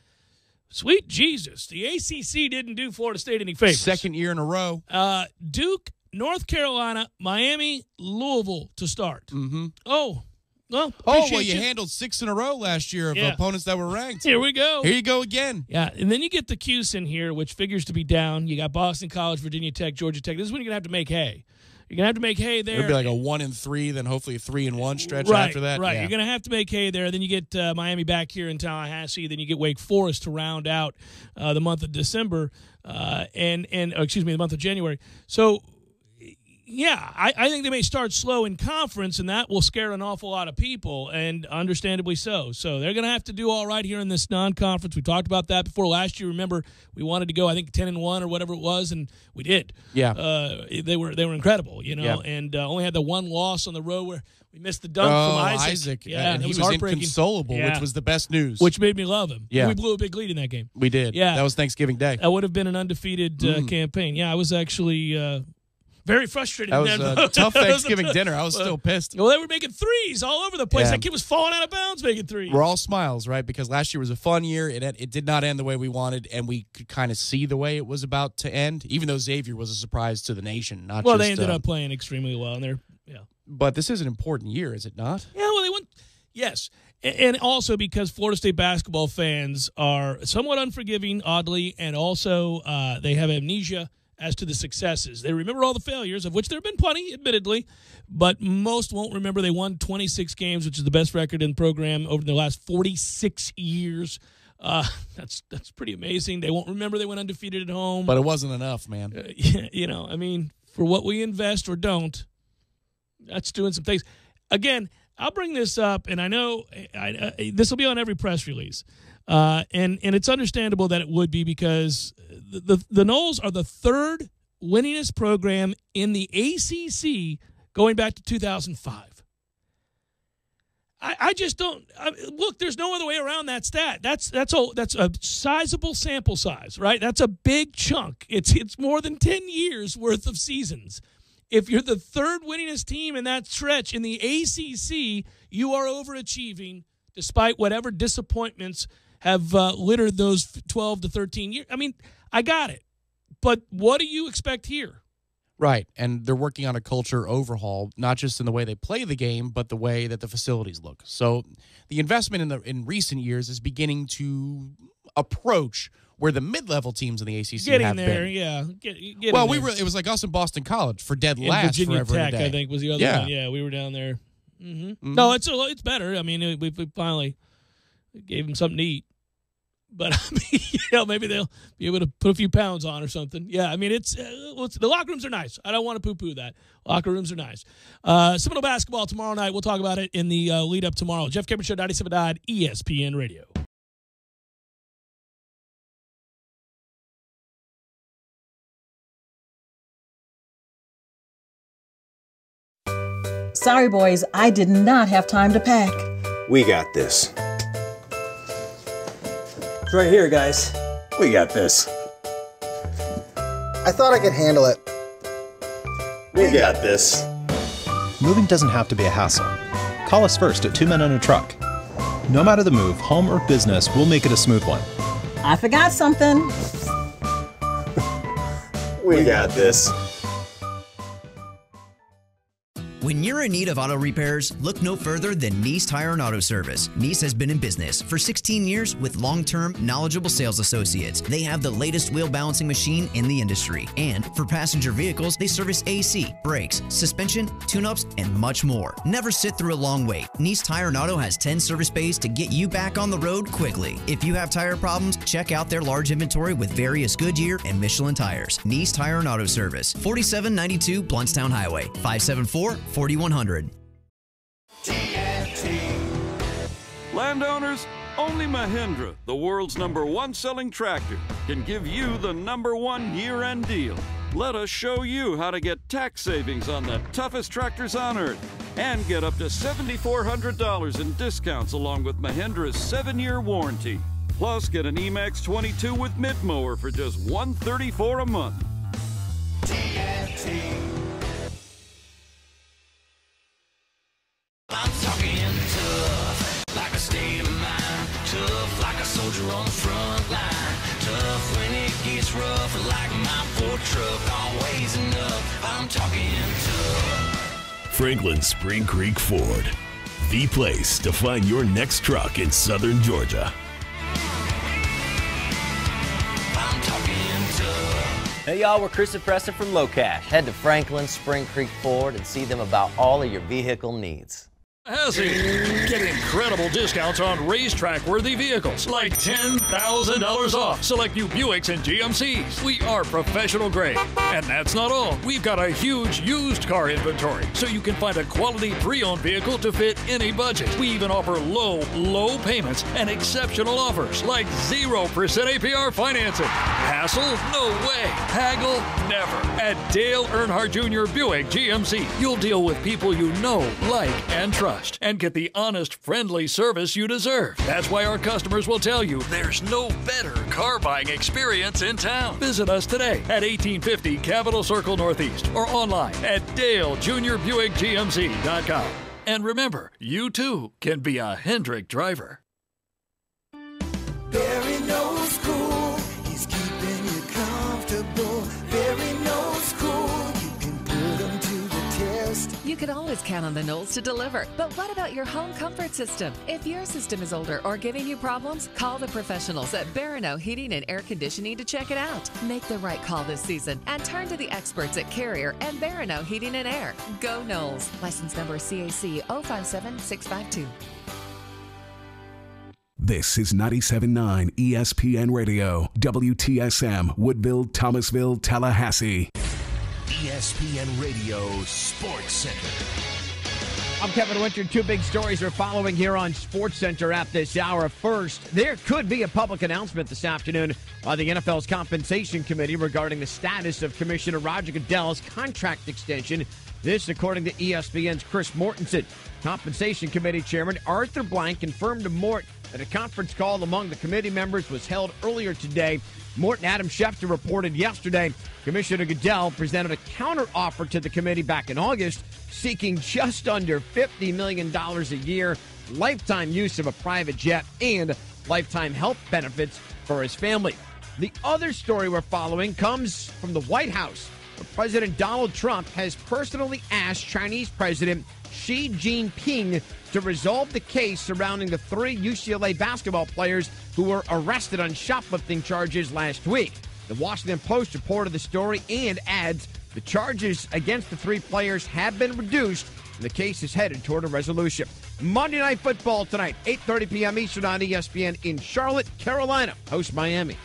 sweet Jesus, the ACC didn't do Florida State any favors. Second year in a row. Duke, North Carolina, Miami, Louisville to start. Mm-hmm. Oh, well, you handled 6 in a row last year of opponents that were ranked. Here we go. Here you go again. Yeah, and then you get the Cuse in here, which figures to be down. You got Boston College, Virginia Tech, Georgia Tech. This is when you're going to have to make hay. You're going to have to make hay there. It'll be like a 1-3, then hopefully a 3-1 stretch after that. Right, yeah. You're going to have to make hay there. Then you get Miami back here in Tallahassee. Then you get Wake Forest to round out the month of December the month of January. So, yeah, I think they may start slow in conference, and that will scare an awful lot of people, and understandably so. So they're going to have to do all right here in this non-conference. We talked about that before last year. Remember, we wanted to go, I think, 10-1 or whatever it was, and we did. Yeah, they were incredible, and only had the one loss on the road where we missed the dunk from Isaac. Yeah, and he was inconsolable, which was the best news. Which made me love him. Yeah, we blew a big lead in that game. We did. Yeah, that was Thanksgiving Day. That would have been an undefeated campaign. Yeah, I was actually. Very frustrated. That was a tough Thanksgiving dinner. I was still pissed. Well, they were making threes all over the place. That kid was falling out of bounds making threes. We're all smiles, right? Because last year was a fun year. It did not end the way we wanted, and we could kind of see the way it was about to end, even though Xavier was a surprise to the nation. They ended up playing extremely well. But this is an important year, is it not? Yeah, well, they went. Yes. And also because Florida State basketball fans are somewhat unforgiving, oddly, and also they have amnesia as to the successes. They remember all the failures, of which there have been plenty, admittedly, but most won't remember they won 26 games, which is the best record in the program over the last 46 years. That's pretty amazing. They won't remember they went undefeated at home. But it wasn't enough, man. For what we invest or don't, that's doing some things. Again, I'll bring this up, and I know this will be on every press release. And it's understandable that it would be because the Noles are the third winningest program in the ACC going back to 2005. I just don't look. There's no other way around that stat. That's a sizable sample size, right? That's a big chunk. It's more than 10 years worth of seasons. If you're the third winningest team in that stretch in the ACC, you are overachieving despite whatever disappointments have littered those 12 to 13 years. I mean, I got it. But what do you expect here? Right, and they're working on a culture overhaul, not just in the way they play the game, but the way that the facilities look. So the investment in recent years is beginning to approach where the mid-level teams in the ACC have there, been. Yeah. It was like us in Boston College for dead last Virginia forever Tech, and a day. I think, was the other one. Yeah, we were down there. Mm-hmm. Mm-hmm. No, it's better. I mean, we finally gave them something to eat. But, I mean, maybe they'll be able to put a few pounds on or something. Yeah, I mean, the locker rooms are nice. I don't want to poo-poo that. Locker rooms are nice. Seminole basketball tomorrow night. We'll talk about it in the lead-up tomorrow. Jeff Cameron Show, 97.9 ESPN Radio. Sorry, boys, I did not have time to pack. We got this. It's right here, guys. We got this. I thought I could handle it. We got this. Moving doesn't have to be a hassle. Call us first at 2 Men and a Truck. No matter the move, home or business, we'll make it a smooth one. I forgot something. We got this. When you're in need of auto repairs, look no further than Nice Tire and Auto Service. Nice has been in business for 16 years with long-term, knowledgeable sales associates. They have the latest wheel balancing machine in the industry. And for passenger vehicles, they service AC, brakes, suspension, tune-ups, and much more. Never sit through a long wait. Nice Tire and Auto has 10 service bays to get you back on the road quickly. If you have tire problems, check out their large inventory with various Goodyear and Michelin tires. Nice Tire and Auto Service, 4792 Bluntstown Highway, 574-4100. Landowners, only Mahindra, the world's #1 selling tractor, can give you the #1 year-end deal. Let us show you how to get tax savings on the toughest tractors on earth and get up to $7,400 in discounts along with Mahindra's 7-year warranty. Plus, get an Emax 22 with mid-mower for just $134 a month. I'm talking tough, like a state of mind. Tough, like a soldier on the front line. Tough when it gets rough, like my Ford truck. Always enough, I'm talking tough. Franklin Spring Creek Ford, the place to find your next truck in southern Georgia. I'm talking tough. Hey y'all, we're Chris and Preston from Low Cash. Head to Franklin Spring Creek Ford and see them about all of your vehicle needs. Get incredible discounts on racetrack-worthy vehicles, like $10,000 off select new Buicks and GMCs. We are professional grade. And that's not all. We've got a huge used car inventory, so you can find a quality pre-owned vehicle to fit any budget. We even offer low payments and exceptional offers, like 0% APR financing. Hassle? No way. Haggle? Never. At Dale Earnhardt Jr. Buick GMC, you'll deal with people you know, like, and trust, and get the honest, friendly service you deserve. That's why our customers will tell you there's no better car buying experience in town. Visit us today at 1850 Capitol Circle Northeast or online at DaleJr.BuickGMC.com. And remember, you too can be a Hendrick driver. Barry knows cool, he's keeping you comfortable. Barry knows cool, you can put him to the test. You can always count on the Knolls to deliver. But what about your home comfort system? If your system is older or giving you problems, call the professionals at Barano Heating and Air Conditioning to check it out. Make the right call this season and turn to the experts at Carrier and Barano Heating and Air. Go Knolls. License number CAC 057652. This is 97.9 ESPN Radio, WTSM, Woodville, Thomasville, Tallahassee. ESPN Radio Sports Center. I'm Kevin Winter. Two big stories we're following here on Sports Center at this hour. First, there could be a public announcement this afternoon by the NFL's Compensation Committee regarding the status of Commissioner Roger Goodell's contract extension. This, according to ESPN's Chris Mortensen. Compensation Committee Chairman Arthur Blank confirmed to Mort that a conference call among the committee members was held earlier today. Mort and Adam Schefter reported yesterday Commissioner Goodell presented a counteroffer to the committee back in August, seeking just under $50 million a year, lifetime use of a private jet, and lifetime health benefits for his family. The other story we're following comes from the White House, where President Donald Trump has personally asked Chinese President Xi Jinping to resolve the case surrounding the 3 UCLA basketball players who were arrested on shoplifting charges last week. The Washington Post reported the story and adds the charges against the 3 players have been reduced and the case is headed toward a resolution. Monday Night Football tonight, 8:30 p.m. Eastern on ESPN in Charlotte, Carolina. Host Miami.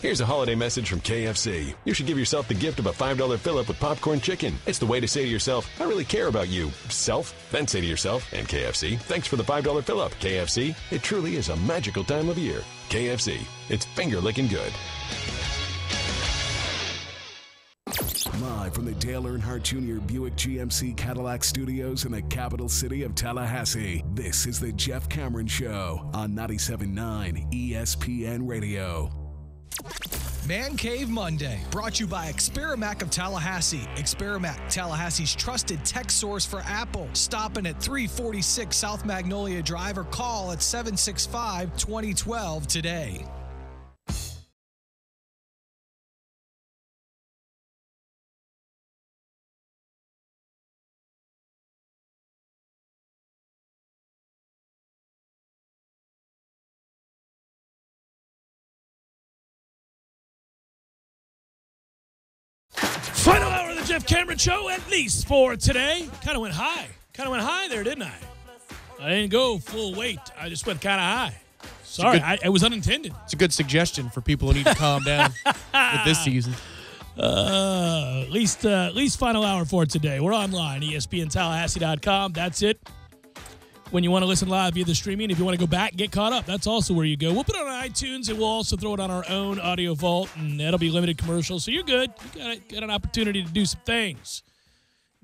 Here's a holiday message from KFC. You should give yourself the gift of a $5 fill-up with popcorn chicken. It's the way to say to yourself, I really care about you, self. Then say to yourself, and KFC, thanks for the $5 fill-up. KFC, it truly is a magical time of year. KFC, it's finger-licking good. Live from the Dale Earnhardt Jr. Buick GMC Cadillac Studios in the capital city of Tallahassee, this is the Jeff Cameron Show on 97.9 ESPN Radio. Man Cave Monday, brought to you by Experamac of Tallahassee. Experamac, Tallahassee's trusted tech source for Apple. Stopping at 346 South Magnolia Drive or call at 765-2012 today. Jeff Cameron Show, at least for today. Kind of went high there, didn't I? I didn't go full weight. I just went kind of high. Sorry, it was unintended. It's a good suggestion for people who need to calm down with this season. At least final hour for today. We're online, ESPNTallahassee.com. That's it. When you want to listen live via the streaming, if you want to go back, get caught up, that's also where you go. We'll put it on iTunes, and we'll also throw it on our own audio vault, and that'll be limited commercials. So you're good. You got an opportunity to do some things.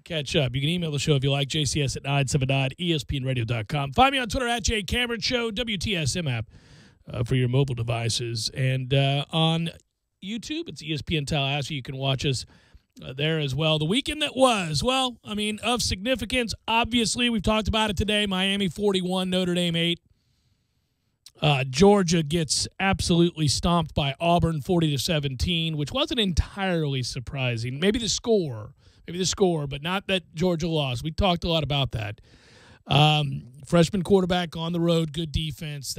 Catch up. You can email the show if you like, jcs at 979espnradio.com. Find me on Twitter at jcameron.show, WTSM app for your mobile devices. And on YouTube, it's ESPN Tallahassee. You can watch us there as well. The weekend that was, of significance, obviously, we've talked about it today. Miami 41, Notre Dame 8. Georgia gets absolutely stomped by Auburn 40-17, which wasn't entirely surprising. Maybe the score, but not that Georgia lost. We talked a lot about that. Freshman quarterback on the road, good defense.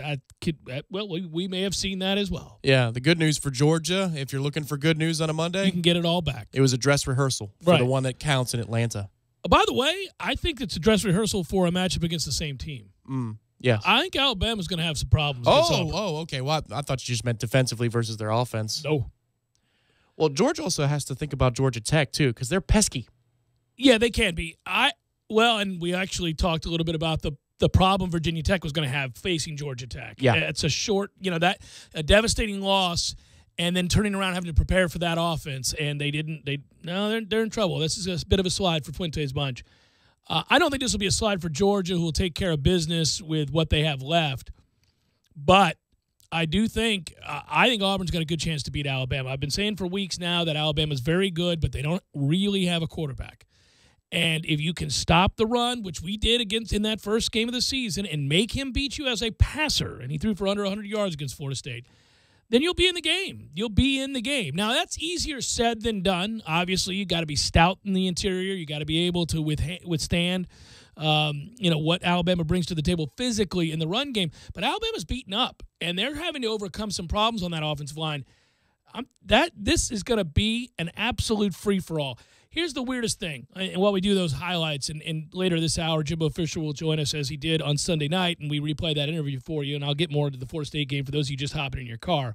We may have seen that as well. Yeah, the good news for Georgia, if you're looking for good news on a Monday, you can get it all back. It was a dress rehearsal for the one that counts in Atlanta. By the way, I think it's a dress rehearsal for a matchup against the same team. Yeah, I think Alabama's going to have some problems. Okay. Well, I thought you just meant defensively versus their offense. No. Well, Georgia also has to think about Georgia Tech too, because they're pesky. Yeah, they can be. And we actually talked a little bit about the problem Virginia Tech was going to have facing Georgia Tech. Yeah. It's a short, a devastating loss, and then turning around having to prepare for that offense, and they're in trouble. This is a bit of a slide for Fuente's bunch. I don't think this will be a slide for Georgia, who will take care of business with what they have left, but I think Auburn's got a good chance to beat Alabama. I've been saying for weeks now that Alabama's very good, but they don't really have a quarterback. And if you can stop the run, which we did in that first game of the season, and make him beat you as a passer, and he threw for under 100 yards against Florida State, then you'll be in the game. You'll be in the game. Now, that's easier said than done. Obviously, you got to be stout in the interior. You got to be able to withstand what Alabama brings to the table physically in the run game. But Alabama's beaten up, and they're having to overcome some problems on that offensive line. This is going to be an absolute free-for-all. Here's the weirdest thing, and while we do those highlights, and later this hour, Jimbo Fisher will join us as he did on Sunday night, and we replay that interview for you, and I'll get more into the Florida State game for those of you just hopping in your car.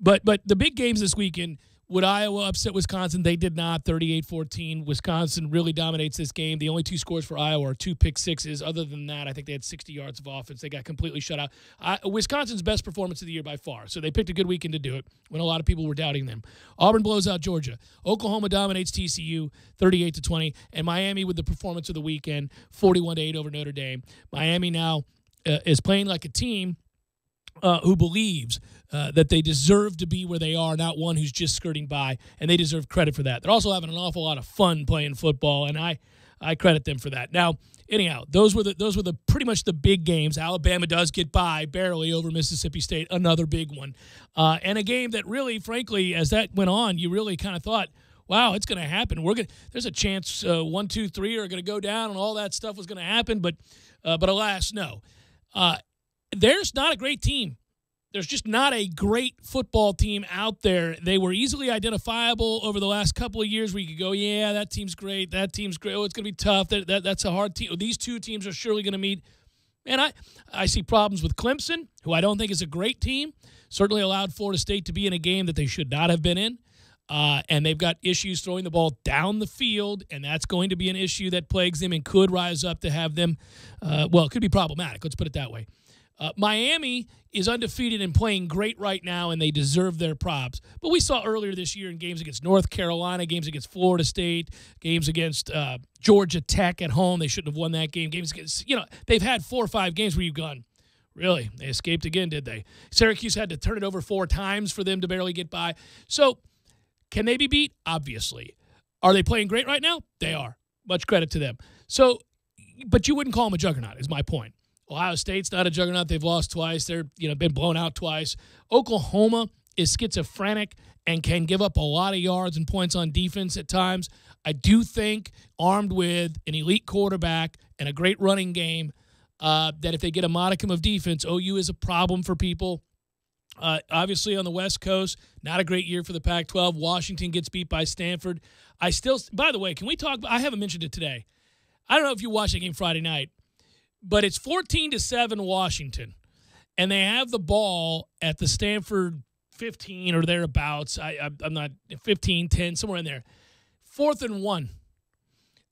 But the big games this weekend, would Iowa upset Wisconsin? They did not, 38-14. Wisconsin really dominates this game. The only two scores for Iowa are 2 pick sixes. Other than that, I think they had 60 yards of offense. They got completely shut out. Wisconsin's best performance of the year by far, so they picked a good weekend to do it when a lot of people were doubting them. Auburn blows out Georgia. Oklahoma dominates TCU, 38-20. And Miami with the performance of the weekend, 41-8 over Notre Dame. Miami now is playing like a team who believes that they deserve to be where they are, not one who's just skirting by, and they deserve credit for that. They're also having an awful lot of fun playing football, and I credit them for that. Now, anyhow, those were the pretty much the big games. Alabama does get by barely over Mississippi State, another big one, and a game that really, frankly, as that went on, you really kind of thought, wow, it's going to happen. There's a chance 1, 2, 3 are going to go down, and all that stuff was going to happen, but alas, no. There's not a great team. There's just not a great football team out there. They were easily identifiable over the last couple of years where you could go, yeah, that team's great. That team's great. Oh, it's going to be tough. That's a hard team. These two teams are surely going to meet. And I see problems with Clemson, who I don't think is a great team. Certainly allowed Florida State to be in a game that they should not have been in. And they've got issues throwing the ball down the field, and that's going to be an issue that plagues them and could rise up to have them, it could be problematic. Let's put it that way. Miami is undefeated and playing great right now, and they deserve their props. But we saw earlier this year in games against North Carolina, games against Florida State, games against Georgia Tech at home. They shouldn't have won that game. Games against, they've had 4 or 5 games where you've gone, really? They escaped again, did they? Syracuse had to turn it over 4 times for them to barely get by. So can they be beat? Obviously. Are they playing great right now? They are. Much credit to them. So, but you wouldn't call them a juggernaut, is my point. Ohio State's not a juggernaut. They've lost twice. They're been blown out twice. Oklahoma is schizophrenic and can give up a lot of yards and points on defense at times. I do think, armed with an elite quarterback and a great running game, that if they get a modicum of defense, OU is a problem for people. Obviously on the West Coast, not a great year for the Pac-12. Washington gets beat by Stanford. By the way, can we talk? I haven't mentioned it today. I don't know if you watched the game Friday night, but it's 14-7 Washington, and they have the ball at the Stanford 15 or thereabouts. I'm not 15, 10, somewhere in there. 4th and 1.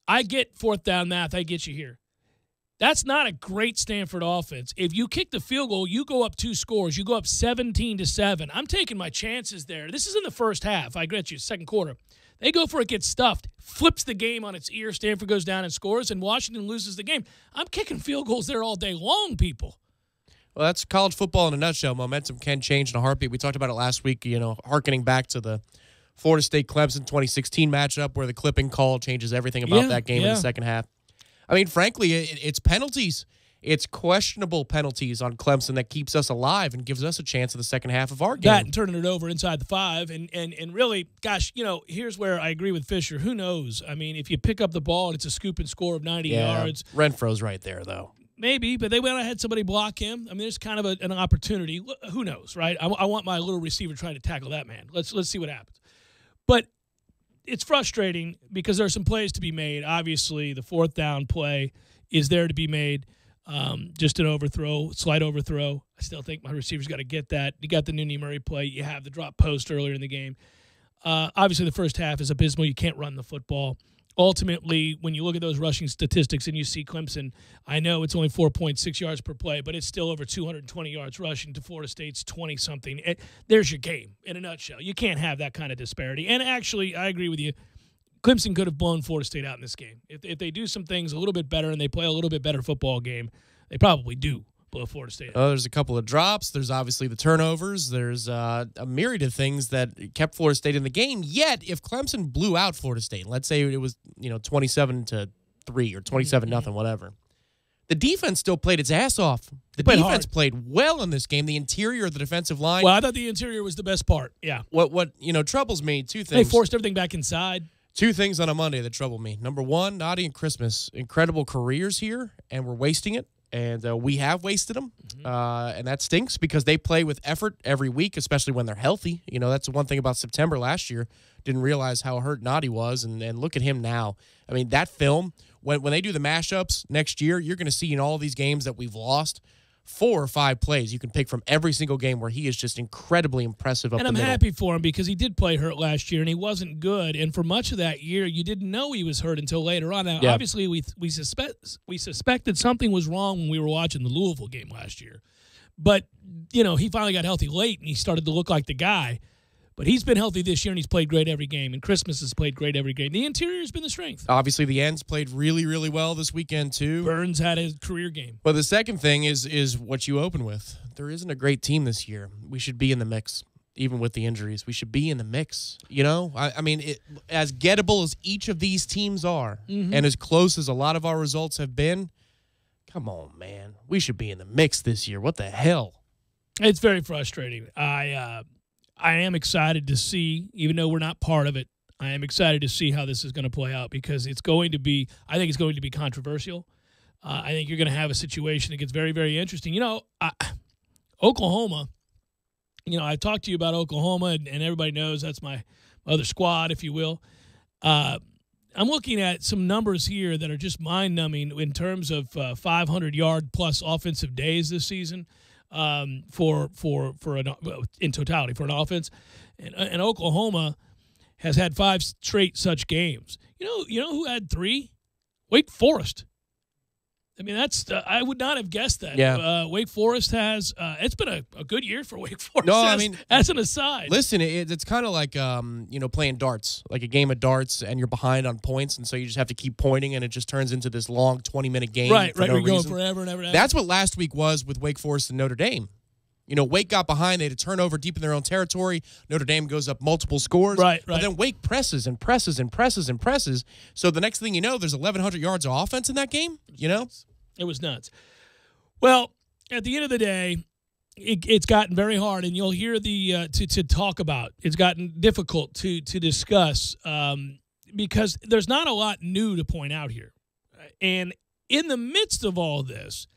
I get fourth down math. I get you here. That's not a great Stanford offense. If you kick the field goal, you go up 2 scores. You go up 17-7. I'm taking my chances there. This is in the first half. I get you, second quarter. They go for it, gets stuffed, flips the game on its ear. Stanford goes down and scores, and Washington loses the game. I'm kicking field goals there all day long, people. Well, that's college football in a nutshell. Momentum can change in a heartbeat. We talked about it last week, hearkening back to the Florida State-Clemson 2016 matchup where the clipping call changes everything about that game in the second half. I mean, frankly, it's penalties. It's questionable penalties on Clemson that keeps us alive and gives us a chance in the second half of our game. That and turning it over inside the 5. And really, gosh, here's where I agree with Fisher. Who knows? I mean, if you pick up the ball and it's a scoop and score of 90 yards. Renfro's right there, though. Maybe, but they went ahead, somebody block him. I mean, there's kind of an opportunity. Who knows, right? I want my little receiver trying to tackle that man. Let's see what happens. But it's frustrating because there are some plays to be made. Obviously, the 4th down play is there to be made. Just an overthrow, slight overthrow. I still think my receivers got to get that. You got the Nuni Murray play. You have the drop post earlier in the game. Obviously, the first half is abysmal. You can't run the football. Ultimately, when you look at those rushing statistics and you see Clemson, I know it's only 4.6 yards per play, but it's still over 220 yards rushing to Florida State's 20-something. There's your game in a nutshell. You can't have that kind of disparity. And actually, I agree with you. Clemson could have blown Florida State out in this game. If they do some things a little bit better and they play a little bit better football game, they probably do blow Florida State out. There's a couple of drops. There's obviously the turnovers. There's a myriad of things that kept Florida State in the game. Yet, if Clemson blew out Florida State, let's say it was 27-3 or 27-0, whatever, the defense still played its ass off. The defense played well in this game. The interior of the defensive line. Well, I thought the interior was the best part. Yeah. What troubles me, 2 things. They forced everything back inside. 2 things on a Monday that trouble me. Number 1, Noddy and Christmas, incredible careers here, and we're wasting it. And we have wasted them, and that stinks because they play with effort every week, especially when they're healthy. That's the one thing about September last year. Didn't realize how hurt Noddy was, and look at him now. I mean, that film, when they do the mashups next year, you're going to see in all these games that we've lost, 4 or 5 plays you can pick from every single game where he is just incredibly impressive up the middle. And I'm happy for him because he did play hurt last year and he wasn't good. And for much of that year, you didn't know he was hurt until later on. Now, obviously, we suspected something was wrong when we were watching the Louisville game last year. But, he finally got healthy late and he started to look like the guy. But he's been healthy this year, and he's played great every game. And Christmas has played great every game. The interior has been the strength. Obviously, the ends played really, really well this weekend, too. Burns had a career game. But the second thing is what you open with. There isn't a great team this year. We should be in the mix, even with the injuries. We should be in the mix. I mean, as gettable as each of these teams are, and as close as a lot of our results have been, come on, man. We should be in the mix this year. What the hell? It's very frustrating. I am excited to see, even though we're not part of it, I am excited to see how this is going to play out because I think it's going to be controversial. I think you're going to have a situation that gets very, very interesting. Oklahoma, I talked to you about Oklahoma, and everybody knows that's my other squad, if you will. I'm looking at some numbers here that are just mind-numbing in terms of 500-yard-plus offensive days this season. In totality for an offense, and Oklahoma has had 5 straight such games. You know who had 3? Wake Forest. I mean, that's I would not have guessed that. Yeah. Wake Forest has it's been a good year for Wake Forest. No, I mean, as an aside. Listen, it's kind of like playing darts, like a game of darts, and you're behind on points, and so you just have to keep pointing, and it just turns into this long 20-minute game. Right. No We're going reason. forever and ever. That's what last week was with Wake Forest and Notre Dame. Wake got behind. They had a turnover deep in their own territory. Notre Dame goes up multiple scores. Right. But then Wake presses and presses and presses and presses. So the next thing you know, there's 1,100 yards of offense in that game. It was nuts. Well, at the end of the day, it's gotten very hard, and you'll hear to talk about. It's gotten difficult to discuss because there's not a lot new to point out here. And in the midst of all this,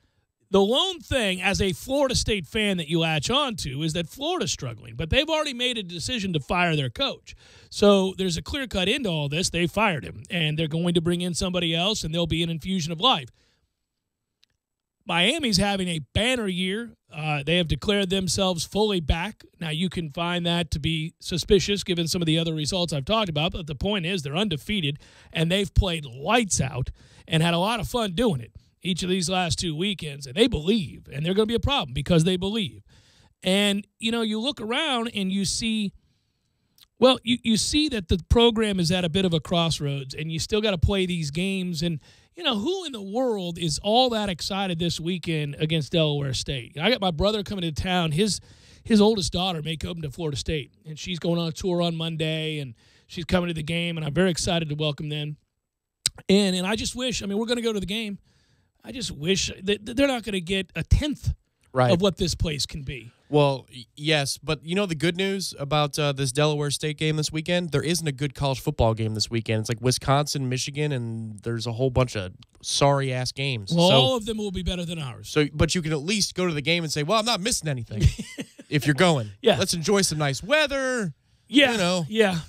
The lone thing, as a Florida State fan, that you latch on to is that Florida's struggling, but they've already made a decision to fire their coach. So there's a clear cut into all this. They fired him, and they're going to bring in somebody else, and there'll be an infusion of life. Miami's having a banner year. They have declared themselves fully back. Now, you can find that to be suspicious given some of the other results I've talked about, but the point is they're undefeated, and they've played lights out and had a lot of fun doing it each of these last 2 weekends, and they believe, and they're going to be a problem because they believe. And, you look around and you see, well, you see that the program is at a bit of a crossroads, and you still got to play these games. And, who in the world is all that excited this weekend against Delaware State? I got my brother coming to town. His oldest daughter may come to Florida State, and she's going on a tour on Monday, and she's coming to the game, and I'm very excited to welcome them. And I just wish, we're going to go to the game. I just wish that they're not going to get a tenth of what this place can be. Well, yes, but the good news about this Delaware State game this weekend? There isn't a good college football game this weekend. It's like Wisconsin, Michigan, and there's a whole bunch of sorry-ass games. Well, all of them will be better than ours. But you can at least go to the game and say, well, I'm not missing anything if you're going. Yeah. Let's enjoy some nice weather. Yeah.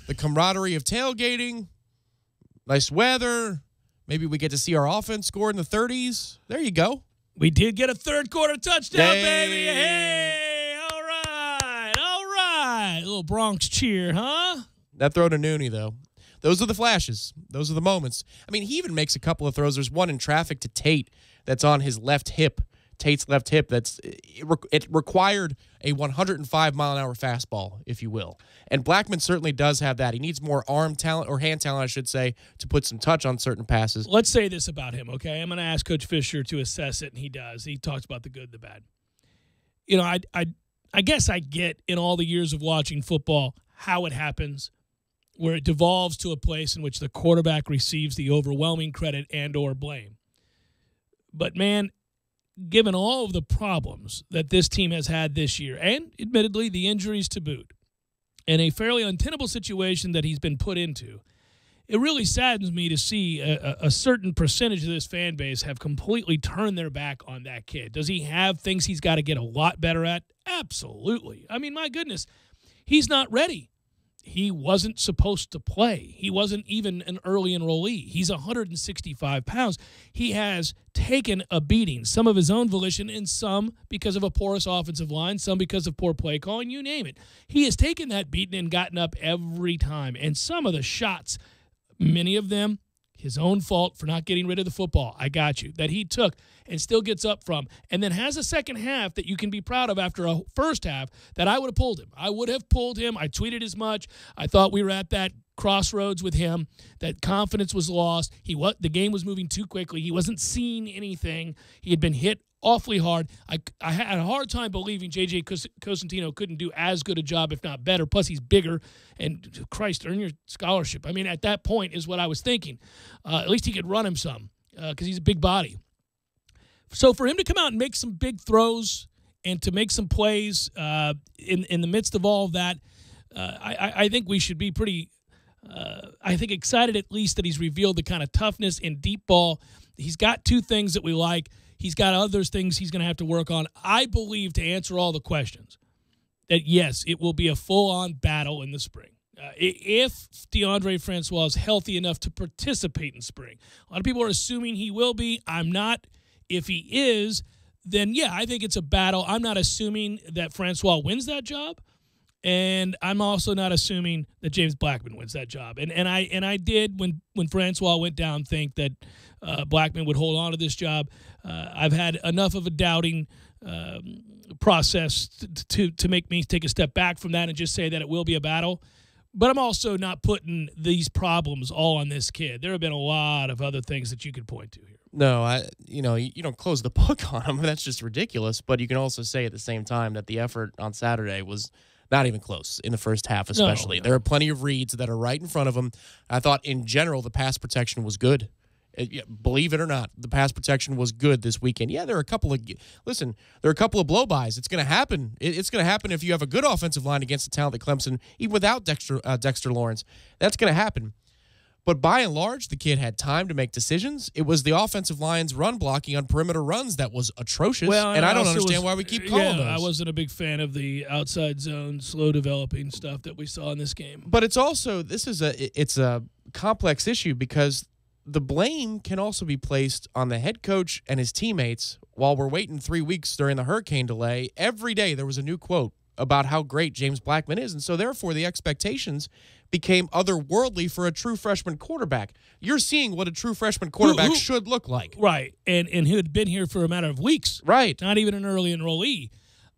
The camaraderie of tailgating, nice weather. Maybe we get to see our offense score in the 30s. There you go. We did get a third-quarter touchdown, baby. Hey, all right. A little Bronx cheer, huh? That throw to Nooney, though. Those are the flashes. Those are the moments. He even makes a couple of throws. There's one in traffic to Tate that's on his left hip. Tate's left hip. It required a 105-mile-an-hour fastball, if you will. And Blackman certainly does have that. He needs more arm talent, or hand talent, I should say, to put some touch on certain passes. Let's say this about him, okay? I'm going to ask Coach Fisher to assess it, and he does. He talks about the good, the bad. I guess I get, in all the years of watching football, how it happens, where it devolves to a place in which the quarterback receives the overwhelming credit and or blame. But, man, given all of the problems that this team has had this year, and admittedly the injuries to boot, and a fairly untenable situation that he's been put into, it really saddens me to see a certain percentage of this fan base have completely turned their back on that kid. Does he have things he's got to get a lot better at? Absolutely. My goodness, he's not ready. He wasn't supposed to play. He wasn't even an early enrollee. He's 165 pounds. He has taken a beating, some of his own volition and some because of a porous offensive line, some because of poor play calling, you name it. He has taken that beating and gotten up every time. And some of the shots, many of them, his own fault for not getting rid of the football, I got you, that he took and still gets up from, and then has a second half that you can be proud of after a first half that I would have pulled him. I would have pulled him. I tweeted as much. I thought we were at that crossroads with him, that confidence was lost. The game was moving too quickly. He wasn't seeing anything. He had been hit awfully hard. I had a hard time believing J.J. Cosentino couldn't do as good a job, if not better. Plus, he's bigger. And, Christ, earn your scholarship. At that point is what I was thinking. At least he could run him some because he's a big body. So for him to come out and make some big throws and to make some plays in the midst of all of that, I think we should be pretty excited at least that he's revealed the kind of toughness in deep ball. He's got two things that we like. He's got other things he's going to have to work on. I believe, to answer all the questions, that, yes, it will be a full-on battle in the spring. If DeAndre Francois is healthy enough to participate in spring. A lot of people are assuming he will be. I'm not. If he is, then, yeah, I think it's a battle. I'm not assuming that Francois wins that job, and I'm also not assuming that James Blackman wins that job. And I did, when Francois went down, think that Blackman would hold on to this job. I've had enough of a doubting process to make me take a step back from that and just say that it will be a battle. But I'm also not putting these problems all on this kid. There have been a lot of other things that you could point to here. No, you don't close the book on him. That's just ridiculous. But you can also say at the same time that the effort on Saturday was not even close in the first half, especially. No. There are plenty of reads that are right in front of him. I thought, in general, the pass protection was good. Believe it or not, the pass protection was good this weekend. Yeah, there are a couple of blow-bys. It's going to happen. It's going to happen if you have a good offensive line against the talented Clemson, even without Dexter Lawrence. That's going to happen. But by and large, the kid had time to make decisions. It was the offensive line's run blocking on perimeter runs that was atrocious. Well, and I don't understand why we keep calling those. I wasn't a big fan of the outside zone, slow developing stuff that we saw in this game. But it's also it's a complex issue because the blame can also be placed on the head coach and his teammates. While we're waiting 3 weeks during the hurricane delay, every day there was a new quote about how great James Blackman is. And so therefore the expectations became otherworldly for a true freshman quarterback. You're seeing what a true freshman quarterback should look like. Right. And who had been here for a matter of weeks. Right. Not even an early enrollee.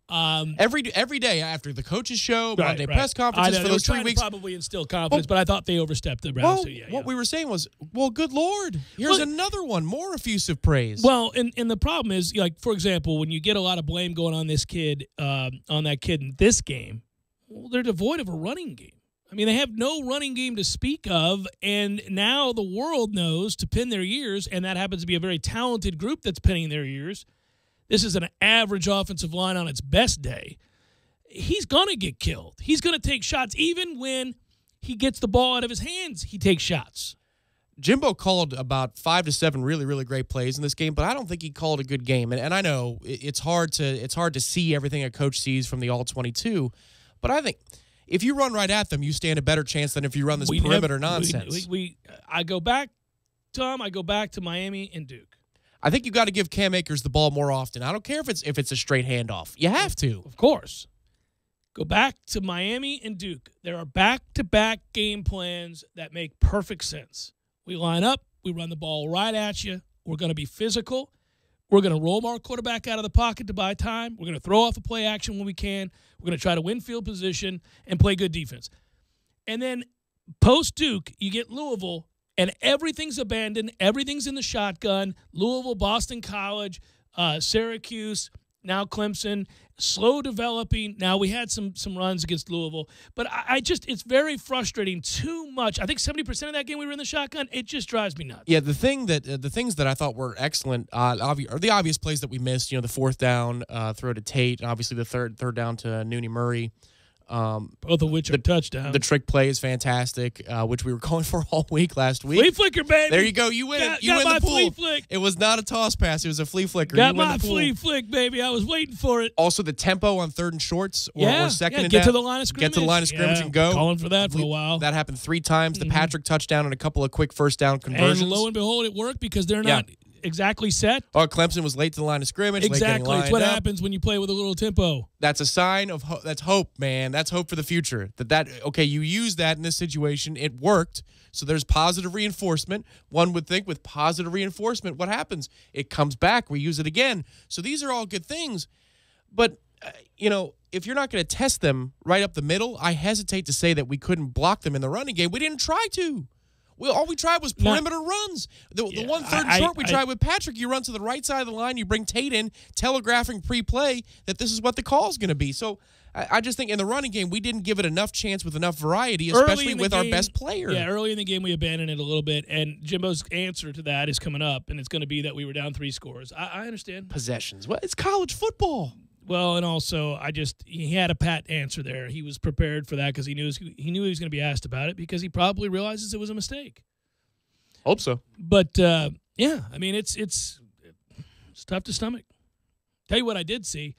Every day after the coaches show, Monday press conferences for those 3 weeks. Probably instill confidence, but I thought they overstepped the bounds. What we were saying was, good Lord, here's another one, more effusive praise. Well, and the problem is, like, for example, when you get a lot of blame going on this kid, on that kid in this game, well, they're devoid of a running game. I mean, they have no running game to speak of, and now the world knows to pin their ears, and that happens to be a very talented group that's pinning their ears. This is an average offensive line on its best day. He's going to get killed. He's going to take shots. Even when he gets the ball out of his hands, he takes shots. Jimbo called about 5 to 7 really, really great plays in this game, but I don't think he called a good game. And I know it's hard to see everything a coach sees from the all-22, but I think if you run right at them, you stand a better chance than if you run this perimeter nonsense. I go back, Tom, I go back to Miami and Duke. I think you got to give Cam Akers the ball more often. I don't care if it's a straight handoff. You have to. Of course. Go back to Miami and Duke. There are back-to-back game plans that make perfect sense. We line up. We run the ball right at you. We're going to be physical. We're going to roll our quarterback out of the pocket to buy time. We're going to throw off a play action when we can. We're going to try to win field position and play good defense. And then post-Duke, you get Louisville, and everything's abandoned. Everything's in the shotgun. Louisville, Boston College, Syracuse, now Clemson, slow developing. Now we had some runs against Louisville, but it's very frustrating. Too much. I think 70% of that game we were in the shotgun. It just drives me nuts. Yeah, the things that I thought were excellent are the obvious plays that we missed. You know, the fourth down throw to Tate, and obviously the third down to Nooney Murray. Both of which are touchdowns. The trick play is fantastic, which we were calling for all week last week. Flea flicker, baby. There you go. You win it. You win the pool. Flea flick. It was not a toss pass. It was a flea flicker. Got my flea flick, baby. I was waiting for it. Also, the tempo on 3rd and shorts or second and get down. to the line of scrimmage. Get to the line of scrimmage and go. Calling for that for a while. That happened 3 times. The Patrick touchdown and a couple of quick first down conversions. And lo and behold, it worked because they're not exactly set. Oh, Clemson was late to the line of scrimmage. Exactly. It's what happens when you play with a little tempo. That's a sign of that's hope, man. That's hope for the future. Okay, you use that in this situation. It worked. So there's positive reinforcement. One would think with positive reinforcement, what happens? It comes back. We use it again. So these are all good things. But, if you're not going to test them right up the middle, I hesitate to say that we couldn't block them in the running game. We didn't try to. All we tried was perimeter runs. The 1/3 and short we tried with Patrick, you run to the right side of the line, you bring Tate in, telegraphing pre-play that this is what the call is going to be. So I just think in the running game, we didn't give it enough chance with enough variety, especially with our best player. Yeah, early in the game, we abandoned it a little bit, and Jimbo's answer to that is coming up, and it's going to be that we were down 3 scores. I understand. Possessions. Well, it's college football. Well, and also, he had a pat answer there. He was prepared for that because he knew he was going to be asked about it because he probably realizes it was a mistake. Hope so. But, it's tough to stomach. Tell you what I did see.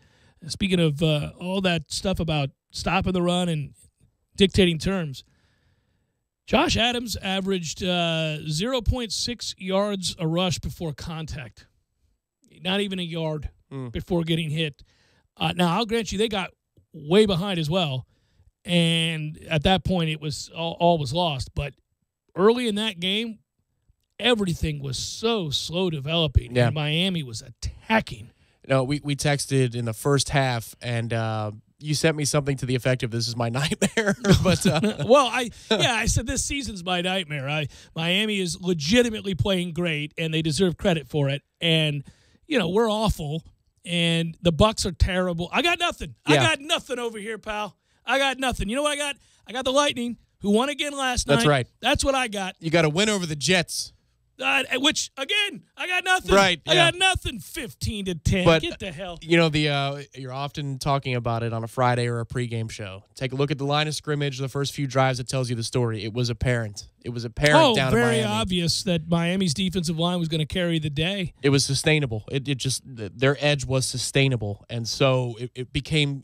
Speaking of all that stuff about stopping the run and dictating terms, Josh Adams averaged 0.6 yards a rush before contact. Not even a yard before getting hit. Now, I'll grant you they got way behind as well, and at that point it was all was lost. But early in that game, everything was so slow developing, and Miami was attacking. We texted in the first half, and you sent me something to the effect of "This is my nightmare." But well, I said this season's my nightmare. Miami is legitimately playing great, and they deserve credit for it. And we're awful, and the Bucks are terrible. I got nothing. I got nothing over here, pal. I got nothing. You know what I got? I got the Lightning, who won again last night. That's right. That's what I got. You got a win over the Jets. Which, again, I got nothing. Right. I got nothing 15-10. But, get the hell. You're often talking about it on a Friday or a pregame show. Take a look at the line of scrimmage, the first few drives that tells you the story. It was apparent. Down in Miami. Very obvious that Miami's defensive line was going to carry the day. It was sustainable. Their edge was sustainable. And so it became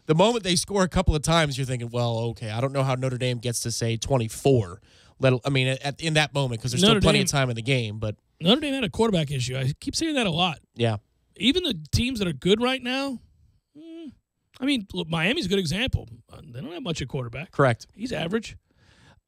the moment they score a couple of times, you're thinking, well, okay, I don't know how Notre Dame gets to say 24. In that moment, because there's still plenty of time in the game. But Notre Dame had a quarterback issue. I keep saying that a lot. Yeah. Even the teams that are good right now, look, Miami's a good example. They don't have much at quarterback. Correct. He's average.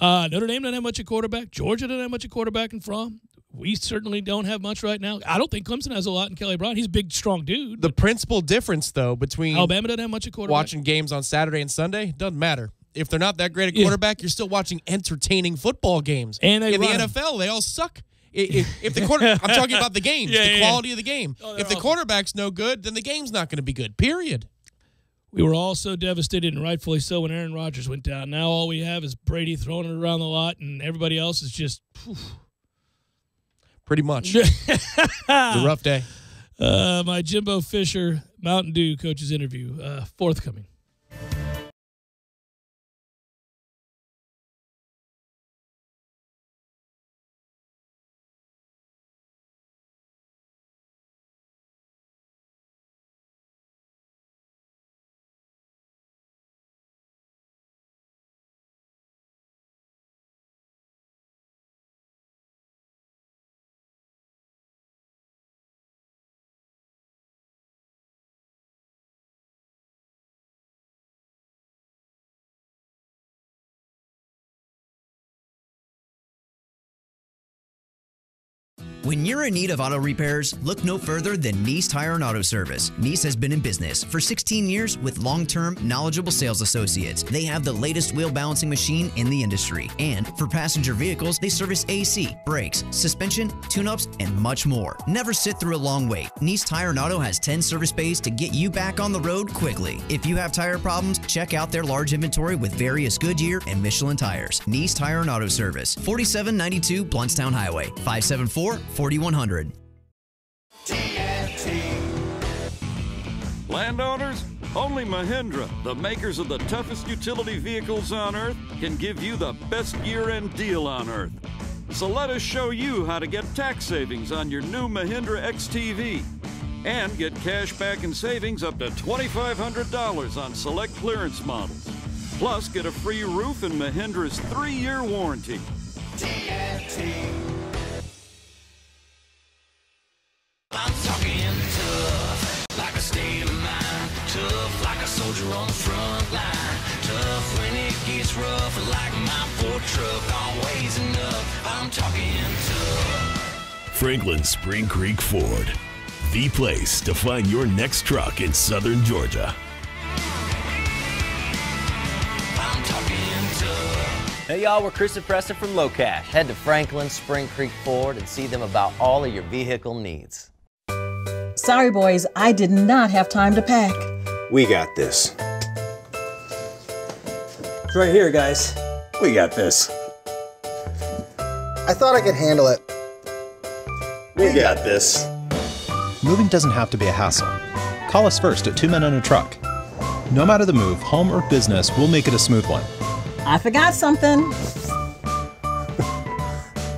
Notre Dame doesn't have much at quarterback. Georgia doesn't have much at quarterback and from. We certainly don't have much right now. I don't think Clemson has a lot in Kelly Bryant. He's a big, strong dude. The principal difference, though, between Alabama doesn't have much at quarterback. Watching games on Saturday and Sunday, doesn't matter. If they're not that great at quarterback, you're still watching entertaining football games. And in the NFL, they all suck. If the I'm talking about the games, the quality of the game. If the quarterback's no good, then the game's not going to be good, period. We were all so devastated, and rightfully so, when Aaron Rodgers went down. Now all we have is Brady throwing it around the lot, and everybody else is just pretty much. It's a rough day. My Jimbo Fisher Mountain Dew coach's interview, forthcoming. When you're in need of auto repairs, look no further than Nice Tire and Auto Service. Nice has been in business for 16 years with long-term, knowledgeable sales associates. They have the latest wheel balancing machine in the industry. And for passenger vehicles, they service AC, brakes, suspension, tune-ups, and much more. Never sit through a long wait. Nice Tire and Auto has 10 service bays to get you back on the road quickly. If you have tire problems, check out their large inventory with various Goodyear and Michelin tires. Nice Tire and Auto Service, 4792 Bluntstown Highway, 574-4100. Landowners, only Mahindra, the makers of the toughest utility vehicles on earth, can give you the best year-end deal on earth. So let us show you how to get tax savings on your new Mahindra XTV and get cash back and savings up to $2,500 on select clearance models. Plus, get a free roof and Mahindra's 3-year warranty. I'm talking tough, like a state of mind. Tough, like a soldier on the front line. Tough when it gets rough, like my Ford truck. Always enough, I'm talking tough. Franklin Spring Creek Ford, the place to find your next truck in southern Georgia. I'm talking tough. Hey y'all, we're Chris and Preston from Low Cash. Head to Franklin Spring Creek Ford and see them about all of your vehicle needs. Sorry, boys, I did not have time to pack. We got this. It's right here, guys. We got this. I thought I could handle it. We got this. Moving doesn't have to be a hassle. Call us first at 2 Men and a Truck. No matter the move, home or business, we'll make it a smooth one. I forgot something.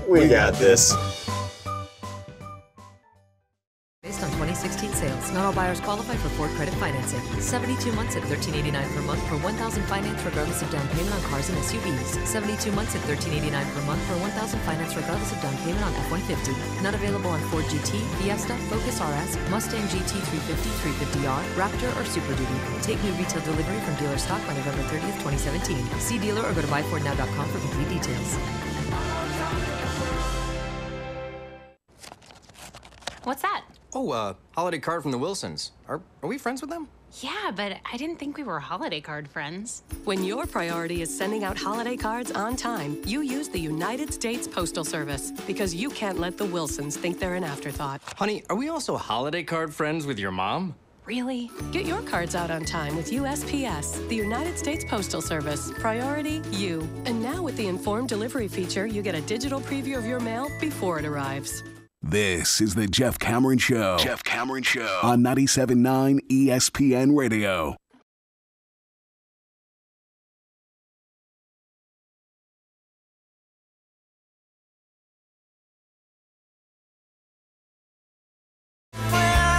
We got this. Based on 2016 sales, not all buyers qualify for Ford credit financing. 72 months at $13.89 per month for $1,000 finance regardless of down payment on cars and SUVs. 72 months at $13.89 per month for $1,000 finance regardless of down payment on F-150. Not available on Ford GT, Fiesta, Focus RS, Mustang GT 350, 350R, Raptor, or Super Duty. Take new retail delivery from dealer stock by November 30th, 2017. See dealer or go to buyfordnow.com for complete details. What's that? Oh, holiday card from the Wilsons. Are we friends with them? Yeah, but I didn't think we were holiday card friends. When your priority is sending out holiday cards on time, you use the United States Postal Service because you can't let the Wilsons think they're an afterthought. Honey, are we also holiday card friends with your mom? Really? Get your cards out on time with USPS, the United States Postal Service. Priority you. And now with the Informed Delivery feature, you get a digital preview of your mail before it arrives. This is the Jeff Cameron Show. Jeff Cameron Show on 97.9 ESPN Radio.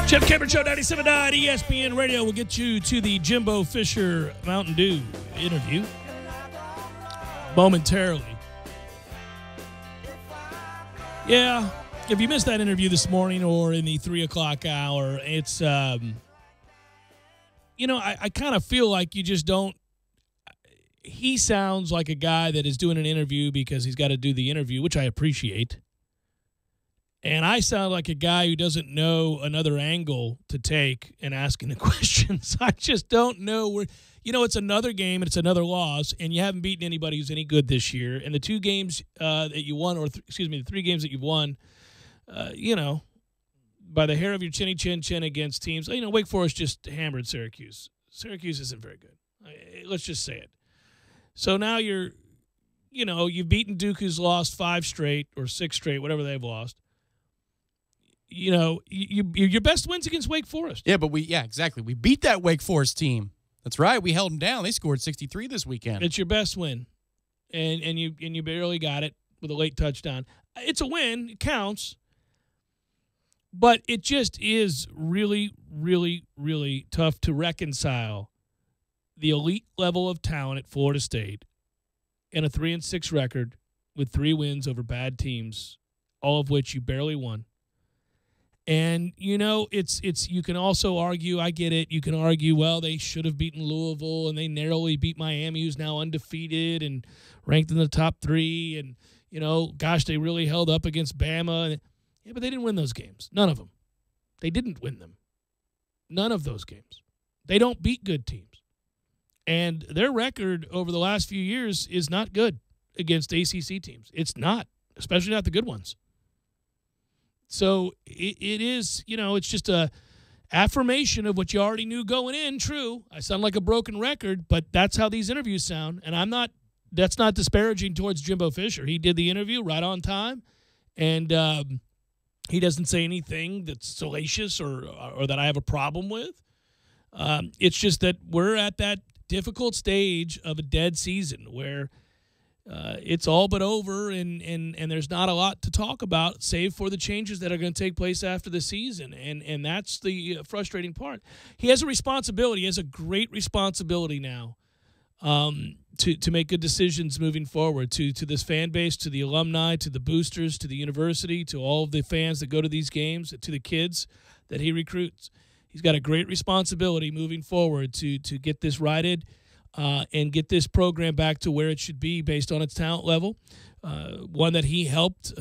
Jeff Cameron Show, 97.9 ESPN Radio. We'll get you to the Jimbo Fisher Mountain Dew interview momentarily. Yeah, if you missed that interview this morning or in the 3 o'clock hour, it's, I kind of feel like you just don't. He sounds like a guy that is doing an interview because he's got to do the interview, which I appreciate. And I sound like a guy who doesn't know another angle to take in asking the questions. I just don't know where. It's another game and it's another loss, and you haven't beaten anybody who's any good this year. And the 2 games that you won, the 3 games that you've won, by the hair of your chinny chin against teams. Wake Forest just hammered Syracuse. Syracuse isn't very good. Let's just say it. So now you've beaten Duke, who's lost 5 straight or 6 straight, whatever they've lost. Your best wins against Wake Forest. Yeah, but exactly. We beat that Wake Forest team. That's right. We held them down. They scored 63 this weekend. It's your best win, and you barely got it with a late touchdown. It's a win. It counts. But it just is really, really, really tough to reconcile the elite level of talent at Florida State and a 3-6 record with 3 wins over bad teams, all of which you barely won. And, it's you can also argue, I get it, you can argue, well, they should have beaten Louisville and they narrowly beat Miami, who's now undefeated and ranked in the top 3. And, gosh, they really held up against Bama. Yeah, but they didn't win those games. None of them. They didn't win them. None of those games. They don't beat good teams. And their record over the last few years is not good against ACC teams. It's not, especially not the good ones. So it is, it's just a affirmation of what you already knew going in. True, I sound like a broken record, but that's how these interviews sound. And that's not disparaging towards Jimbo Fisher. He did the interview right on time, and he doesn't say anything that's salacious or that I have a problem with. It's just that we're at that difficult stage of a dead season where it's all but over, and there's not a lot to talk about save for the changes that are going to take place after the season, and that's the frustrating part. He has a responsibility. He has a great responsibility now to make good decisions moving forward to this fan base, to the alumni, to the boosters, to the university, to all of the fans that go to these games, to the kids that he recruits. He's got a great responsibility moving forward to get this righted. And get this program back to where it should be based on its talent level, one that he helped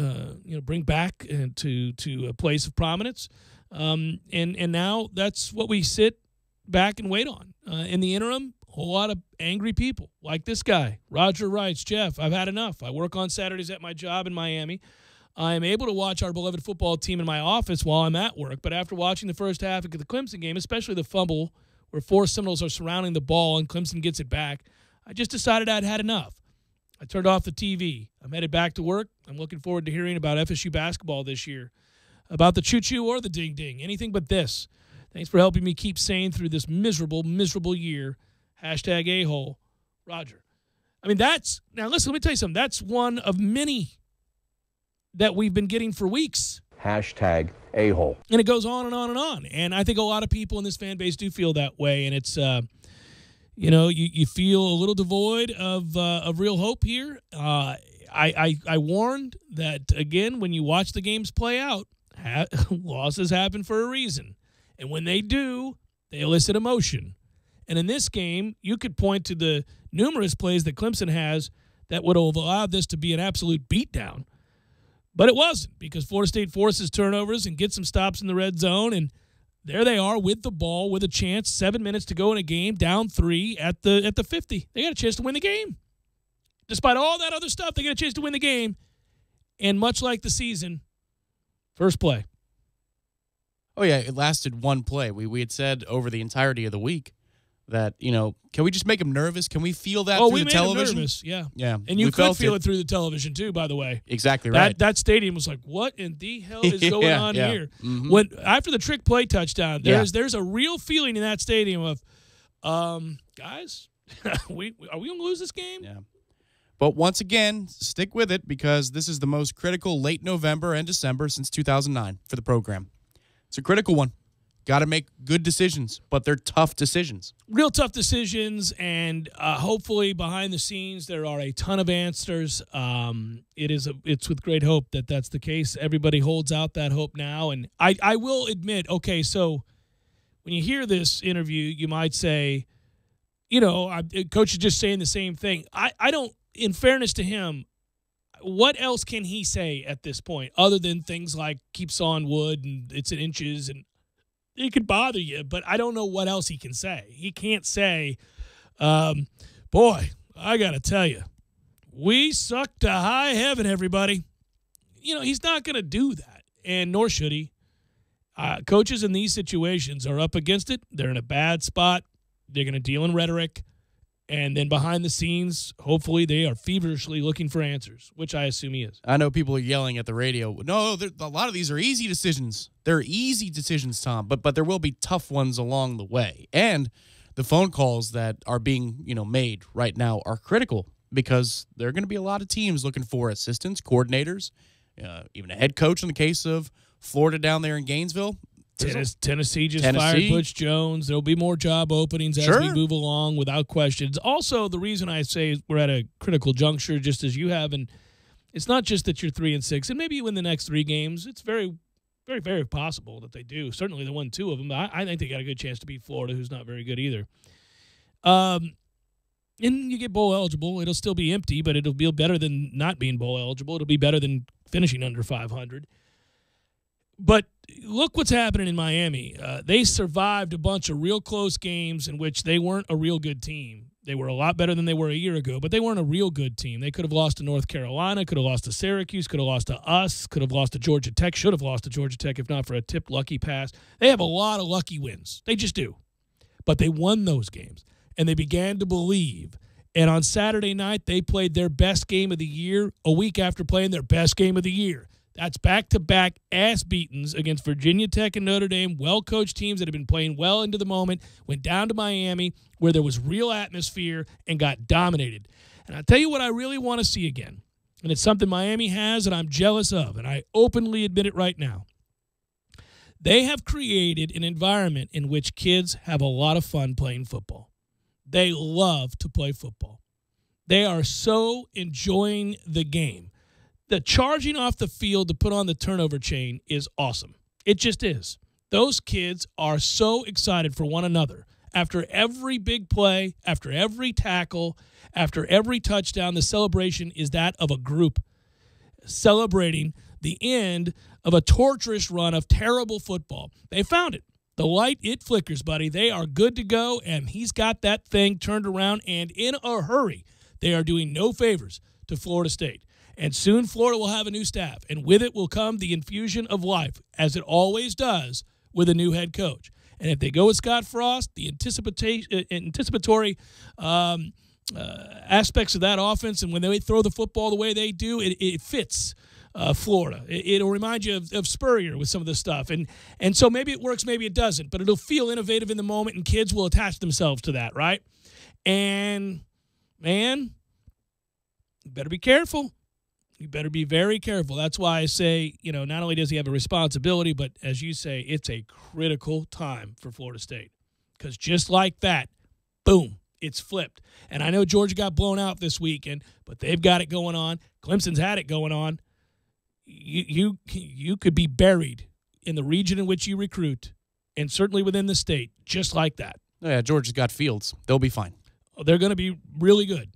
bring back to a place of prominence. And now that's what we sit back and wait on. In the interim, a whole lot of angry people like this guy. Roger writes, Jeff, I've had enough. I work on Saturdays at my job in Miami. I am able to watch our beloved football team in my office while I'm at work, but after watching the first half of the Clemson game, especially the fumble where 4 Seminoles are surrounding the ball and Clemson gets it back, I just decided I'd had enough. I turned off the TV. I'm headed back to work. I'm looking forward to hearing about FSU basketball this year, about the choo-choo or the ding-ding, anything but this. Thanks for helping me keep sane through this miserable, miserable year. Hashtag a-hole, Roger. I mean, now listen, let me tell you something. That's one of many that we've been getting for weeks. Hashtag a-hole. And it goes on and on and on. And I think a lot of people in this fan base do feel that way. And it's, you feel a little devoid of real hope here. I warned that, again, when you watch the games play out, losses happen for a reason. And when they do, they elicit emotion. And in this game, you could point to the numerous plays that Clemson has that would have allowed this to be an absolute beatdown. But it wasn't, because Florida State forces turnovers and gets some stops in the red zone, and there they are with the ball with a chance, 7 minutes to go in a game, down 3 at the 50. They got a chance to win the game. Despite all that other stuff, they got a chance to win the game. And much like the season, first play, Oh, yeah, it lasted one play. We had said over the entirety of the week that, can we just make him nervous? Can we feel that through the television? Oh, we made him nervous, yeah. Yeah. And you could feel it through the television, too, by the way. Exactly right. That stadium was like, what in the hell is going on here? Mm-hmm. After the trick play touchdown, there's a real feeling in that stadium of, guys, are we going to lose this game? Yeah. But once again, stick with it because this is the most critical late November and December since 2009 for the program. It's a critical one. Got to make good decisions, but they're tough decisions. Real tough decisions, and hopefully behind the scenes there are a ton of answers. It's with great hope that that's the case. Everybody holds out that hope now, and I will admit, okay, so when you hear this interview, you might say, Coach is just saying the same thing. I don't, in fairness to him, what else can he say at this point other than things like keep sawing wood and it's in inches and it could bother you, but I don't know what else he can say. He can't say, boy, I got to tell you, we suck to high heaven, everybody. He's not going to do that, and nor should he. Coaches in these situations are up against it. They're in a bad spot. They're going to deal in rhetoric. And then behind the scenes, hopefully they are feverishly looking for answers, which I assume he is. I know people are yelling at the radio. No, a lot of these are easy decisions. They're easy decisions, Tom, but there will be tough ones along the way. And the phone calls that are being made right now are critical because there are going to be a lot of teams looking for assistants, coordinators, even a head coach in the case of Florida down there in Gainesville. Tennessee just fired Butch Jones. There'll be more job openings as we move along without questions. Also, the reason I say we're at a critical juncture, just as you have, and it's not just that you're 3-6, and maybe you win the next 3 games. It's very, very, very possible that they do. Certainly they won 2 of them. I think they got a good chance to beat Florida, who's not very good either. And you get bowl eligible. It'll still be empty, but it'll be better than not being bowl eligible. It'll be better than finishing under 500. But look what's happening in Miami. They survived a bunch of real close games in which they weren't a real good team. They were a lot better than they were a year ago, but they weren't a real good team. They could have lost to North Carolina, could have lost to Syracuse, could have lost to us, could have lost to Georgia Tech, should have lost to Georgia Tech if not for a tipped lucky pass. They have a lot of lucky wins. They just do. But they won those games, and they began to believe. And on Saturday night, they played their best game of the year a week after playing their best game of the year. That's back-to-back ass beatings against Virginia Tech and Notre Dame, well-coached teams that have been playing well into the moment, went down to Miami where there was real atmosphere and got dominated. And I'll tell you what I really want to see again, and it's something Miami has and I'm jealous of, and I openly admit it right now. They have created an environment in which kids have a lot of fun playing football. They love to play football. They are so enjoying the game. The charging off the field to put on the turnover chain is awesome. It just is. Those kids are so excited for one another. After every big play, after every tackle, after every touchdown, the celebration is that of a group celebrating the end of a torturous run of terrible football. They found it. The light, it flickers, buddy. They are good to go, and he's got that thing turned around, and in a hurry. They are doing no favors to Florida State. And soon Florida will have a new staff, and with it will come the infusion of life, as it always does with a new head coach. And if they go with Scott Frost, the anticipatory aspects of that offense, and when they throw the football the way they do, it fits Florida. It'll remind you of Spurrier with some of the stuff. And so maybe it works, maybe it doesn't, but it'll feel innovative in the moment, and kids will attach themselves to that, right? And, man, you better be careful. You better be very careful. That's why I say, not only does he have a responsibility, but as you say, it's a critical time for Florida State. Because just like that, boom, it's flipped. And I know Georgia got blown out this weekend, but they've got it going on. Clemson's had it going on. You could be buried in the region in which you recruit, and certainly within the state, just like that. Yeah, Georgia's got Fields. They'll be fine. They're going to be really good.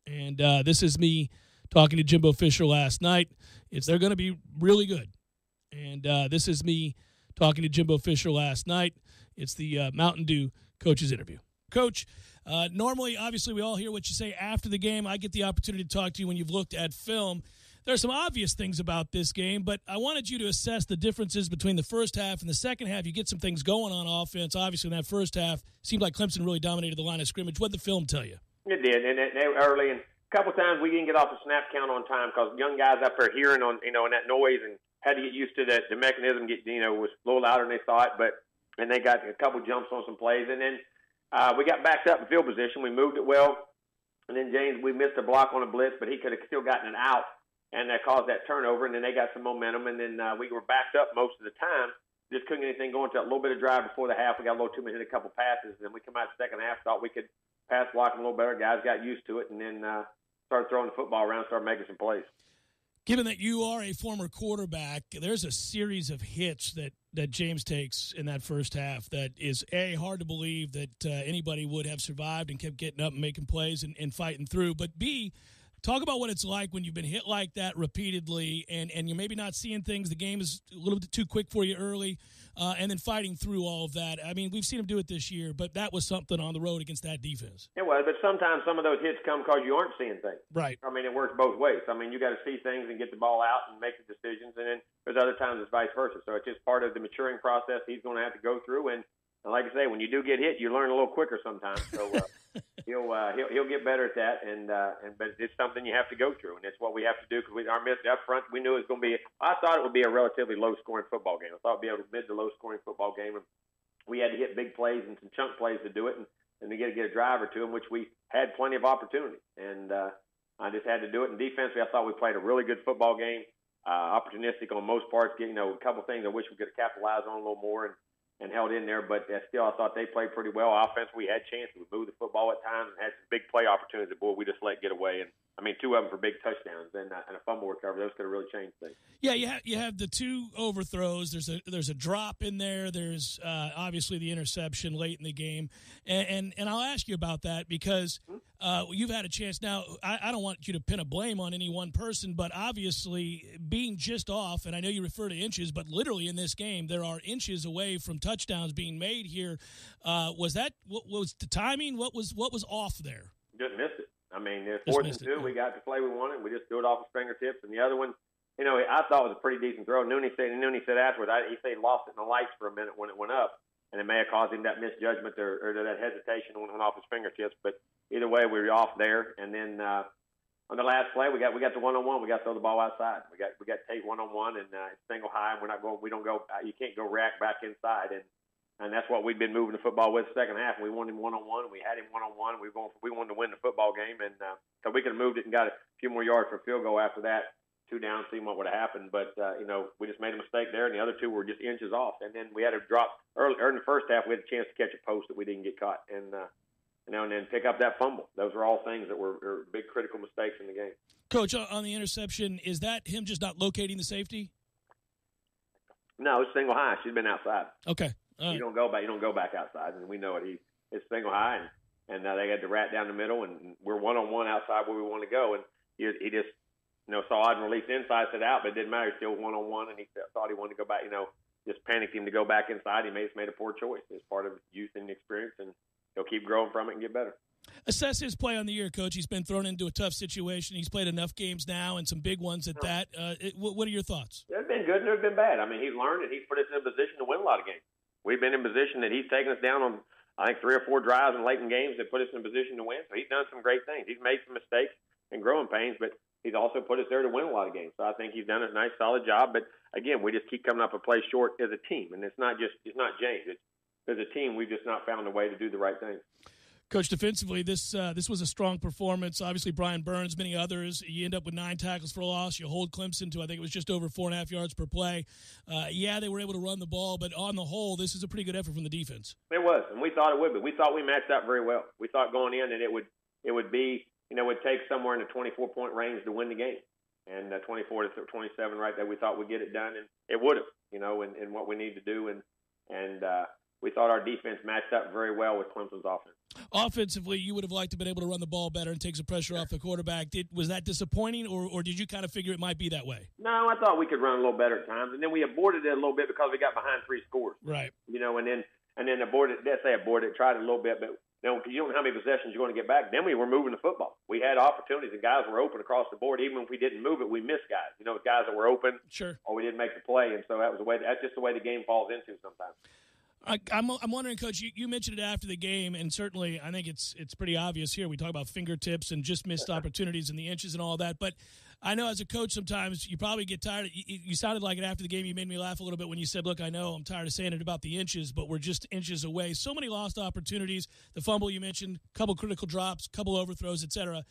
And this is me talking to Jimbo Fisher last night. They're going to be really good. And this is me talking to Jimbo Fisher last night. It's the Mountain Dew coach's interview. Coach, normally, obviously, we all hear what you say after the game. I get the opportunity to talk to you when you've looked at film. there are some obvious things about this game, but I wanted you to assess the differences between the first half and the second half. You get some things going on offense. Obviously, in that first half, seemed like Clemson really dominated the line of scrimmage. What did the film tell you? It did, and they were early, and a couple times we didn't get off the snap count on time because young guys up there hearing on and that noise and had to get used to that. The mechanism was a little louder than they thought, and they got a couple jumps on some plays, and then we got backed up in field position. We moved it well. And then James, we missed a block on a blitz, but he could have still gotten it out, and that caused that turnover. And then they got some momentum, and then we were backed up most of the time. Just couldn't get anything going until a little bit of drive before the half. We got a little too many, hit a couple passes, and then we come out the second half, thought we could pass block a little better. Guys got used to it, and then started throwing the football around, started making some plays. Given that you are a former quarterback, there's a series of hits that James takes in that first half that is, A, hard to believe that anybody would have survived and kept getting up and making plays and fighting through. But, B, talk about what it's like when you've been hit like that repeatedly and you're maybe not seeing things. The game is a little bit too quick for you early, and then fighting through all of that. I mean, we've seen him do it this year, but that was something on the road against that defense. It was, but sometimes some of those hits come because you aren't seeing things. Right. I mean, it works both ways. I mean, you got to see things and get the ball out and make the decisions, and then there's other times it's vice versa. So it's just part of the maturing process he's going to have to go through. And like I say, when you do get hit, you learn a little quicker sometimes. So he'll get better at that, but it's something you have to go through, and it's what we have to do because our miss up front, we knew it was going to be. I thought it would be a relatively low-scoring football game. I thought it would be a mid to low-scoring football game, and we had to hit big plays and some chunk plays to do it, and to get a drive or two, in which we had plenty of opportunity, and I just had to do it. And defensively, I thought we played a really good football game, opportunistic on most parts. A couple things I wish we could have capitalized on a little more and held in there, but still I thought they played pretty well. Offense, we had chances. We moved the football at times and had some big play opportunities that, boy, we just let get away. And, I mean, two of them for big touchdowns and a fumble recovery. Those could have really changed things. Yeah, you have the two overthrows. There's a drop in there. There's obviously the interception late in the game. And I'll ask you about that because you've had a chance. Now, I don't want you to pin a blame on any one person, but obviously being just off, and I know you refer to inches, but literally in this game there are inches away from touchdowns being made here. What was the timing? What was off there? Just missed it. I mean, 4th and 2, we got the play we wanted. We just threw it off his fingertips. And the other one, I thought was a pretty decent throw. Nooney said afterwards, he said he lost it in the lights for a minute when it went up, and it may have caused him that misjudgment or that hesitation when it went off his fingertips. But either way, we were off there. And then on the last play, we got the one-on-one. We got to throw the ball outside. We got Tate one-on-one and single high. And you can't go react back inside. And that's what we'd been moving the football with the second half. We wanted him one-on-one. We had him one-on-one. We wanted to win the football game. And so we could have moved it and got a few more yards for a field goal after that. 2 down, seeing what would have happened. But, we just made a mistake there, and the other two were just inches off. And then we had a drop early in the first half. We had a chance to catch a post that we didn't get caught. And then pick up that fumble. Those were all things that were big critical mistakes in the game. Coach, on the interception, is that him just not locating the safety? No, it's single high. She's been outside. Okay. You don't go back outside, and we know it. It's single high, and they had the rat down the middle, and we're one-on-one outside where we want to go, and he just saw I'd release inside, set out, but it didn't matter. Still one-on-one, and he thought he wanted to go back. Just panicked him to go back inside. He made a poor choice. It's part of youth and experience, and he'll keep growing from it and get better. Assess his play on the year, Coach. He's been thrown into a tough situation. He's played enough games now and some big ones at that. What are your thoughts? There's been good and there's been bad. I mean, he's learned and he's put us in a position to win a lot of games. We've been in position that he's taken us down on, I think, 3 or 4 drives in late in games that put us in a position to win. So he's done some great things. He's made some mistakes and growing pains, but he's also put us there to win a lot of games. So I think he's done a nice, solid job. But, again, we just keep coming up a play short as a team. And it's not James. As a team, we've just not found a way to do the right thing. Coach, defensively, this was a strong performance. Obviously, Brian Burns, many others. You end up with 9 tackles for a loss. You hold Clemson to, I think it was just over 4.5 yards per play. They were able to run the ball, but on the whole, this is a pretty good effort from the defense. It was, and we thought it would be. We thought we matched up very well. We thought going in and it would be, it would take somewhere in the 24-point range to win the game. And 24 to 27 right there, we thought we'd get it done, and it would have, and what we need to do. And we thought our defense matched up very well with Clemson's offense. Offensively, you would have liked to have been able to run the ball better and take some pressure off the quarterback. Was that disappointing, or did you kind of figure it might be that way? No, I thought we could run a little better at times, and then we aborted it a little bit because we got behind 3 scores. Right. And then aborted. Let's say aborted, tried it a little bit, but because you don't know how many possessions you're going to get back. Then we were moving the football. We had opportunities, and guys were open across the board. Even if we didn't move it, we missed guys. Guys that were open, sure, or we didn't make the play. And so that's just the way the game falls into sometimes. I'm wondering, Coach, you mentioned it after the game, and certainly I think it's pretty obvious here. We talk about fingertips and just missed opportunities and the inches and all that. But I know as a coach sometimes you probably get tired. You sounded like it after the game. You made me laugh a little bit when you said, look, I know I'm tired of saying it about the inches, but we're just inches away. So many lost opportunities. The fumble you mentioned, a couple critical drops, a couple overthrows, et cetera.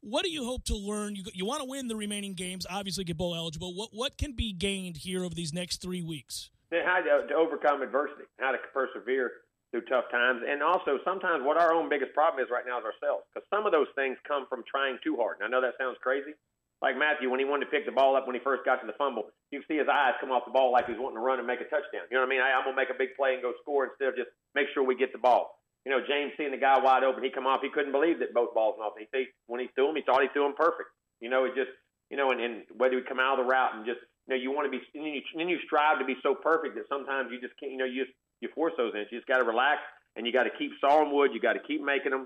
What do you hope to learn? You want to win the remaining games, obviously get bowl eligible. What can be gained here over these next 3 weeks? How to overcome adversity, how to persevere through tough times. And also sometimes what our own biggest problem is right now is ourselves, because some of those things come from trying too hard. And I know that sounds crazy. Like Matthew, when he wanted to pick the ball up when he first got to the fumble, you can see his eyes come off the ball like he's wanting to run and make a touchdown. You know what I mean? I'm going to make a big play and go score instead of just make sure we get the ball. James seeing the guy wide open, he come off, he couldn't believe that both balls went off. When he threw him, he thought he threw him perfect. And whether he come out of the route and just, you want to be, and you strive to be so perfect that sometimes you just can't, you force those inches. You just got to relax, and you got to keep sawing wood. You got to keep making them.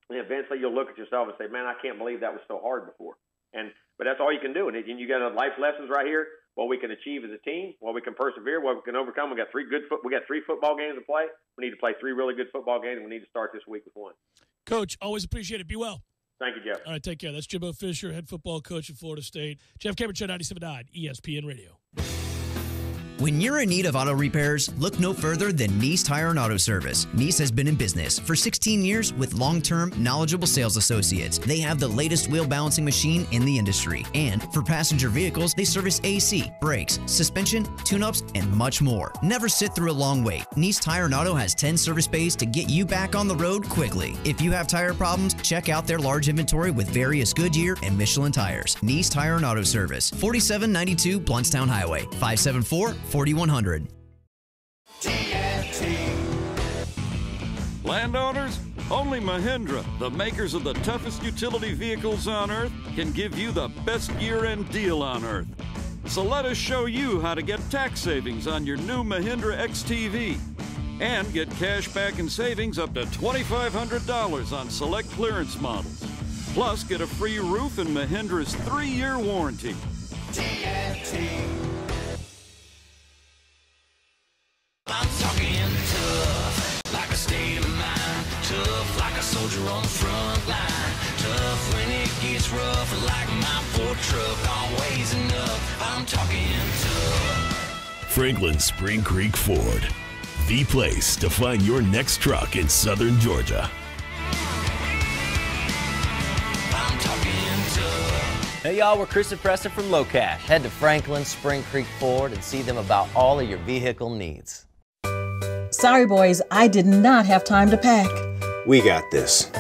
And eventually you'll look at yourself and say, man, I can't believe that was so hard before. But that's all you can do. And you got life lessons right here, what we can achieve as a team, what we can persevere, what we can overcome. We got three football games to play. We need to play 3 really good football games, and we need to start this week with 1. Coach, always appreciate it. Be well. Thank you, Jeff. All right, take care. That's Jimbo Fisher, head football coach at Florida State. Jeff Cameron, Show 97.9 ESPN Radio. When you're in need of auto repairs, look no further than Nice Tire and Auto Service. Nice has been in business for 16 years with long-term, knowledgeable sales associates. They have the latest wheel balancing machine in the industry. And for passenger vehicles, they service AC, brakes, suspension, tune-ups, and much more. Never sit through a long wait. Nice Tire and Auto has 10 service bays to get you back on the road quickly. If you have tire problems, check out their large inventory with various Goodyear and Michelin tires. Nice Tire and Auto Service, 4792 Bluntstown Highway, 574-4100. Landowners, only Mahindra, the makers of the toughest utility vehicles on Earth, can give you the best year-end deal on Earth. So let us show you how to get tax savings on your new Mahindra XTV and get cash back and savings up to $2,500 on select clearance models. Plus, get a free roof and Mahindra's 3-year warranty. I'm talking tough, like a state of mind. Tough, like a soldier on the front line. Tough when it gets rough, like my Ford truck. Always enough, I'm talking tough. Franklin Spring Creek Ford, the place to find your next truck in southern Georgia. I'm talking tough. Hey y'all, we're Chris and Preston from Low Cash. Head to Franklin Spring Creek Ford and see them about all of your vehicle needs. Sorry, boys, I did not have time to pack. We got this.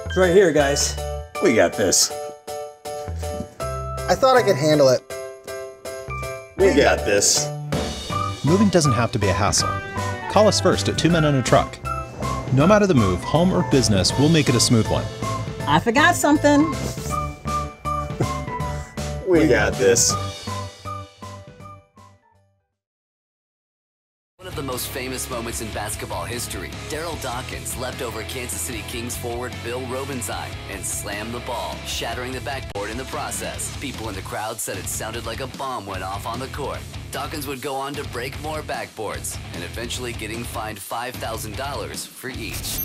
It's right here, guys. We got this. I thought I could handle it. We got this. Moving doesn't have to be a hassle. Call us first at 2 Men and a Truck. No matter the move, home or business, we'll make it a smooth one. I forgot something. We got this. One of the most famous moments in basketball history, Daryl Dawkins leapt over Kansas City Kings forward Bill Robinson and slammed the ball, shattering the backboard in the process. People in the crowd said it sounded like a bomb went off on the court. Dawkins would go on to break more backboards and eventually getting fined $5,000 for each.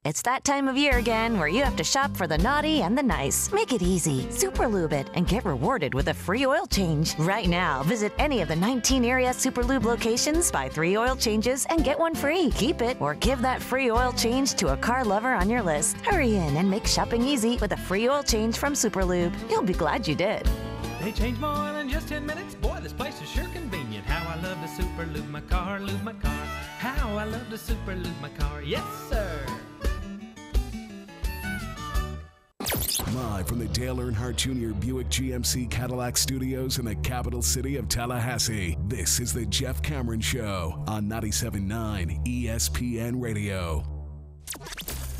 It's that time of year again where you have to shop for the naughty and the nice. Make it easy. Super Lube it and get rewarded with a free oil change. Right now, visit any of the 19 area Super Lube locations, buy 3 oil changes, and get 1 free. Keep it or give that free oil change to a car lover on your list. Hurry in and make shopping easy with a free oil change from Super Lube. You'll be glad you did. They change more oil in just 10 minutes. Boy, this place is sure convenient. How I love to super lube my car, lube my car. How I love to super lube my car. Yes, sir. Live from the Dale Earnhardt Jr. Buick GMC Cadillac Studios in the capital city of Tallahassee, this is the Jeff Cameron Show on 97.9 ESPN Radio.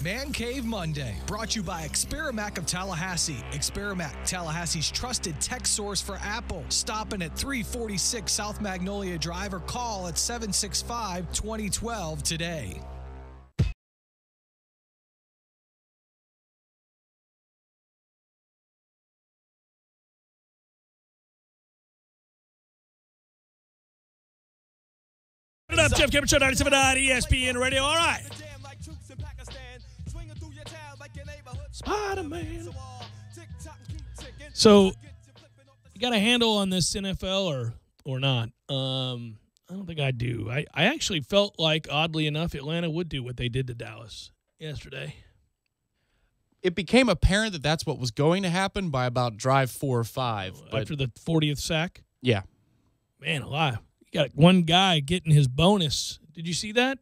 Man Cave Monday, brought to you by Experamac of Tallahassee. Experamac, Tallahassee's trusted tech source for Apple. Stopping at 346 South Magnolia Drive or call at 765-2012 today. up? Jeff Cameron Show, 97.9 ESPN Radio. All right. Spider-Man. So, you got a handle on this NFL or not? I don't think I do. I actually felt like, oddly enough, Atlanta would do what they did to Dallas yesterday. It became apparent that that's what was going to happen by about drive 4 or 5. But after the 40th sack? Yeah. Man alive. You got one guy getting his bonus. Did you see that?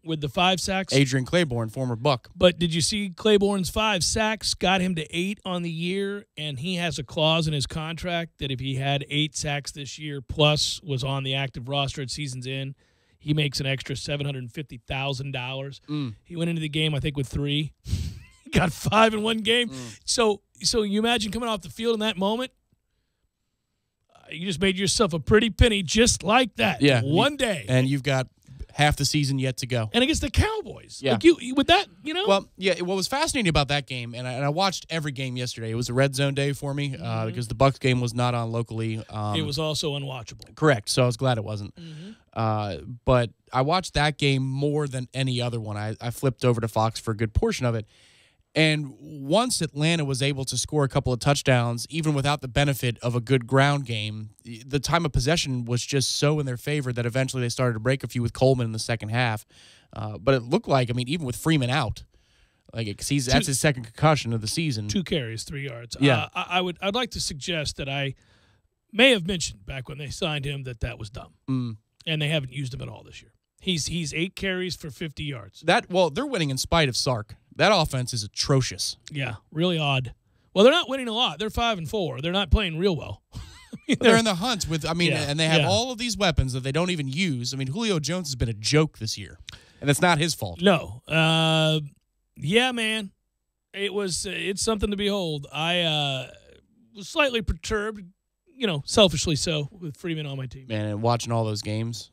With the 5 sacks? Adrian Claiborne, former Buck. But did you see Claiborne's 5 sacks got him to 8 on the year, and he has a clause in his contract that if he had 8 sacks this year plus was on the active roster at season's end, he makes an extra $750,000. He went into the game, I think, with 3. He got 5 in one game. So you imagine coming off the field in that moment, you just made yourself a pretty penny just like that. Yeah. One day. And you've got half the season yet to go. And against the Cowboys. Yeah. Like you with that, you know? Well, yeah, what was fascinating about that game, and I watched every game yesterday. It was a red zone day for me because the Bucs game was not on locally. It was also unwatchable. Correct. So I was glad it wasn't. But I watched that game more than any other one. I flipped over to Fox for a good portion of it. And once Atlanta was able to score a couple of touchdowns, even without the benefit of a good ground game, the time of possession was just so in their favor that eventually they started to break a few with Coleman in the second half. But it looked like, I mean, even with Freeman out, like that's his second concussion of the season. 2 carries, 3 yards. Yeah. I'd like to suggest that I may have mentioned back when they signed him that was dumb. And they haven't used him at all this year. He's 8 carries for 50 yards. Well, they're winning in spite of Sark. That offense is atrocious. Yeah, really odd. Well, they're not winning a lot. They're 5-4. They're not playing real well. They're in the hunt with, and they have all of these weapons that they don't even use. I mean, Julio Jones has been a joke this year, and it's not his fault. No. Yeah, man. It's something to behold. I was slightly perturbed, selfishly so, with Freeman on my team. Man, and watching all those games,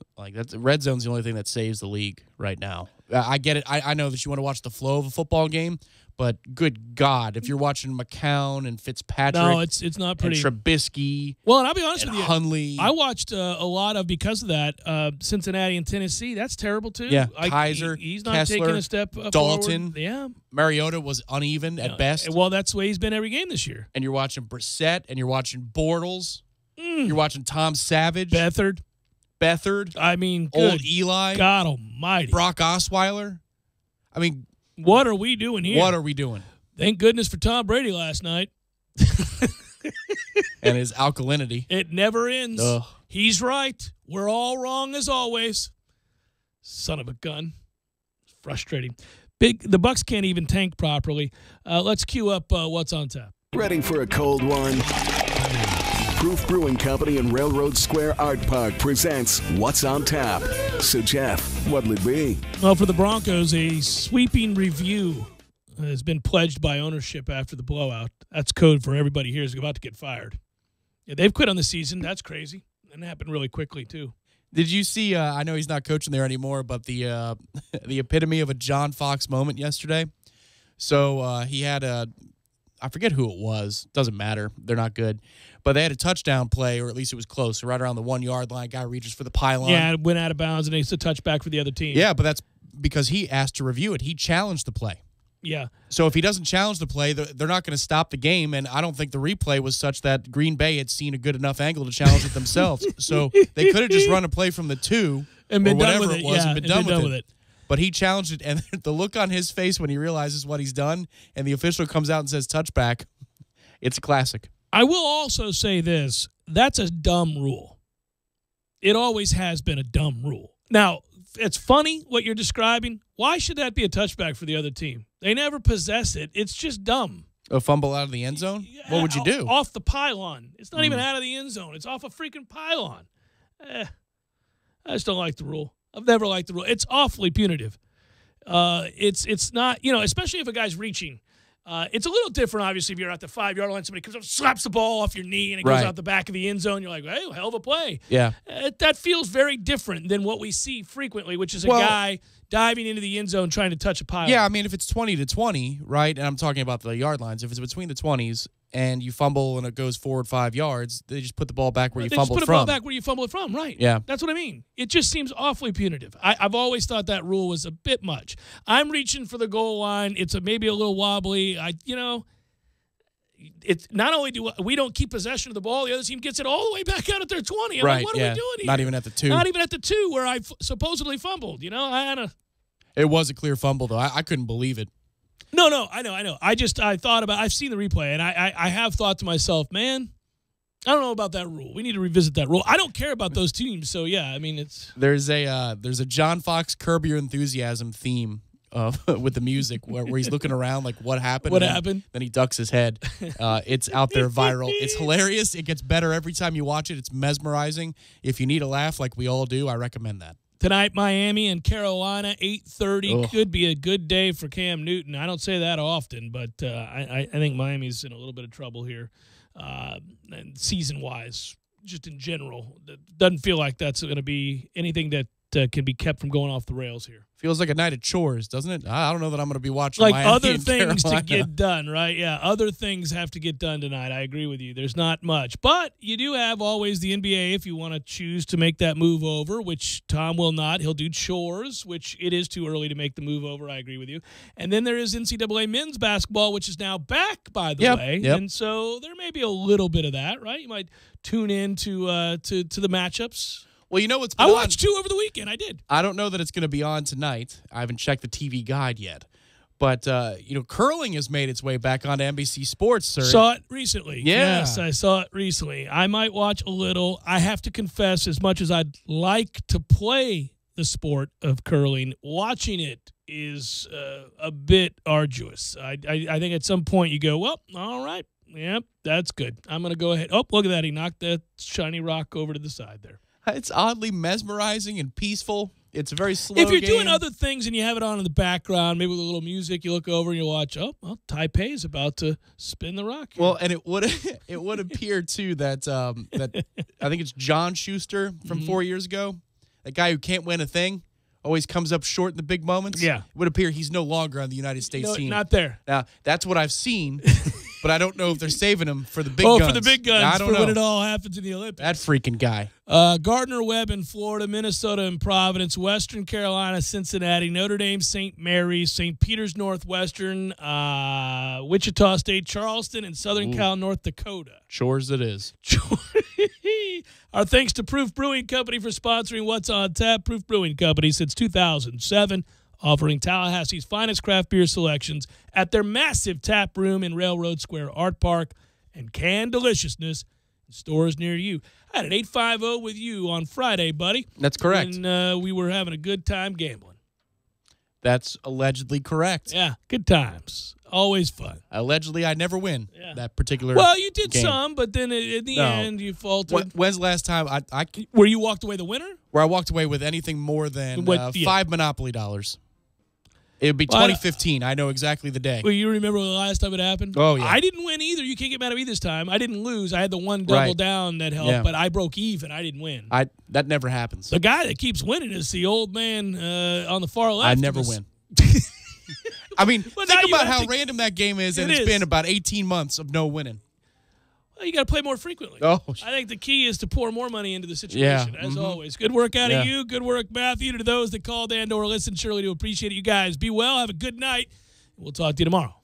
red zone's the only thing that saves the league right now. I get it. I know that you want to watch the flow of a football game, but good God, if you're watching McCown and Fitzpatrick, no, it's not pretty. And Trubisky, well, and I'll be honest with you, Hundley. I watched a lot of because of that Cincinnati and Tennessee. That's terrible too. Yeah, Kaiser, he's not Kessler, taking a step Dalton. Forward. Yeah, Mariota was uneven at best. Well, that's the way he's been every game this year. And you're watching Brissett, and you're watching Bortles. You're watching Tom Savage, Beathard. I mean, old Eli, God Almighty, Brock Osweiler. I mean, what are we doing here? What are we doing? Thank goodness for Tom Brady last night. And his alkalinity. It never ends. Ugh. He's right. We're all wrong as always. Son of a gun. Frustrating. The Bucs can't even tank properly. Let's cue up what's on tap. Ready for a cold one? Proof Brewing Company and Railroad Square Art Park presents What's on Tap. So, Jeff, what'll it be? Well, for the Broncos, a sweeping review has been pledged by ownership after the blowout. That's code for everybody here is about to get fired. Yeah, they've quit on the season. That's crazy. And it happened really quickly, too. Did you see, I know he's not coaching there anymore, but the epitome of a John Fox moment yesterday? So he had I forget who it was. Doesn't matter. They're not good. But they had a touchdown play, or at least it was close, right around the 1-yard line. Guy reaches for the pylon. Yeah, it went out of bounds, and it's a touchback for the other team. Yeah, but that's because he asked to review it. He challenged the play. Yeah. So if he doesn't challenge the play, they're not going to stop the game, and I don't think the replay was such that Green Bay had seen a good enough angle to challenge it themselves. So they could have just run a play from the 2 and been or whatever done with it was and been done with it. it. But he challenged it, and the look on his face when he realizes what he's done and the official comes out and says touchback, it's a classic. I will also say this. That's a dumb rule. It always has been a dumb rule. Now, it's funny what you're describing. Why should that be a touchback for the other team? They never possess it. It's just dumb. A fumble out of the end zone? What would you do? Off the pylon. It's not even out of the end zone. It's off a freaking pylon. I just don't like the rule. I've never liked the rule. It's awfully punitive. It's not, especially if a guy's reaching. It's a little different, obviously, if you're at the 5-yard line, somebody comes up, slaps the ball off your knee, and it goes out the back of the end zone. You're like, hey, hell of a play. Yeah. That feels very different than what we see frequently, which is a guy diving into the end zone trying to touch a pylon. Yeah, I mean, if it's 20-20, right, and I'm talking about the yard lines, if it's between the 20s and you fumble and it goes forward 5 yards, they just put the ball back where you fumbled from. They just put the ball back where you fumbled it from, right? Yeah. That's what I mean. It just seems awfully punitive. I've always thought that rule was a bit much. I'm reaching for the goal line. It's maybe a little wobbly. It's not only do we don't keep possession of the ball, the other team gets it all the way back out at their 20. I'm like, what are we doing here? Not even at the 2. Not even at the 2 where I supposedly fumbled. It was a clear fumble, though. I couldn't believe it. No, I know. I've seen the replay, and I have thought to myself, man, I don't know about that rule. We need to revisit that rule. I don't care about those teams, so yeah, I mean there's a John Fox Curb Your Enthusiasm theme with the music where he's looking around like what happened. What happened? Then he ducks his head. It's out there viral. It's hilarious. It gets better every time you watch it. It's mesmerizing. If you need a laugh like we all do, I recommend that. Tonight, Miami and Carolina, 8:30. Could be a good day for Cam Newton. I don't say that often, but I think Miami's in a little bit of trouble here, and season-wise, just in general. It doesn't feel like that's going to be anything that can be kept from going off the rails here. Feels like a night of chores, doesn't it? I don't know that I'm going to be watching like Miami other and things Carolina. to get done, right? Yeah, other things have to get done tonight. I agree with you. There's not much. But you do have always the NBA if you want to choose to make that move over, which Tom will not. He'll do chores, which it is too early to make the move over. I agree with you. And then there is NCAA men's basketball, which is now back, by the way. Yep. And so there may be a little bit of that, right? You might tune in to the matchups. Well, you know what's I watched 2 over the weekend. I did. I don't know that it's going to be on tonight. I haven't checked the TV guide yet. But, curling has made its way back onto NBC Sports, sir. Saw it recently. Yeah. Yes, I saw it recently. I might watch a little. I have to confess, as much as I'd like to play the sport of curling, watching it is a bit arduous. I think at some point you go, well, all right. Yep, that's good. I'm going to go ahead. Oh, look at that. He knocked that shiny rock over to the side there. It's oddly mesmerizing and peaceful. It's a very slow If you're game. doing other things and you have it on in the background, maybe with a little music, you look over and you watch, Taipei's about to spin the rock here. Well, and it would appear, too, that I think it's John Schuster from 4 years ago, that guy who can't win a thing, always comes up short in the big moments. Yeah. It would appear he's no longer on the United States team. Not there. Now, that's what I've seen, but I don't know if they're saving him for the big guns. Oh, for the big guns, I don't know. when it all happens in the Olympics. That freaking guy. Gardner-Webb in Florida, Minnesota and Providence, Western Carolina, Cincinnati, Notre Dame, St. Mary's, St. Peter's Northwestern, Wichita State, Charleston, and Southern Cal, North Dakota. Chores it is. Our thanks to Proof Brewing Company for sponsoring What's on Tap. Proof Brewing Company since 2007, offering Tallahassee's finest craft beer selections at their massive tap room in Railroad Square Art Park and canned deliciousness in stores near you. I had an 850 with you on Friday, buddy. That's correct. And we were having a good time gambling. That's allegedly correct. Yeah, good times. Always fun. Allegedly, I never win that particular Well, you did game. some, but then at the end, you faltered. When's the last time where you walked away the winner? Where I walked away with anything more than $5 Monopoly dollars. It would be Well, 2015. I know exactly the day. Well, you remember the last time it happened? Oh, yeah. I didn't win either. You can't get mad at me this time. I didn't lose. I had the one double down that helped, but I broke even. I didn't win. That never happens. The guy that keeps winning is the old man on the far left. I never win. I mean, think about how random that game is, and it's been about 18 months of no winning. Well, you got to play more frequently. Oh, I think the key is to pour more money into the situation, as always. Good work out of you. Good work, Matthew. To those that called and or listened, surely do appreciate it. You guys be well. Have a good night. We'll talk to you tomorrow.